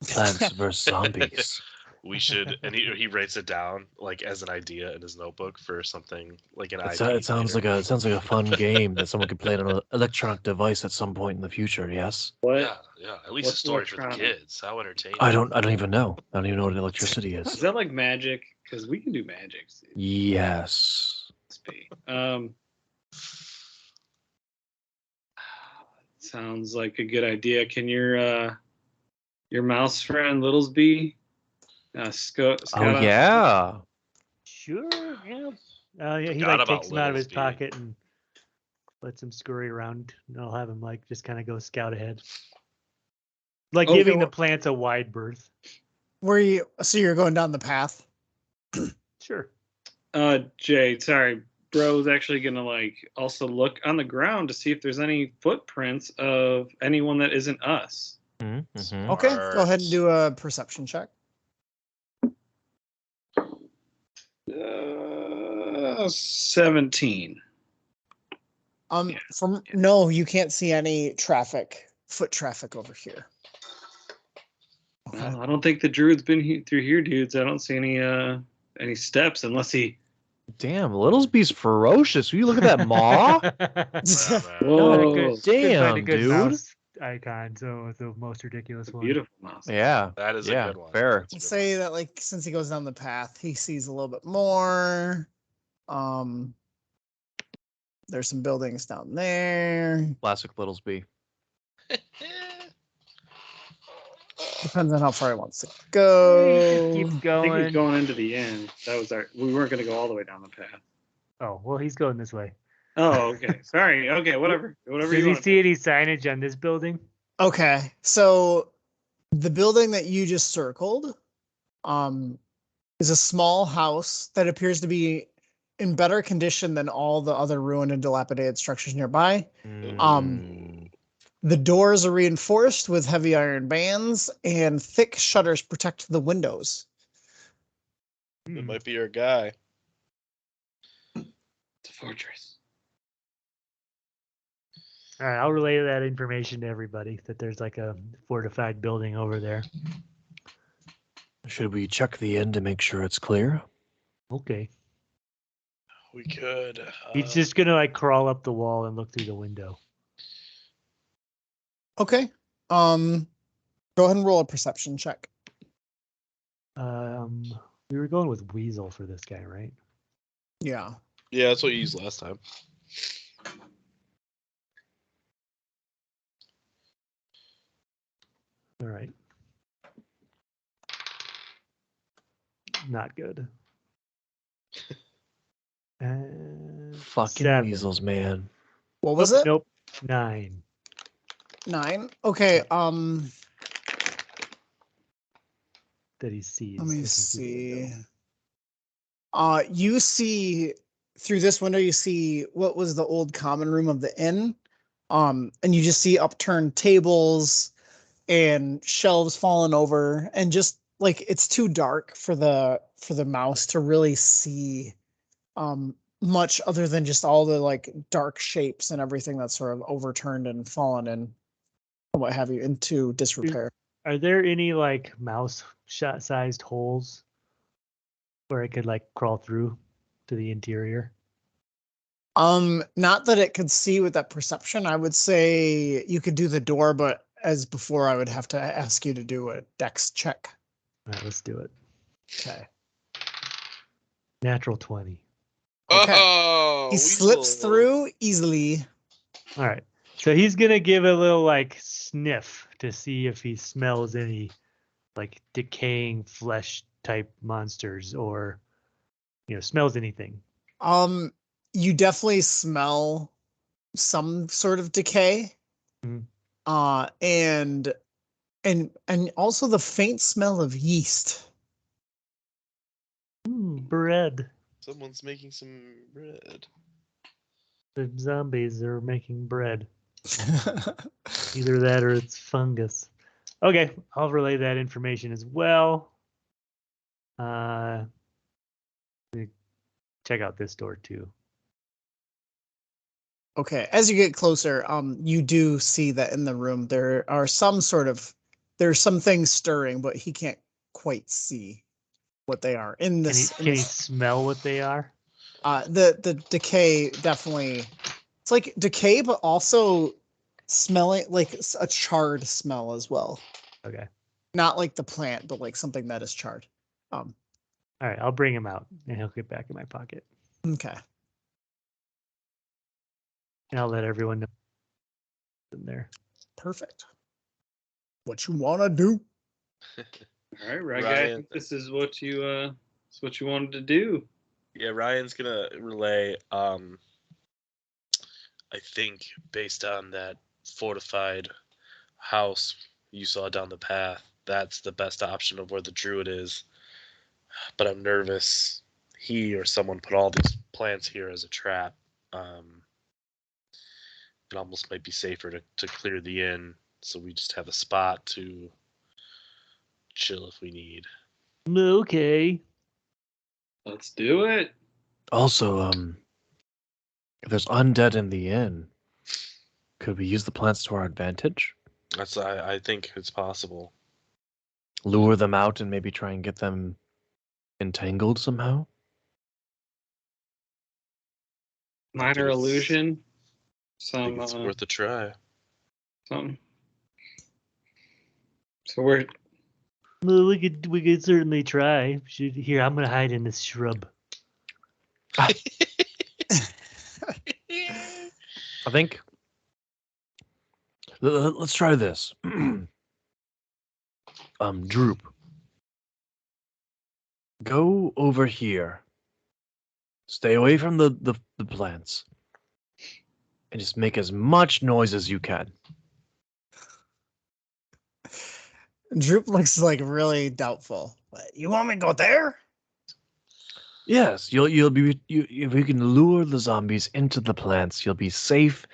plants versus zombies. We should, and he writes it down like as an idea in his notebook for something like an IP. It sounds later. like a fun game that someone could play on an electronic device at some point in the future. Yes. What? Yeah. At least a What's story for the electronic? kids. How entertaining. I don't even know. I don't even know what electricity Is is. that like magic? Because we can do magic. Yes. Must be. Sounds like a good idea. Can your mouse friend Littlesby scout Oh out? yeah. Sure, yeah. Yeah, he Forgot like about takes him out of his Littlesby. pocket and lets him scurry around. And I'll have him like just kind of go scout ahead, like Okay, giving the plants a wide berth. So you're going down the path? Sure. Jay, sorry, bro's actually gonna like also look on the ground to see if there's any footprints of anyone that isn't us. Mm-hmm. Okay, go ahead and do a perception check. 17. No, you can't see any foot traffic over here. Okay. Well, I don't think the druid's been through here, dudes. I don't see any steps unless he. Damn, Littlesby's ferocious. Will you look at that maw? Yeah, man. Whoa, Couldn't find a Damn, good dude. mouse icon, so the most ridiculous one. beautiful mouse. Yeah. That is a Yeah, good one. fair. That's a good Say that like since he goes down the path, he sees a little bit more. There's some buildings down there. Classic Littlesby. one. Depends on how far he wants to go. Keeps I think he's going. going into the end. That was we weren't gonna go all the way down the path. Oh well, he's going this way. Oh, okay. Sorry. Okay, whatever. Whatever Does you he want. see any signage on this building? Okay, so the building that you just circled, is a small house that appears to be in better condition than all the other ruined and dilapidated structures nearby. The doors are reinforced with heavy iron bands, and thick shutters protect the windows. That might be your guy. It's a fortress. All right, I'll relay that information to everybody that there's like a fortified building over there. Should we check the end to make sure it's clear? Okay. We could. He's just gonna like crawl up the wall and look through the window. Okay. Go ahead and roll a perception check. We were going with Weasel for this guy, right? Yeah. Yeah, that's what you used last time. All right. Not good. Fucking 7. weasels, man. What was it? Nope. 9. 9. Okay. That he sees. Let me looking through the window. see. You see through this window, you see what was the old common room of the inn. And you just see upturned tables and shelves fallen over, and just like it's too dark for the mouse to really see much other than just all the like dark shapes and everything that's sort of overturned and fallen and what have you into disrepair. Are there any like mouse shot sized holes where it could like crawl through to the interior? Not that it could see with that perception. I would say you could do the door, but as before, I would have to ask you to do a dex check. All right, let's do it. Okay. Natural 20. Okay. Oh, He slips through easily. All right. So he's gonna give a little like sniff to see if he smells any like decaying flesh type monsters or smells anything. You definitely smell some sort of decay. Mhm. And also the faint smell of yeast. Bread. Someone's making some bread. The zombies are making bread. Either that or it's fungus. Okay, I'll relay that information as well. Check out this door too. Okay, as you get closer, you do see that in the room there's some things stirring, but he can't quite see what they are. Can he smell what they are? The decay definitely. It's like decay, but also smelling like a charred smell as well. Okay. Not like the plant, but like something that is charred. All right, I'll bring him out and he'll get back in my pocket. Okay. And I'll let everyone know in there. Perfect. What you wanna do? All right, right, guy. I Ryan. think this is what you wanted to do. Yeah, Ryan's gonna relay. I think based on that fortified house you saw down the path, that's the best option of where the druid is. But I'm nervous he or someone put all these plants here as a trap. It almost might be safer to clear the inn, so we just have a spot to chill if we need. Okay. Let's do it. Also, if there's undead in the inn, could we use the plants to our advantage? I think it's possible. Lure them out and maybe try and get them entangled somehow? Minor illusion. I think it's worth a try. Something. So we're. Well, we could certainly try. Here, I'm gonna hide in this shrub. I think. Let's try this. Droop. Go over here. Stay away from the plants. And just make as much noise as you can. Droop looks like really doubtful. You want me to go there? Yes, you'll be if you can lure the zombies into the plants, you'll be safe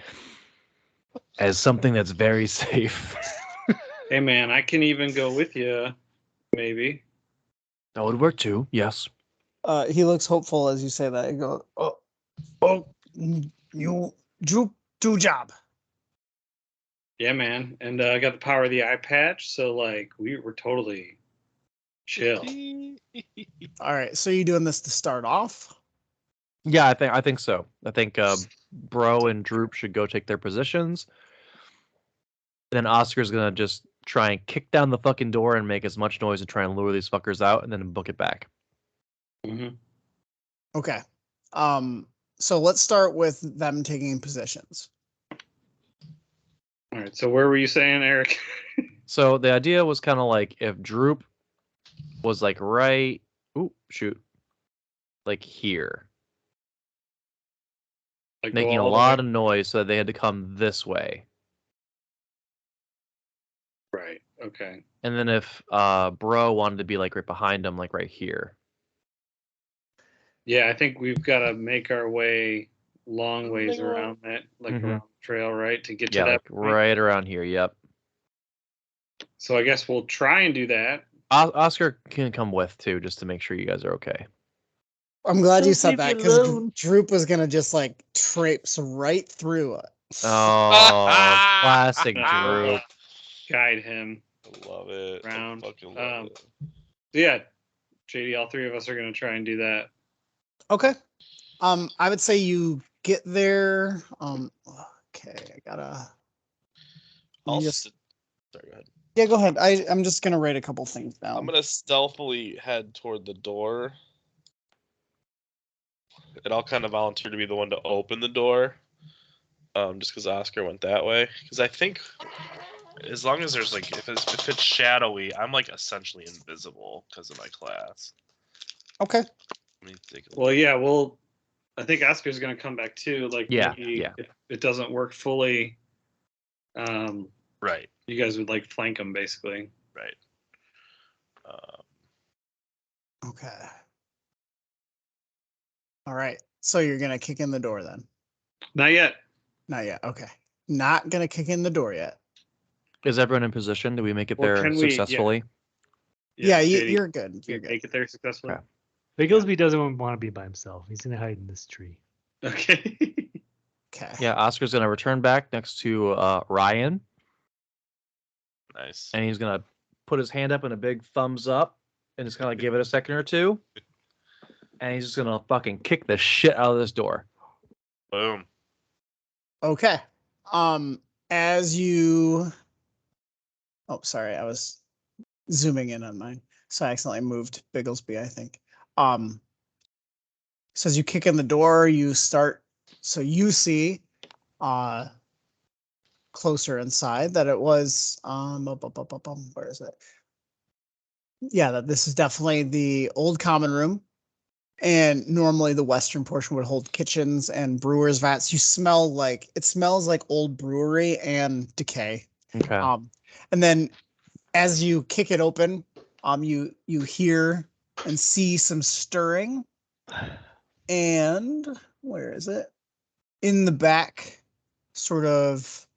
as something that's very safe. Hey man, I can even go with you, maybe. That would work too. Yes. He looks hopeful as you say that. He goes, "Oh, you Droop, do job." Yeah, man, and I got the power of the eye patch, so like we're totally chill. All right, so you doing this to start off? Yeah, I think so. I think Bro and Droop should go take their positions. Then Oscar's gonna just try and kick down the fucking door and make as much noise to try and lure these fuckers out, and then book it back. Mm-hmm. Okay. So let's start with them taking positions. All right. So where were you saying, Eric? So the idea was kind of like if Droop was like right, like here, Like making a lot of noise, so they had to come this way. Right. Okay. And then if Bro wanted to be like right behind him, like right here. Yeah, I think we've got to make our way long ways around that, like around the trail, right, to get to that like point. right around here. Yep. So I guess we'll try and do that. Oscar can come with too, just to make sure you guys are okay. I'm glad you Don't said leave that me because alone. Droop was gonna just like traipse right through it. Oh, classic We'll, Droop. guide him I love it. around. I fucking love it. So yeah, Shady, all three of us are going to try and do that. Okay. I would say you get there. Okay, I gotta. I'll Just, sorry, go ahead. yeah, go ahead. I'm just gonna write a couple things down. I'm gonna stealthily head toward the door, and I'll kind of volunteer to be the one to open the door. Just because Oscar went that way. Because I think as long as there's like if it's shadowy, I'm like essentially invisible because of my class. Okay. Let me think. Well, yeah, I think Oscar's going to come back too. Like, Yeah, maybe yeah. if it doesn't work fully, Right. you guys would like flank him basically. Right. Okay. All right. So you're gonna kick in the door then? Not yet. Not yet. Okay. Not gonna kick in the door yet. Is everyone in position? Do we make it Well, there can we- yeah. successfully? Yeah, Shady, you're good. you You're good. make it there successfully. Okay. Bigglesby doesn't want to be by himself. He's gonna hide in this tree. Okay. Okay. Yeah, Oscar's gonna return back next to Ryan, Nice. and he's gonna put his hand up in a big thumbs up, and just kind of give it a second or two, and he's just gonna fucking kick the shit out of this door. Boom. Okay. As you. Oh, sorry. I was zooming in on mine, so I accidentally moved Bigglesby, I think. So as you kick in the door, you start. So you see, closer inside that it was. Where is it? Yeah, that this is definitely the old common room. And normally the western portion would hold kitchens and brewers vats. It smells like old brewery and decay. Okay. And then as you kick it open, you hear and see some stirring. And where is it? In the back, sort of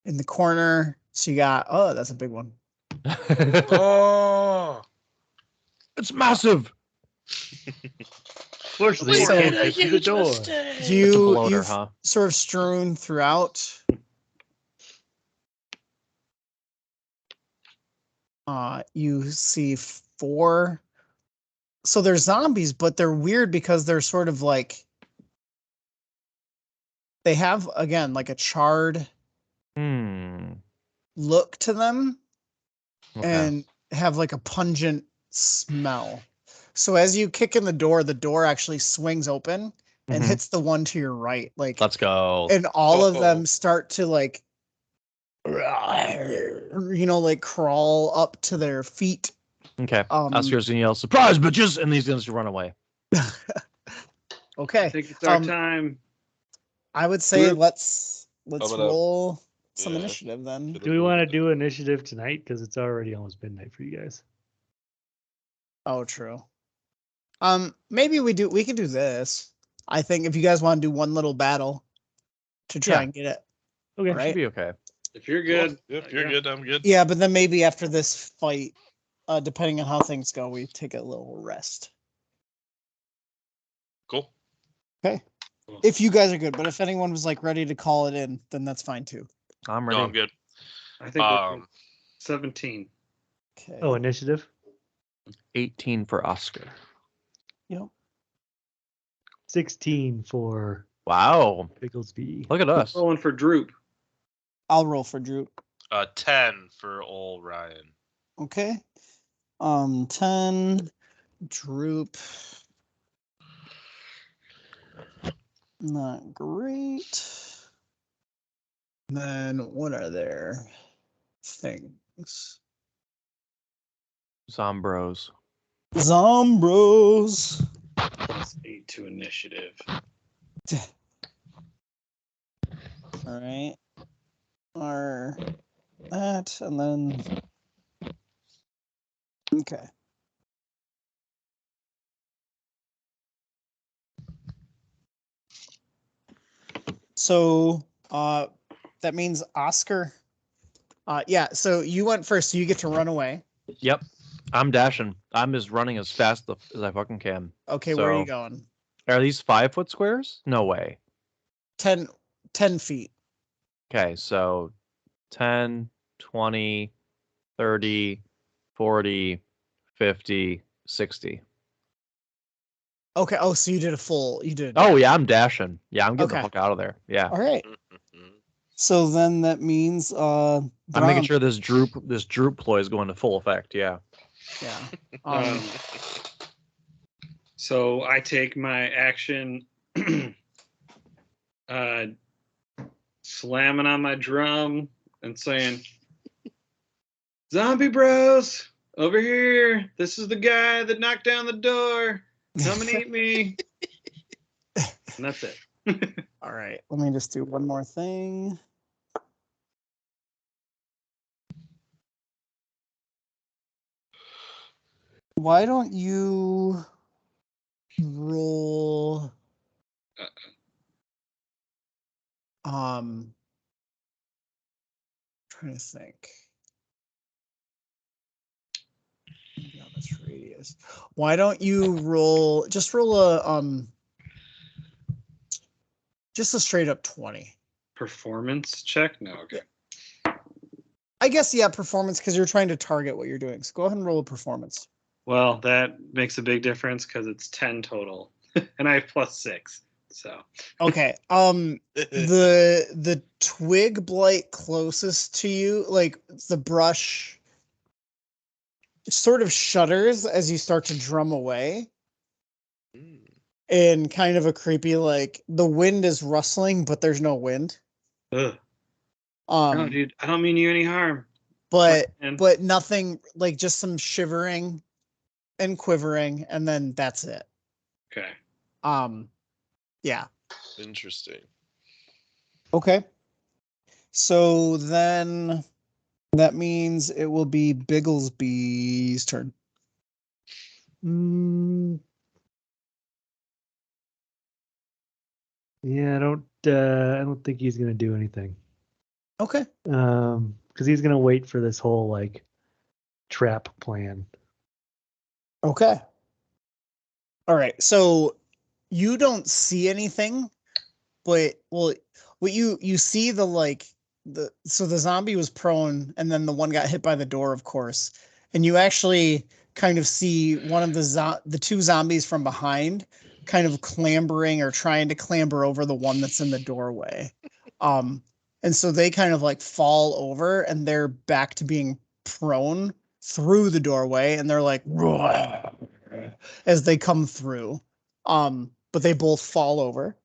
in the corner. So you got, oh, that's a big one. Oh. It's massive. Fortunately, So- you can't get through the door. It's a bloater, You've huh? sort of strewn throughout. You see 4. So they're zombies, but they're weird because they're sort of like they have again like a charred look to them Okay. and have like a pungent smell. So as you kick in the door actually swings open and Mhm. hits the one to your right. Like Let's go. and all of Oh. them start to like like crawl up to their feet. Okay. Um, Oscar's gonna yell, "Surprise, bitches!" and he's gonna just run away. Okay. I think it's our Um, time. I would say Group. let's I'm gonna- roll some yeah. initiative then. Do we want to do initiative tonight? Because it's already almost midnight for you guys. Oh, true. Maybe we can do this. I think if you guys want to do one little battle to try Yeah. and get it. Okay. Right. Should be okay. If you're good, If you're good, I'm good. Yeah, but then maybe after this fight, depending on how things go, we take a little rest. Cool. Okay. If you guys are good, but if anyone was like ready to call it in, then that's fine too. I'm ready. No, I'm good. I think we're good. 17. Okay. Oh, initiative. 18 for Oscar. Yep. 16 for Wow. Bigglesby. Look at us. Rolling for Droop. I'll roll for Drew. 10 for old Ryan. Okay. 10 droop. Not great. Then what are their things? Zombros. Zombros. Plus 8 to initiative. All right. Are that and then okay. So that means Oscar. Yeah, so you went first, so you get to run away. Yep. I'm dashing. I'm just running as fast as I fucking can. Okay, where are you So- going? Are these 5-foot squares? No way. 10 feet. Okay, so 10, 20, 30, 40, 50, 60. Okay. Oh, so you did a full. You did. Oh yeah, I'm dashing. Yeah, I'm getting the Okay. fuck out of there. Yeah. All right. Mhm. So then that means I'm making Bron- sure this droop ploy is going to full effect. Yeah. Yeah. Um, so I take my action, slamming on my drum and saying, "Zombie bros, over here! This is the guy that knocked down the door. Come and eat me." And that's it. All right. Let me just do one more thing. Why don't you roll trying to think. Beyond this radius. Why don't you roll just a straight up 20? Performance check? No, okay. I guess yeah, performance because you're trying to target what you're doing. So go ahead and roll a performance. Well, that makes a big difference because it's 10 total, and I have +6. So Okay. The twig blight closest to you, like the brush sort of shudders as you start to drum away. In kind of a creepy, like the wind is rustling, but there's no wind. ugh. No, dude, I don't mean you any harm. But And but nothing, like just some shivering and quivering, and then that's it. okay. Yeah. Interesting. Okay. So then that means it will be Bigglesby's turn. Yeah, I don't think he's gonna do anything. Okay. Because he's gonna wait for this whole like trap plan. Okay. All right. So you don't see anything, but well, what you see the zombie was prone, and then the one got hit by the door, of course, and you actually kind of see one of the two zombies from behind, kind of clambering or trying to clamber over the one that's in the doorway, and so they kind of like fall over, and they're back to being prone through the doorway, and they're like as they come through, but they both fall over.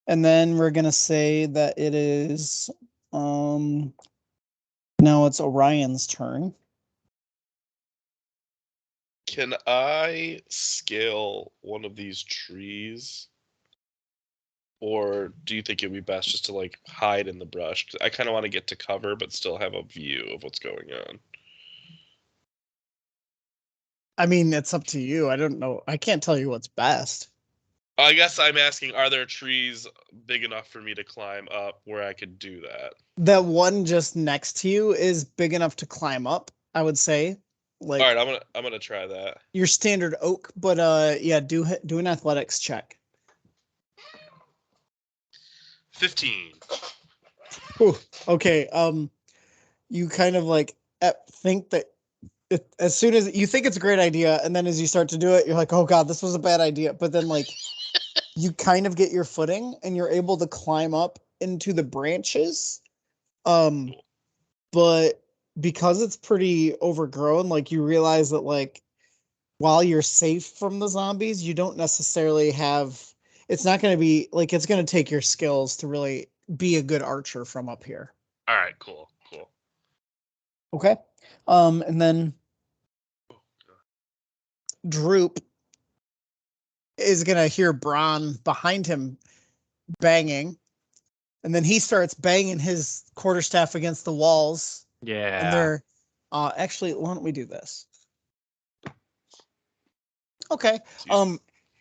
And then we're gonna say that it is now it's Orion's turn. Can I scale one of these trees? Or do you think it would be best just to like hide in the brush? 'Cause I kind of want to get to cover, but still have a view of what's going on. I mean, it's up to you. I don't know. I can't tell you what's best. I guess I'm asking, are there trees big enough for me to climb up where I could do that? That one just next to you is big enough to climb up, I would say. Like All right, I'm gonna try that. your standard oak, but yeah, do an athletics check. 15. Whew. Okay. You kind of like think that as soon as you think it's a great idea, and then as you start to do it, you're like, oh god, this was a bad idea. But then like you kind of get your footing and you're able to climb up into the branches. But because it's pretty overgrown, like you realize that like while you're safe from the zombies, you don't necessarily have it's not going to be like it's going to take your skills to really be a good archer from up here. All right, cool. Okay. And then Droop is going to hear Bron behind him banging. And then he starts banging his quarterstaff against the walls. Yeah. And they're actually, why don't we do this? Okay.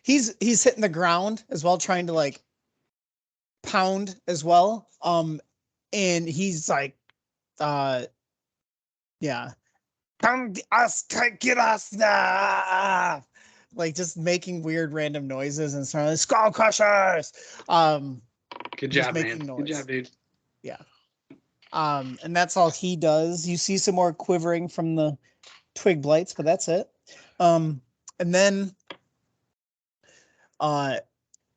He's hitting the ground as well, trying to like pound as well. And he's like, yeah. Come us, get us now. Like just making weird random noises and starting like, skull crushers. Good just job, making man. noise. Good job, dude. Yeah. And that's all he does. You see some more quivering from the twig blights, but that's it. And And then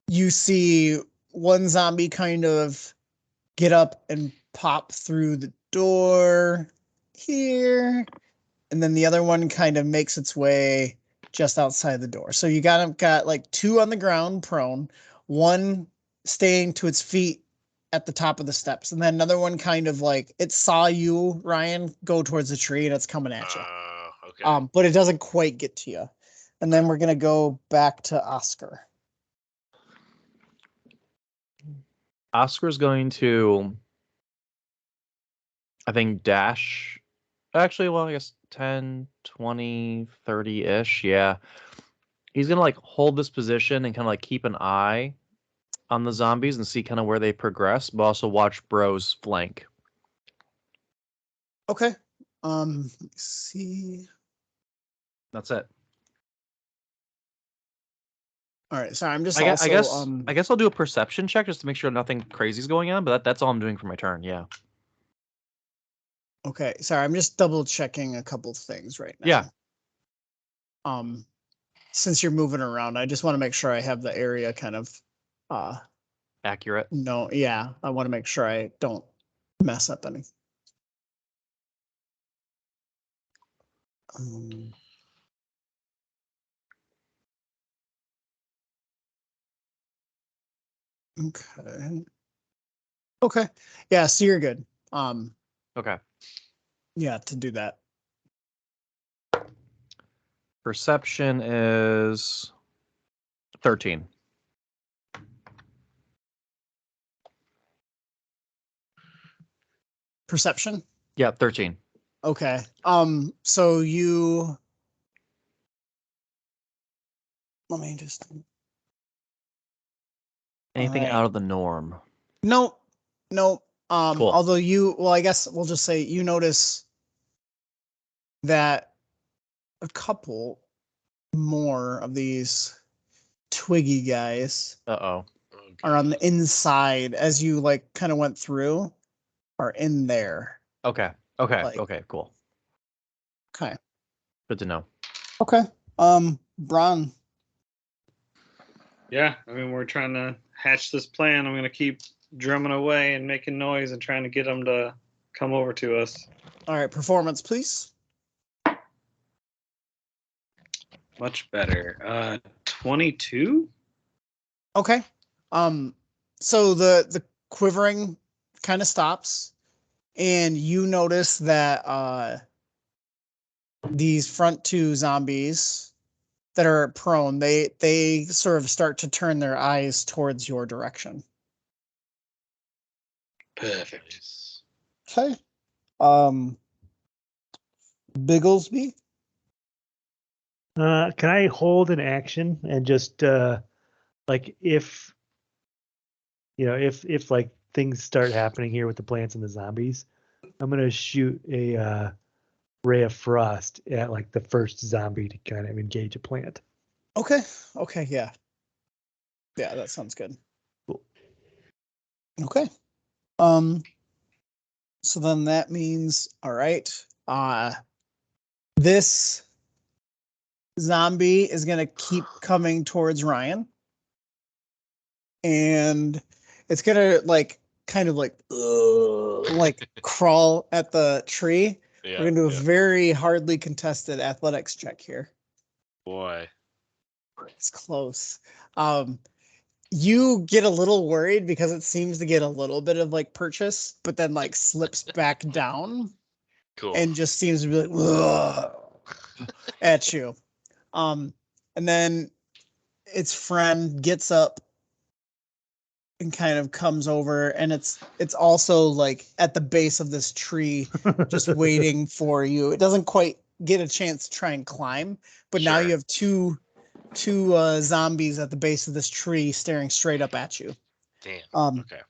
you see one zombie kind of get up and pop through the door here, and then the other one kind of makes its way just outside the door. So you got like two on the ground prone, one staying to its feet at the top of the steps, and then another one kind of like it saw you, Ryan, go towards the tree and it's coming at you. Okay. But it doesn't quite get to you. And then we're gonna go back to Oscar. Oscar's going to, I think, dash. Actually, well, I guess 10, 20, 30-ish. Yeah. He's going to like hold this position and kind of like keep an eye on the zombies and see kind of where they progress, but also watch Bro's flank. Okay. Let's see. That's it. All right. Sorry, I'm just I also guess I'll do a perception check just to make sure nothing crazy is going on, but that's all I'm doing for my turn. Yeah. Okay. Sorry, I'm just double checking a couple things right now. Yeah. Since you're moving around, I just want to make sure I have the area kind of Accurate. no, yeah. I want to make sure I don't mess up anything. Okay. Okay. Yeah, so you're good. Okay. Yeah, to do that. Perception is 13. Perception? Yeah, 13. Okay. So you let me just Anything right. out of the norm? Nope. Nope. Cool. Although I guess we'll just say you notice that a couple more of these twiggy guys Uh-oh. are on the inside as you like kind of went through, are in there. Okay. Okay, cool. Okay. Good to know. Okay. Bron. Yeah, I mean, we're trying to hatch this plan. I'm going to keep drumming away and making noise and trying to get them to come over to us. All right, performance, please. Much better. 22? Okay. So the quivering kind of stops, and you notice that these front two zombies that are prone, they sort of start to turn their eyes towards your direction. Perfect. Okay. Bigglesby. Can I hold an action and just like if if like things start happening here with the plants and the zombies, I'm gonna shoot a ray of frost at like the first zombie to kind of engage a plant. Okay. Okay. Yeah. Yeah, that sounds good. Cool. Okay. So then that means, all right. This zombie is gonna keep coming towards Ryan, and it's gonna like kind of like crawl at the tree. Yeah, We're gonna do a very hardly contested athletics check here. boy. It's close. You get a little worried because it seems to get a little bit of like purchase, but then like slips back down Cool. and just seems to be like "Ugh," at you. And then its friend gets up and kind of comes over, and it's also like at the base of this tree, just waiting for you. It doesn't quite get a chance to try and climb, but now Sure. you have two zombies at the base of this tree staring straight up at you. Damn. Okay.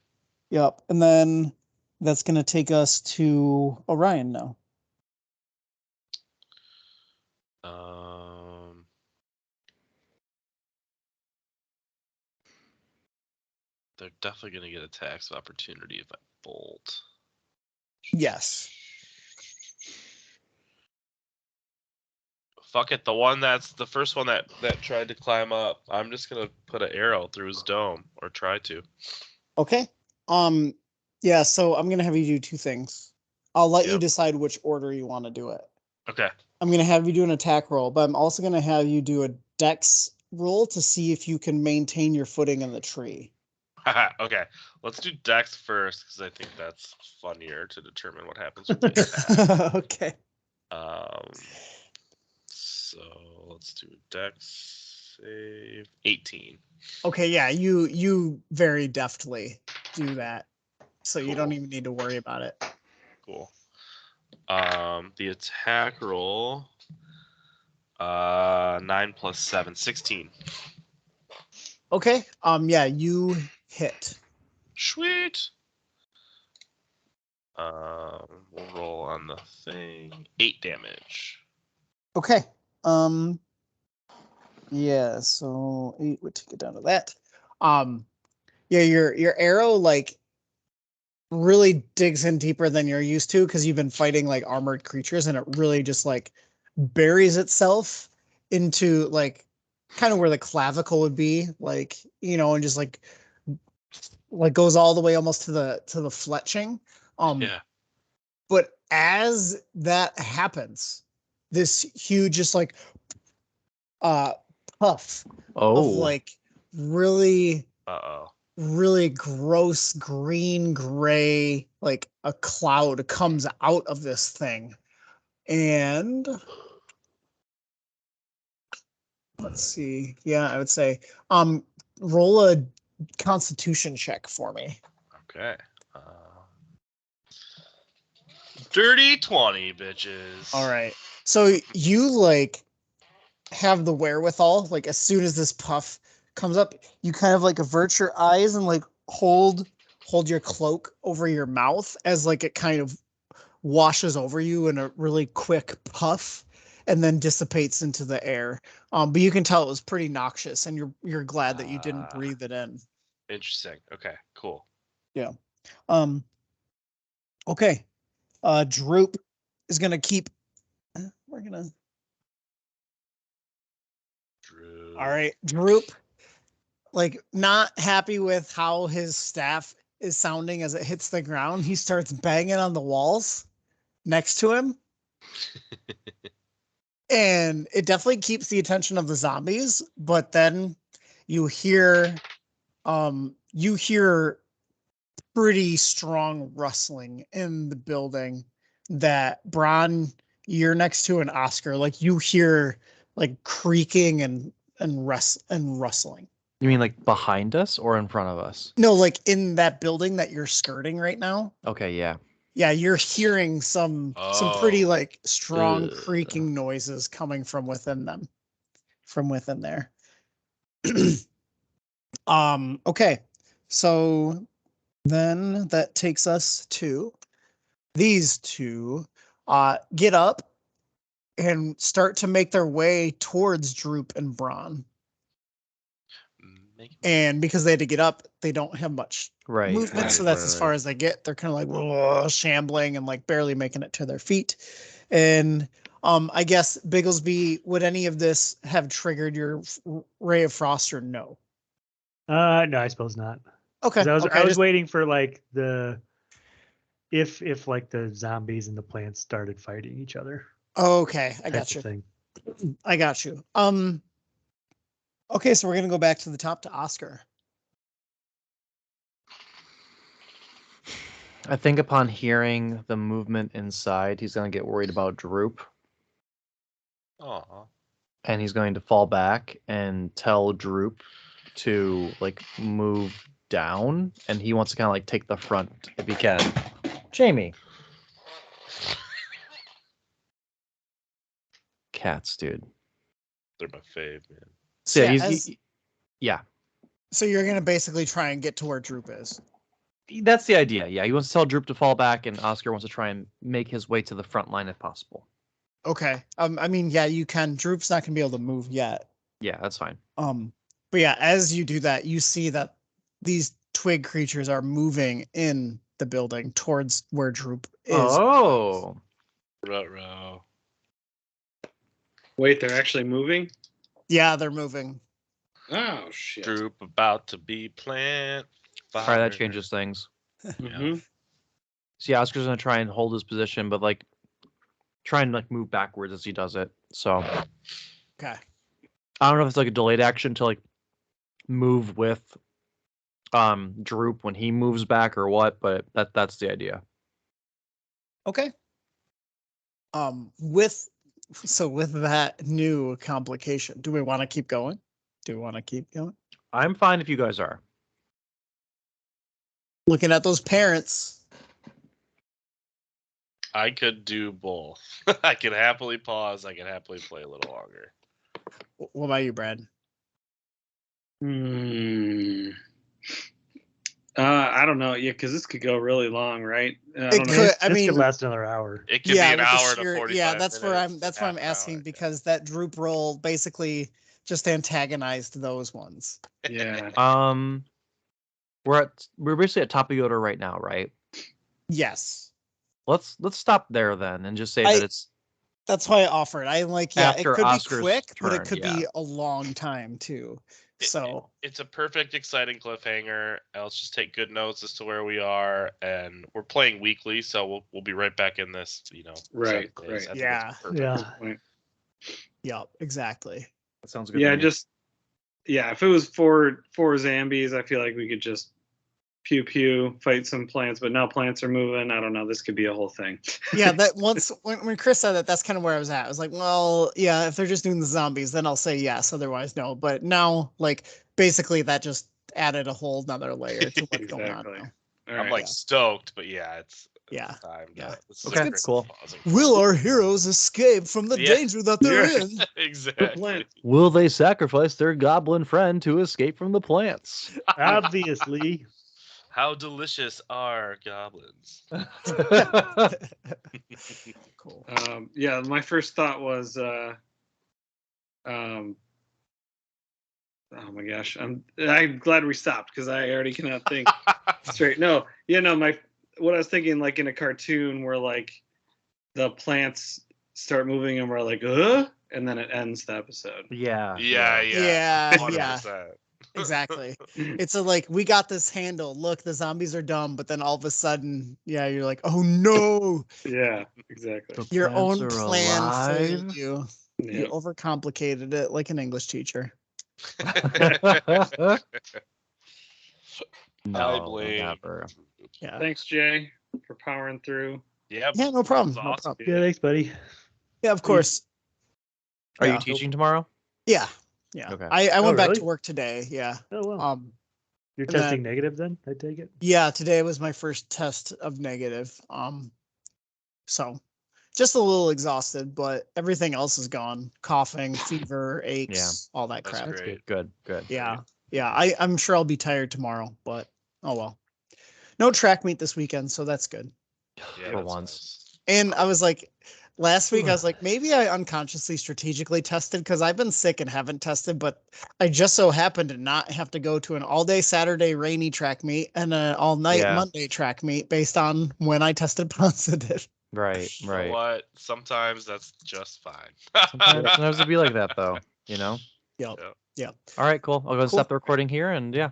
Yep. And then that's gonna take us to Orion now. They're definitely gonna get attacks of opportunity if I bolt. Yes. Fuck it. The first one that tried to climb up. I'm just gonna put an arrow through his dome, or try to. Okay. Yeah. So I'm gonna have you do two things. I'll let you decide which order you want to do it. Okay. I'm gonna have you do an attack roll, but I'm also gonna have you do a dex roll to see if you can maintain your footing in the tree. Okay. Let's do Dex first because I think that's funnier to determine what happens with the attack. Okay. So let's do Dex save 18. Okay, yeah, you very deftly do that. So you don't even need to worry about it. Cool. The attack roll 9 plus 7, 16. Okay. Yeah, you hit. Sweet. We'll roll on the thing. 8 damage. Okay. Yeah, so 8 would take it down to that. Yeah, your arrow like really digs in deeper than you're used to because you've been fighting like armored creatures, and it really just like buries itself into like kind of where the clavicle would be, like, you know, and just like goes all the way almost to the fletching. Yeah. But as that happens, this huge just like puff of like really really gross green gray, like a cloud comes out of this thing. And let's see. Yeah, I would say roll a constitution check for me. Okay. Dirty 20, bitches. All right. So you like have the wherewithal, like as soon as this puff comes up, you kind of like avert your eyes and like hold your cloak over your mouth as like it kind of washes over you in a really quick puff and then dissipates into the air. But you can tell it was pretty noxious, and you're glad that you didn't breathe it in. Interesting. Okay, cool. Yeah. Okay. Droop is gonna keep. We're gonna. Droop. All right, Droop. Like not happy with how his staff is sounding as it hits the ground, he starts banging on the walls next to him. And it definitely keeps the attention of the zombies, but then you hear pretty strong rustling in the building that Bron, you're next to, an Oscar, like you hear like creaking and rustling. You mean like behind us or in front of us? No, like in that building that you're skirting right now. Okay, yeah. Yeah, you're hearing some pretty like strong Ugh. creaking noises coming from within them. From within there. Okay. So then that takes us to these two get up and start to make their way towards Droop and Braun. And because they had to get up, they don't have much movement, so that's as far as they get. They're kind of like shambling and like barely making it to their feet. And I guess Bigglesby, would any of this have triggered your ray of frost or no? No, I suppose not. Okay. I was waiting for like if like the zombies and the plants started fighting each other. Okay, I got you. I got you. Okay, so we're gonna go back to the top to Oscar. I think upon hearing the movement inside, he's going to get worried about Droop. Aw. And he's going to fall back and tell Droop to like move down, and he wants to kind of like take the front if he can. Jamie. Cats, dude. They're my fave, man. So yeah, So you're gonna basically try and get to where Droop is. That's the idea. Yeah, he wants to tell Droop to fall back, and Oscar wants to try and make his way to the front line if possible. Okay. I mean, yeah, you can. Droop's not gonna be able to move yet. Yeah, that's fine. But yeah, as you do that, you see that these twig creatures are moving in the building towards where Droop is. Oh. Ruh-roh. Wait, they're actually moving? Yeah, they're moving. Oh shit. Group about to be plant. All right, that changes things. Mm-hmm. See, Oscar's gonna try and hold his position, but like try and like move backwards as he does it. So Okay. I don't know if it's like a delayed action to like move with Droop when he moves back or what, but that's the idea. Okay. With that new complication, do we want to keep going? Do we want to keep going? I'm fine if you guys are. Looking at those parents. I could do both. I could happily pause. I could happily play a little longer. What about you, Brad? I don't know. Yeah, because this could go really long, right? I It don't know. could. I This mean, could last another hour. It could be an with the hour to sheer- 45 yeah, that's where minutes, I'm. That's why I'm half an asking hour. because that Droop roll basically just antagonized those ones. Yeah. We're basically at top of the order right now, right? Yes, Let's stop there then and just say I- that it's that's why I offered. I'm like, yeah, After it could Oscar's be quick, but it turn, could yeah. be a long time too. So It's a perfect, exciting cliffhanger. Let's just take good notes as to where we are, and we're playing weekly, so we'll be right back in this. Right, 7 days. right. I think Yeah, it's perfect. Yeah. Point. yep, exactly. that sounds good. Yeah, to me. just if it was four zombies, I feel like we could just pew pew fight some plants, but now plants are moving. I don't know. This could be a whole thing. Yeah, that once when Chris said that, that's kind of where I was at. I was like, well, yeah, if they're just doing the zombies, then I'll say yes. Otherwise, no. But now, like, basically, that just added a whole nother layer to what's going on Exactly. now. All I'm right. like stoked, but yeah, it's Yeah. time. Yeah. This is Okay, a great cool. pausing Will point. our heroes escape from the Yeah. danger that they're Yeah. in? Exactly. Will they sacrifice their goblin friend to escape from the plants? Obviously. How delicious are goblins? Cool. Yeah, my first thought was, oh my gosh, I'm glad we stopped because I already cannot think straight. No, what I was thinking, like in a cartoon where like the plants start moving and we're like, and then it ends the episode. Yeah. Yeah. Yeah, 100%. Exactly. It's a like, we got this handled. Look, the zombies are dumb, but then all of a sudden, yeah, you're like, oh no, Yeah, exactly. The your plants own are plan failed alive? you. You Yeah. overcomplicated it like an English teacher. I blame. never. Yeah. Thanks, Jay, for powering through. Yeah. Yeah, no problem. That was No awesome. problem. Yeah, thanks, buddy. Yeah, of course. Are Yeah. you teaching tomorrow? Yeah. Yeah. Okay. I went back really? to work today. Yeah. Oh, well. You're and then- testing negative then, I take it? Yeah, today was my first test of negative. So just a little exhausted, but everything else is gone. Coughing, fever, aches, all that That's crap. great. Good. Yeah. Yeah. I'm sure I'll be tired tomorrow, but oh well. No track meet this weekend, so that's good. Yeah, For that's once. And I was like, last week, I was like, maybe I unconsciously strategically tested because I've been sick and haven't tested, but I just so happened to not have to go to an all day Saturday rainy track meet and an all night Yeah. Monday track meet based on when I tested positive. Right. You know what? Sometimes that's just fine. Sometimes it'd be like that though, you know? Yep. Yeah. Yep. All right, cool. I'll go ahead and Cool. stop the recording here and yeah.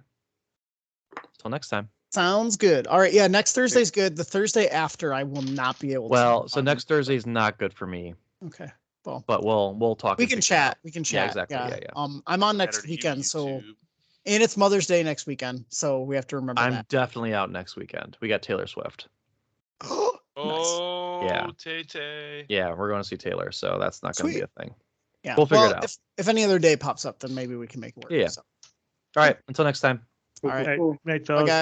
Till next time. Sounds good. All right. Yeah. Next Thursday's good. The Thursday after, I will not be able to. Well, so next Thursday's not good for me, Okay. Well, but we'll talk. we and can figure it out. chat. We can chat. exactly. Yeah. I'm on next Better to use weekend. So, YouTube. and it's Mother's Day next weekend. So we have to remember I'm that. definitely out next weekend. We got Taylor Swift. Nice. Oh, Yeah. Tay-Tay. Yeah, we're going to see Taylor, so that's not going to be Sweet. a thing. Yeah. We'll figure it well, out. If any other day pops up, then maybe we can make it work. Yeah. So. All right, until next time. All right. Cool. Night, Bye, fellas. guys.